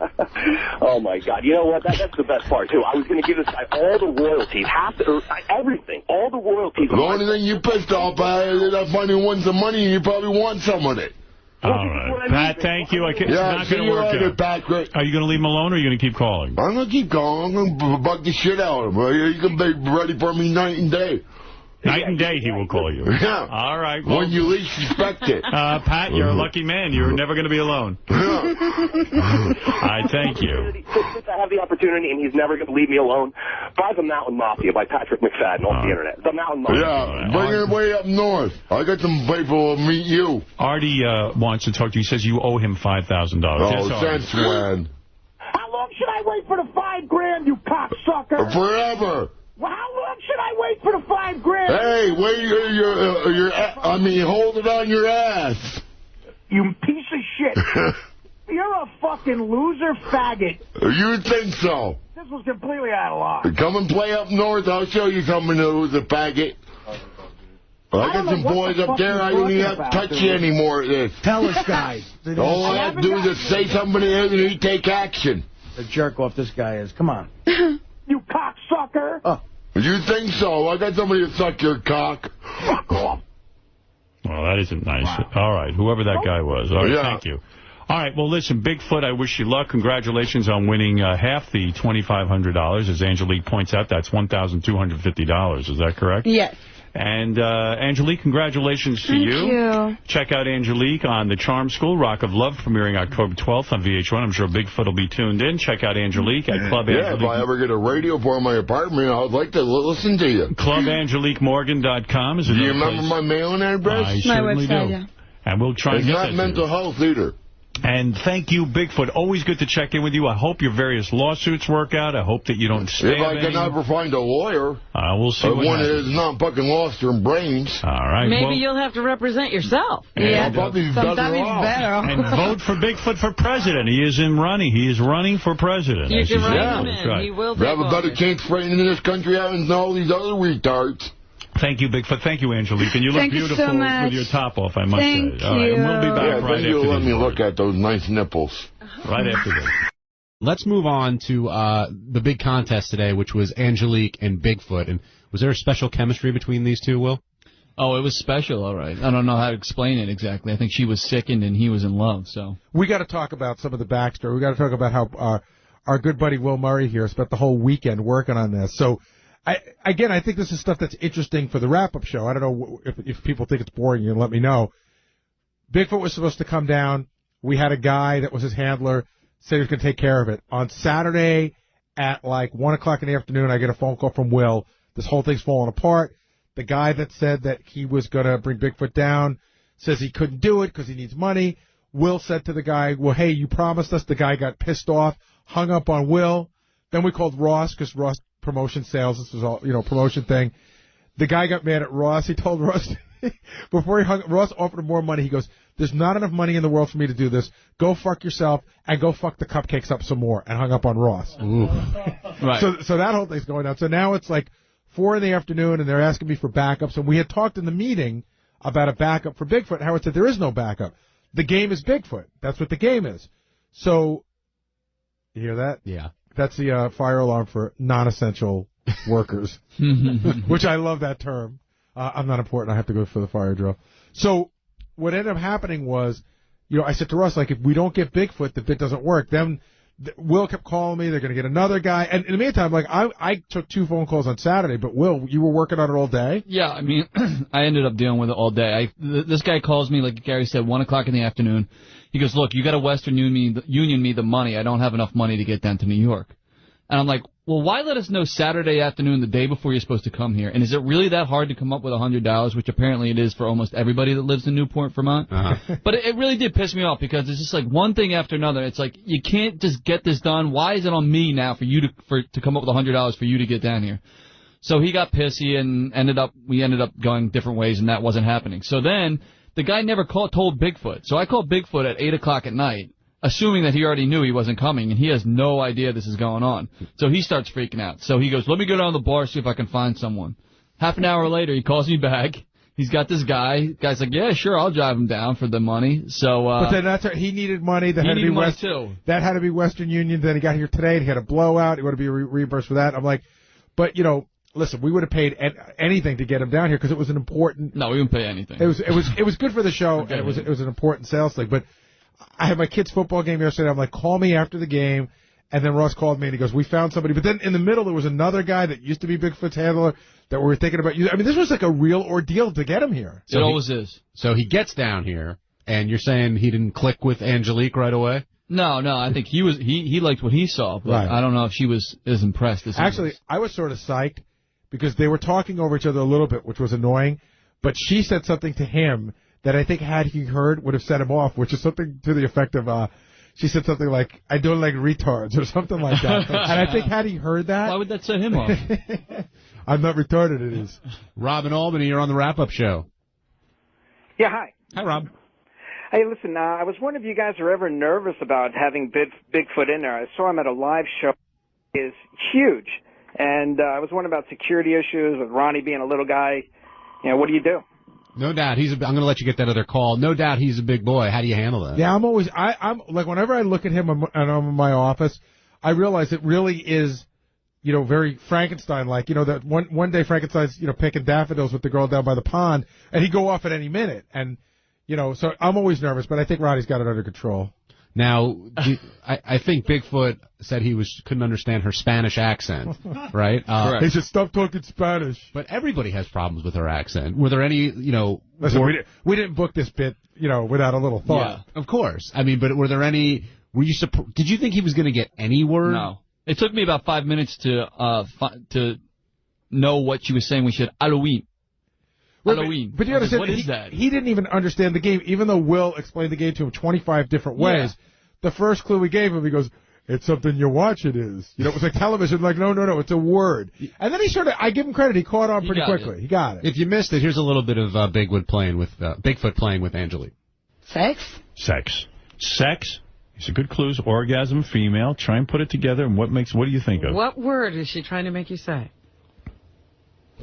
Oh, my God. You know what? That's the best part, too. I was going to give this guy all the royalties, everything, all the royalties. The only thing you pissed off is I finally won some money and you probably want some of it. All right. Pat, thank you. It's not going to work out. Patrick. Are you going to leave him alone or are you going to keep calling? I'm going to keep calling. I'm going to bug the shit out of him. You can be ready for me night and day. Night and day he will call you. Yeah. All right. Well, when you least suspect it. Pat, you're a lucky man. You're never going to be alone. I thank you. Since I have the opportunity and he's never going to leave me alone, buy The Mountain Mafia by Patrick McFadden off the internet. The Mountain Mafia. Yeah, bring it way up north. I got some people to meet you. Artie wants to talk to you. He says you owe him $5,000. Oh, since when? How long should I wait for the $5,000, you cocksucker? Forever. Well, how long should I wait for the $5,000? Hey, hold it on your ass. You piece of shit. You're a fucking loser faggot. You think so? This was completely out of line. Come and play up north. I'll show you someone who's a faggot. I got some boys up there. I don't even have to touch you anymore at this. Tell us, guys. All I have to do is just say something to him and he take action. The jerk off this guy is. Come on. You cocksucker. Oh. You think so? I got somebody to suck your cock. Fuck off. Well, that isn't nice. Wow. All right, whoever that guy was. All right, thank you. All right, well, listen, Bigfoot, I wish you luck. Congratulations on winning half the $2,500. As Angelique points out, that's $1,250. Is that correct? Yes. And, Angelique, congratulations to you. Thank you. Check out Angelique on The Charm School, Rock of Love, premiering October 12th on VH1. I'm sure Bigfoot will be tuned in. Check out Angelique at Club Angelique. Yeah, if I ever get a radio for my apartment, I'd like to listen to you. ClubAngeliqueMorgan.com is another Do you remember place. my mailing address? I certainly do. Yeah. And we'll try and get that. It's not mental health either. And thank you, Bigfoot. Always good to check in with you. I hope your various lawsuits work out. I hope that you don't stay. If I can ever find a lawyer. We'll see what one happens. is not fucking lost her brains. All right. Maybe you'll have to represent yourself. Yeah, sometimes it's better. And vote for Bigfoot for president. He is running. He is running for president. You can write him in. Right. He will have a better chance fighting in this country out than all these other retards. Thank you, Bigfoot. Thank you, Angelique. And you look Thank you beautiful so much. with your top off, I must Thank say. All right, and we'll be back right thank you after let this. me look at those nice nipples. Right after this. Let's move on to the big contest today, which was Angelique and Bigfoot. And was there a special chemistry between these two, Will? Oh, it was special, all right. I don't know how to explain it exactly. I think she was sickened and he was in love, so. We got to talk about some of the backstory. We got to talk about how our good buddy Will Murray here spent the whole weekend working on this. So, I think this is stuff that's interesting for the wrap-up show. I don't know if people think it's boring. You let me know. Bigfoot was supposed to come down. We had a guy that was his handler, said he was going to take care of it. On Saturday at like 1 o'clock in the afternoon, I get a phone call from Will. This whole thing's falling apart. The guy that said that he was going to bring Bigfoot down says he couldn't do it because he needs money. Will said to the guy, well, hey, you promised us. The guy got pissed off, hung up on Will. Then we called Ross because Ross promotion sales. This was all, promotion thing. the guy got mad at Ross. He told Ross, before he hung, Ross offered him more money. He goes, there's not enough money in the world for me to do this. Go fuck yourself and go fuck the cupcakes up some more, and hung up on Ross. Right. So that whole thing's going on. So now it's like 4 in the afternoon, and they're asking me for backups. And we had talked in the meeting about a backup for Bigfoot. Howard said there is no backup. The game is Bigfoot. That's what the game is. So, you hear that? Yeah. That's the fire alarm for non-essential workers, which I love that term. I'm not important. I have to go for the fire drill. So what ended up happening was, I said to Russ, like, if we don't get Bigfoot, the bit doesn't work. Then Will kept calling me. They're going to get another guy. And in the meantime, like, I took 2 phone calls on Saturday, but Will, you were working on it all day? Yeah, I mean, I ended up dealing with it all day. This guy calls me, like Gary said, 1 o'clock in the afternoon. He goes, look, you got to Western Union me the money. I don't have enough money to get down to New York. And I'm like, well, why let us know Saturday afternoon, the day before you're supposed to come here? And is it really that hard to come up with $100, which apparently it is for almost everybody that lives in Newport, Vermont? But it really did piss me off because it's just like one thing after another. It's like, you can't just get this done. Why is it on me now for you to come up with $100 for you to get down here? So he got pissy and we ended up going different ways, and that wasn't happening. So then the guy never told Bigfoot. So I called Bigfoot at 8 o'clock at night, assuming that he already knew he wasn't coming, and he has no idea this is going on. So he starts freaking out. So he goes, let me go down to the bar, see if I can find someone. Half an hour later, he calls me back. He's got this guy. Guy's like, yeah, sure, I'll drive him down for the money. So, but then he needed money. That had to be That had to be Western Union. Then he got here today, and he had a blowout. He wanted to be reimbursed for that. I'm like, but, listen, we would have paid anything to get him down here because it was an important. No, we wouldn't pay anything. It was good for the show, and it was an important sales thing. But I had my kid's football game yesterday. I'm like, call me after the game. And then Ross called me, and he goes, we found somebody. But then in the middle, there was another guy that used to be Bigfoot's handler that we were thinking about. I mean, this was like a real ordeal to get him here. It always is. So he gets down here, and you're saying he didn't click with Angelique right away? No, I think he liked what he saw, but right. I don't know if she was as impressed as he was. I was sort of psyched because they were talking over each other a little bit, which was annoying. But she said something to him that I think had he heard would have set him off, which is something to the effect of, she said something like, I don't like retards or something like that. And I think had he heard that. Why would that set him off? I'm not retarded, it is. Rob in Albany, you're on the wrap-up show. Yeah, hi. Hi, Rob. Hey, listen, I was wondering if you guys are ever nervous about having Bigfoot in there. I saw him at a live show. He is huge. And I was wondering about security issues with Ronnie being a little guy. What do you do? No doubt. I'm going to let you get that other call. No doubt he's a big boy. How do you handle that? Yeah, I'm like, whenever I look at him and I'm in my office, I realize it really is, very Frankenstein-like. That one day Frankenstein's, picking daffodils with the girl down by the pond, and he'd go off at any minute. And, so I'm always nervous, but I think Ronnie's got it under control. Now, I think Bigfoot said he couldn't understand her Spanish accent, right? He said, stop talking Spanish. But everybody has problems with her accent. Were there any, Listen, we didn't book this bit, without a little thought. Yeah, of course. I mean, but were there any, did you think he was going to get any word? No. It took me about 5 minutes to know what she was saying when she said Halloween. Halloween. But you understand, what is that? He didn't even understand the game, even though Will explained the game to him 25 different ways. Yeah. The first clue we gave him, he goes, it's something you watch, it is. It was like television, like, no, it's a word. And then I give him credit, he caught on pretty quickly. He got it. If you missed it, here's a little bit of Bigfoot playing with Angelique. Sex? Sex? It's a good clue. Orgasm, female. Try and put it together, and what do you think of? What word is she trying to make you say?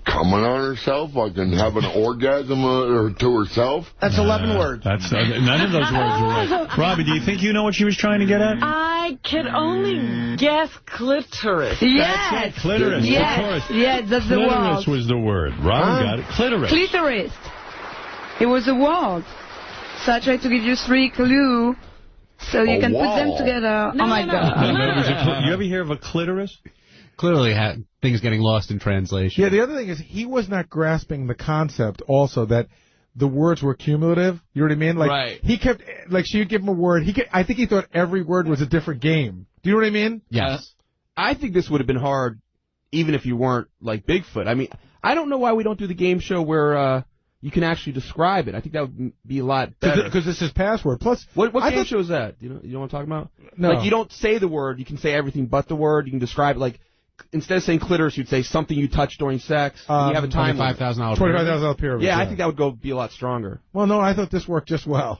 Coming on herself, like and having an orgasm to herself. That's 11 words. That's none of those words are right. Robbie, do you think you know what she was trying to get at? I can only guess clitoris. Yes. That's it, clitoris. Yes. Yes, that's the word. Clitoris was the word. Robin got it. Clitoris. Clitoris. It was a word. So I tried to give you 3 clues so you can put them together. No, oh, my God. You ever hear of a clitoris? Clearly, things getting lost in translation. Yeah, the other thing is he was not grasping the concept also that the words were cumulative. You know what I mean? Like, right. He kept, like, she would give him a word. I think he thought every word was a different game. Do you know what I mean? Yes. I think this would have been hard even if you weren't like Bigfoot. I mean, I don't know why we don't do the game show where you can actually describe it. I think that would be a lot better. Because this is password. Plus, what game show is that? You know what I'm talking about? No. Like, you don't say the word. You can say everything but the word. You can describe it like instead of saying clitoris, you'd say something you touched during sex. You have a time limit. $25,000. $25,000 pyramid. Yeah, I think that would go be a lot stronger. Well, no, I thought this worked just well.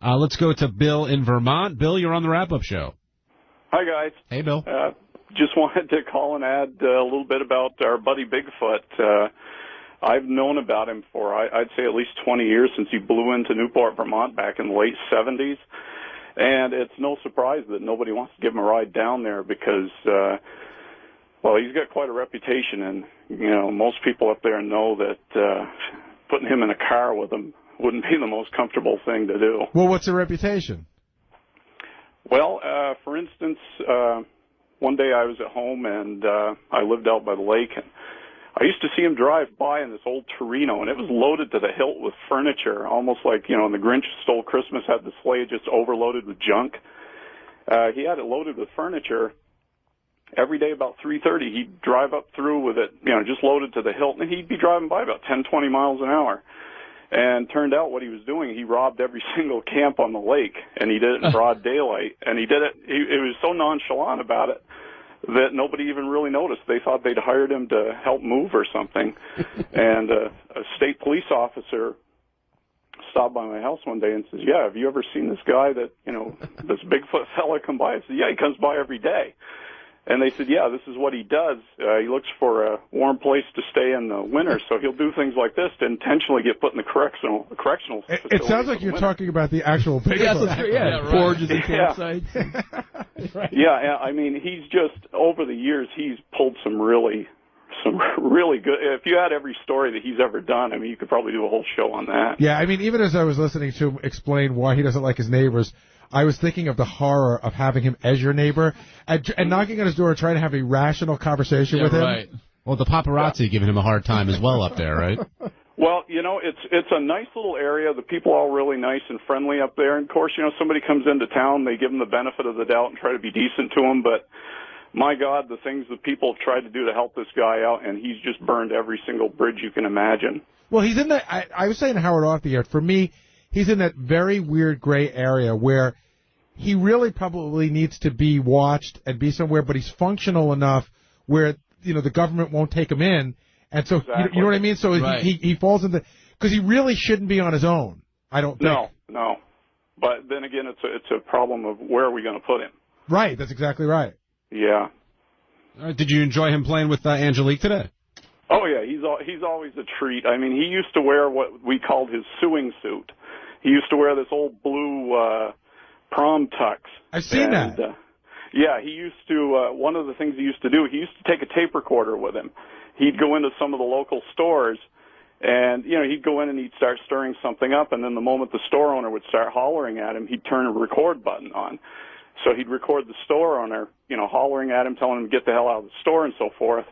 Let's go to Bill in Vermont. Bill, you're on the wrap-up show. Hi, guys. Hey, Bill. Just wanted to call and add a little bit about our buddy Bigfoot. I've known about him for, I'd say, at least 20 years since he blew into Newport, Vermont back in the late 70s. And it's no surprise that nobody wants to give him a ride down there because, well, he's got quite a reputation. And, you know, most people up there know that putting him in a car with him wouldn't be the most comfortable thing to do. Well, what's the reputation? Well, for instance, one day I was at home and I lived out by the lake, and I used to see him drive by in this old Torino, and it was loaded to the hilt with furniture, almost like, you know, when the Grinch Stole Christmas had the sleigh just overloaded with junk. He had it loaded with furniture. Every day about 3:30, he'd drive up through with it, you know, just loaded to the hilt, and he'd be driving by about 10, 20 miles an hour. And turned out what he was doing, he robbed every single camp on the lake, and he did it in broad daylight. And he did it, he was so nonchalant about it that nobody even really noticed. They thought they'd hired him to help move or something. And a state police officer stopped by my house one day and says, yeah, have you ever seen this guy that, you know, this Bigfoot fella come by? I said, yeah, he comes by every day. And they said, yeah, this is what he does. He looks for a warm place to stay in the winter, so he'll do things like this to intentionally get put in the correctional facility. It sounds like you're talking about the actual Bigfoot. Yeah, forges and campsites. Right. Yeah, I mean, he's just, over the years, he's pulled some really good, if you had every story that he's ever done, I mean, you could probably do a whole show on that. Yeah, I mean, even as I was listening to him explain why he doesn't like his neighbors, I was thinking of the horror of having him as your neighbor and knocking on his door and trying to have a rational conversation with him. Right. Well, the paparazzi giving him a hard time as well up there, right? Well, you know, it's a nice little area. The people are all really nice and friendly up there. And, of course, you know, somebody comes into town, they give them the benefit of the doubt and try to be decent to them. But, my God, the things that people have tried to do to help this guy out, and he's just burned every single bridge you can imagine. Well, he's in that, I was saying to Howard off the air, for me, he's in that very weird gray area where he really probably needs to be watched and be somewhere, but he's functional enough where, you know, the government won't take him in. And so, you know what I mean? So right. he falls into, because he really shouldn't be on his own, I don't think. No. But then again, it's a problem of where are we going to put him? Right, that's exactly right. Yeah. Did you enjoy him playing with Angelique today? Oh, yeah, he's always a treat. I mean, he used to wear what we called his suing suit. He used to wear this old blue prom tux. I've seen that. Yeah, he used to, one of the things he used to do, he used to take a tape recorder with him. He'd go into some of the local stores, and, you know, he'd go in and he'd start stirring something up, and then the moment the store owner would start hollering at him, he'd turn a record button on. So he'd record the store owner, you know, hollering at him, telling him to get the hell out of the store and so forth.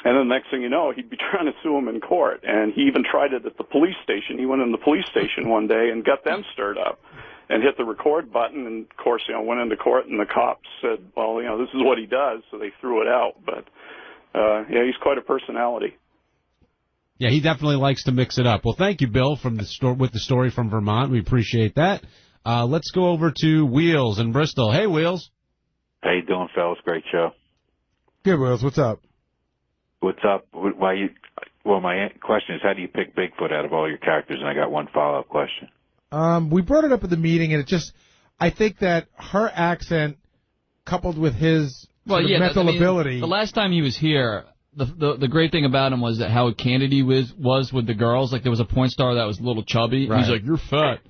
And then the next thing you know, he'd be trying to sue him in court. And he even tried it at the police station. He went in the police station one day and got them stirred up and hit the record button. And, of course, you know, went into court, and the cops said, well, you know, this is what he does. So they threw it out. But, yeah, he's quite a personality. Yeah, he definitely likes to mix it up. Well, thank you, Bill, from with the story from Vermont. We appreciate that. Let's go over to Wheels in Bristol. Hey, Wheels. How you doing, fellas? Great show. Good, Wheels. What's up? What's up? Well, my question is, how do you pick Bigfoot out of all your characters? And I got one follow-up question. We brought it up at the meeting, and I think that her accent, coupled with his mental ability. The last time he was here, the great thing about him was that how candid he was with the girls. Like, there was a porn star that was a little chubby. Right. He's like, you're fat.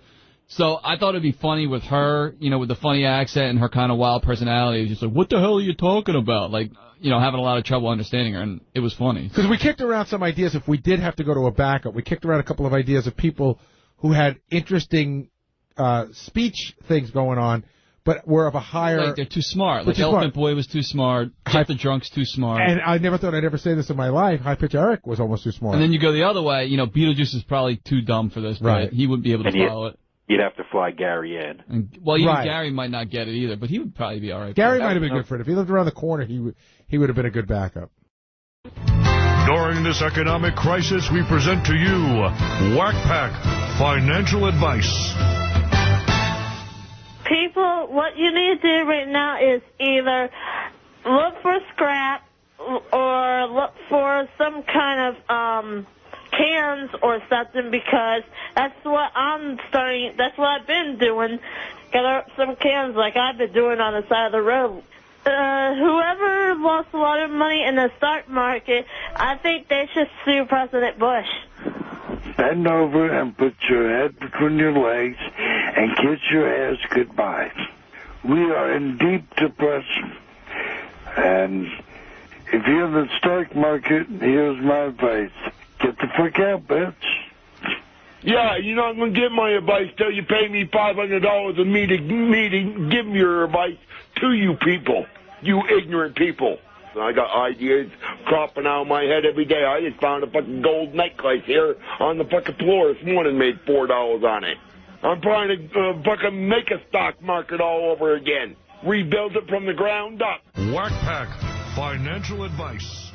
So I thought it'd be funny with her, you know, with the funny accent and her kind of wild personality. It was just like, what the hell are you talking about? Like, you know, having a lot of trouble understanding her, and it was funny. Because we kicked around some ideas if we did have to go to a backup. We kicked around a couple of ideas of people who had interesting speech things going on, but were of a higher... Like, they're too smart. Like, Elephant Boy was too smart. Jeff the Drunk's too smart. And I never thought I'd ever say this in my life. High Pitch Eric was almost too smart. And then you go the other way. You know, Beetlejuice is probably too dumb for this, but he wouldn't be able to follow it. You'd have to fly Gary in. And, well, even Gary might not get it either, but he would probably be all right. Gary might have been good for it. If he lived around the corner, he would have been a good backup. During this economic crisis, we present to you Wack Pack Financial Advice. People, what you need to do right now is either look for scrap or look for some kind of cans or something, because that's what that's what I've been doing. Gather up some cans like I've been doing on the side of the road. Whoever lost a lot of money in the stock market, I think they should sue President Bush. Bend over and put your head between your legs and kiss your ass goodbye. We are in deep depression. And if you're in the stock market, here's my advice. Get the fuck out, bitch. Yeah, you're not going to get my advice till you pay me $500 a meeting. Give me your advice to you people, you ignorant people. I got ideas cropping out of my head every day. I just found a fucking gold necklace here on the fucking floor this morning, made $4 on it. I'm trying to fucking make a stock market all over again. Rebuild it from the ground up. Wack Pack Financial Advice.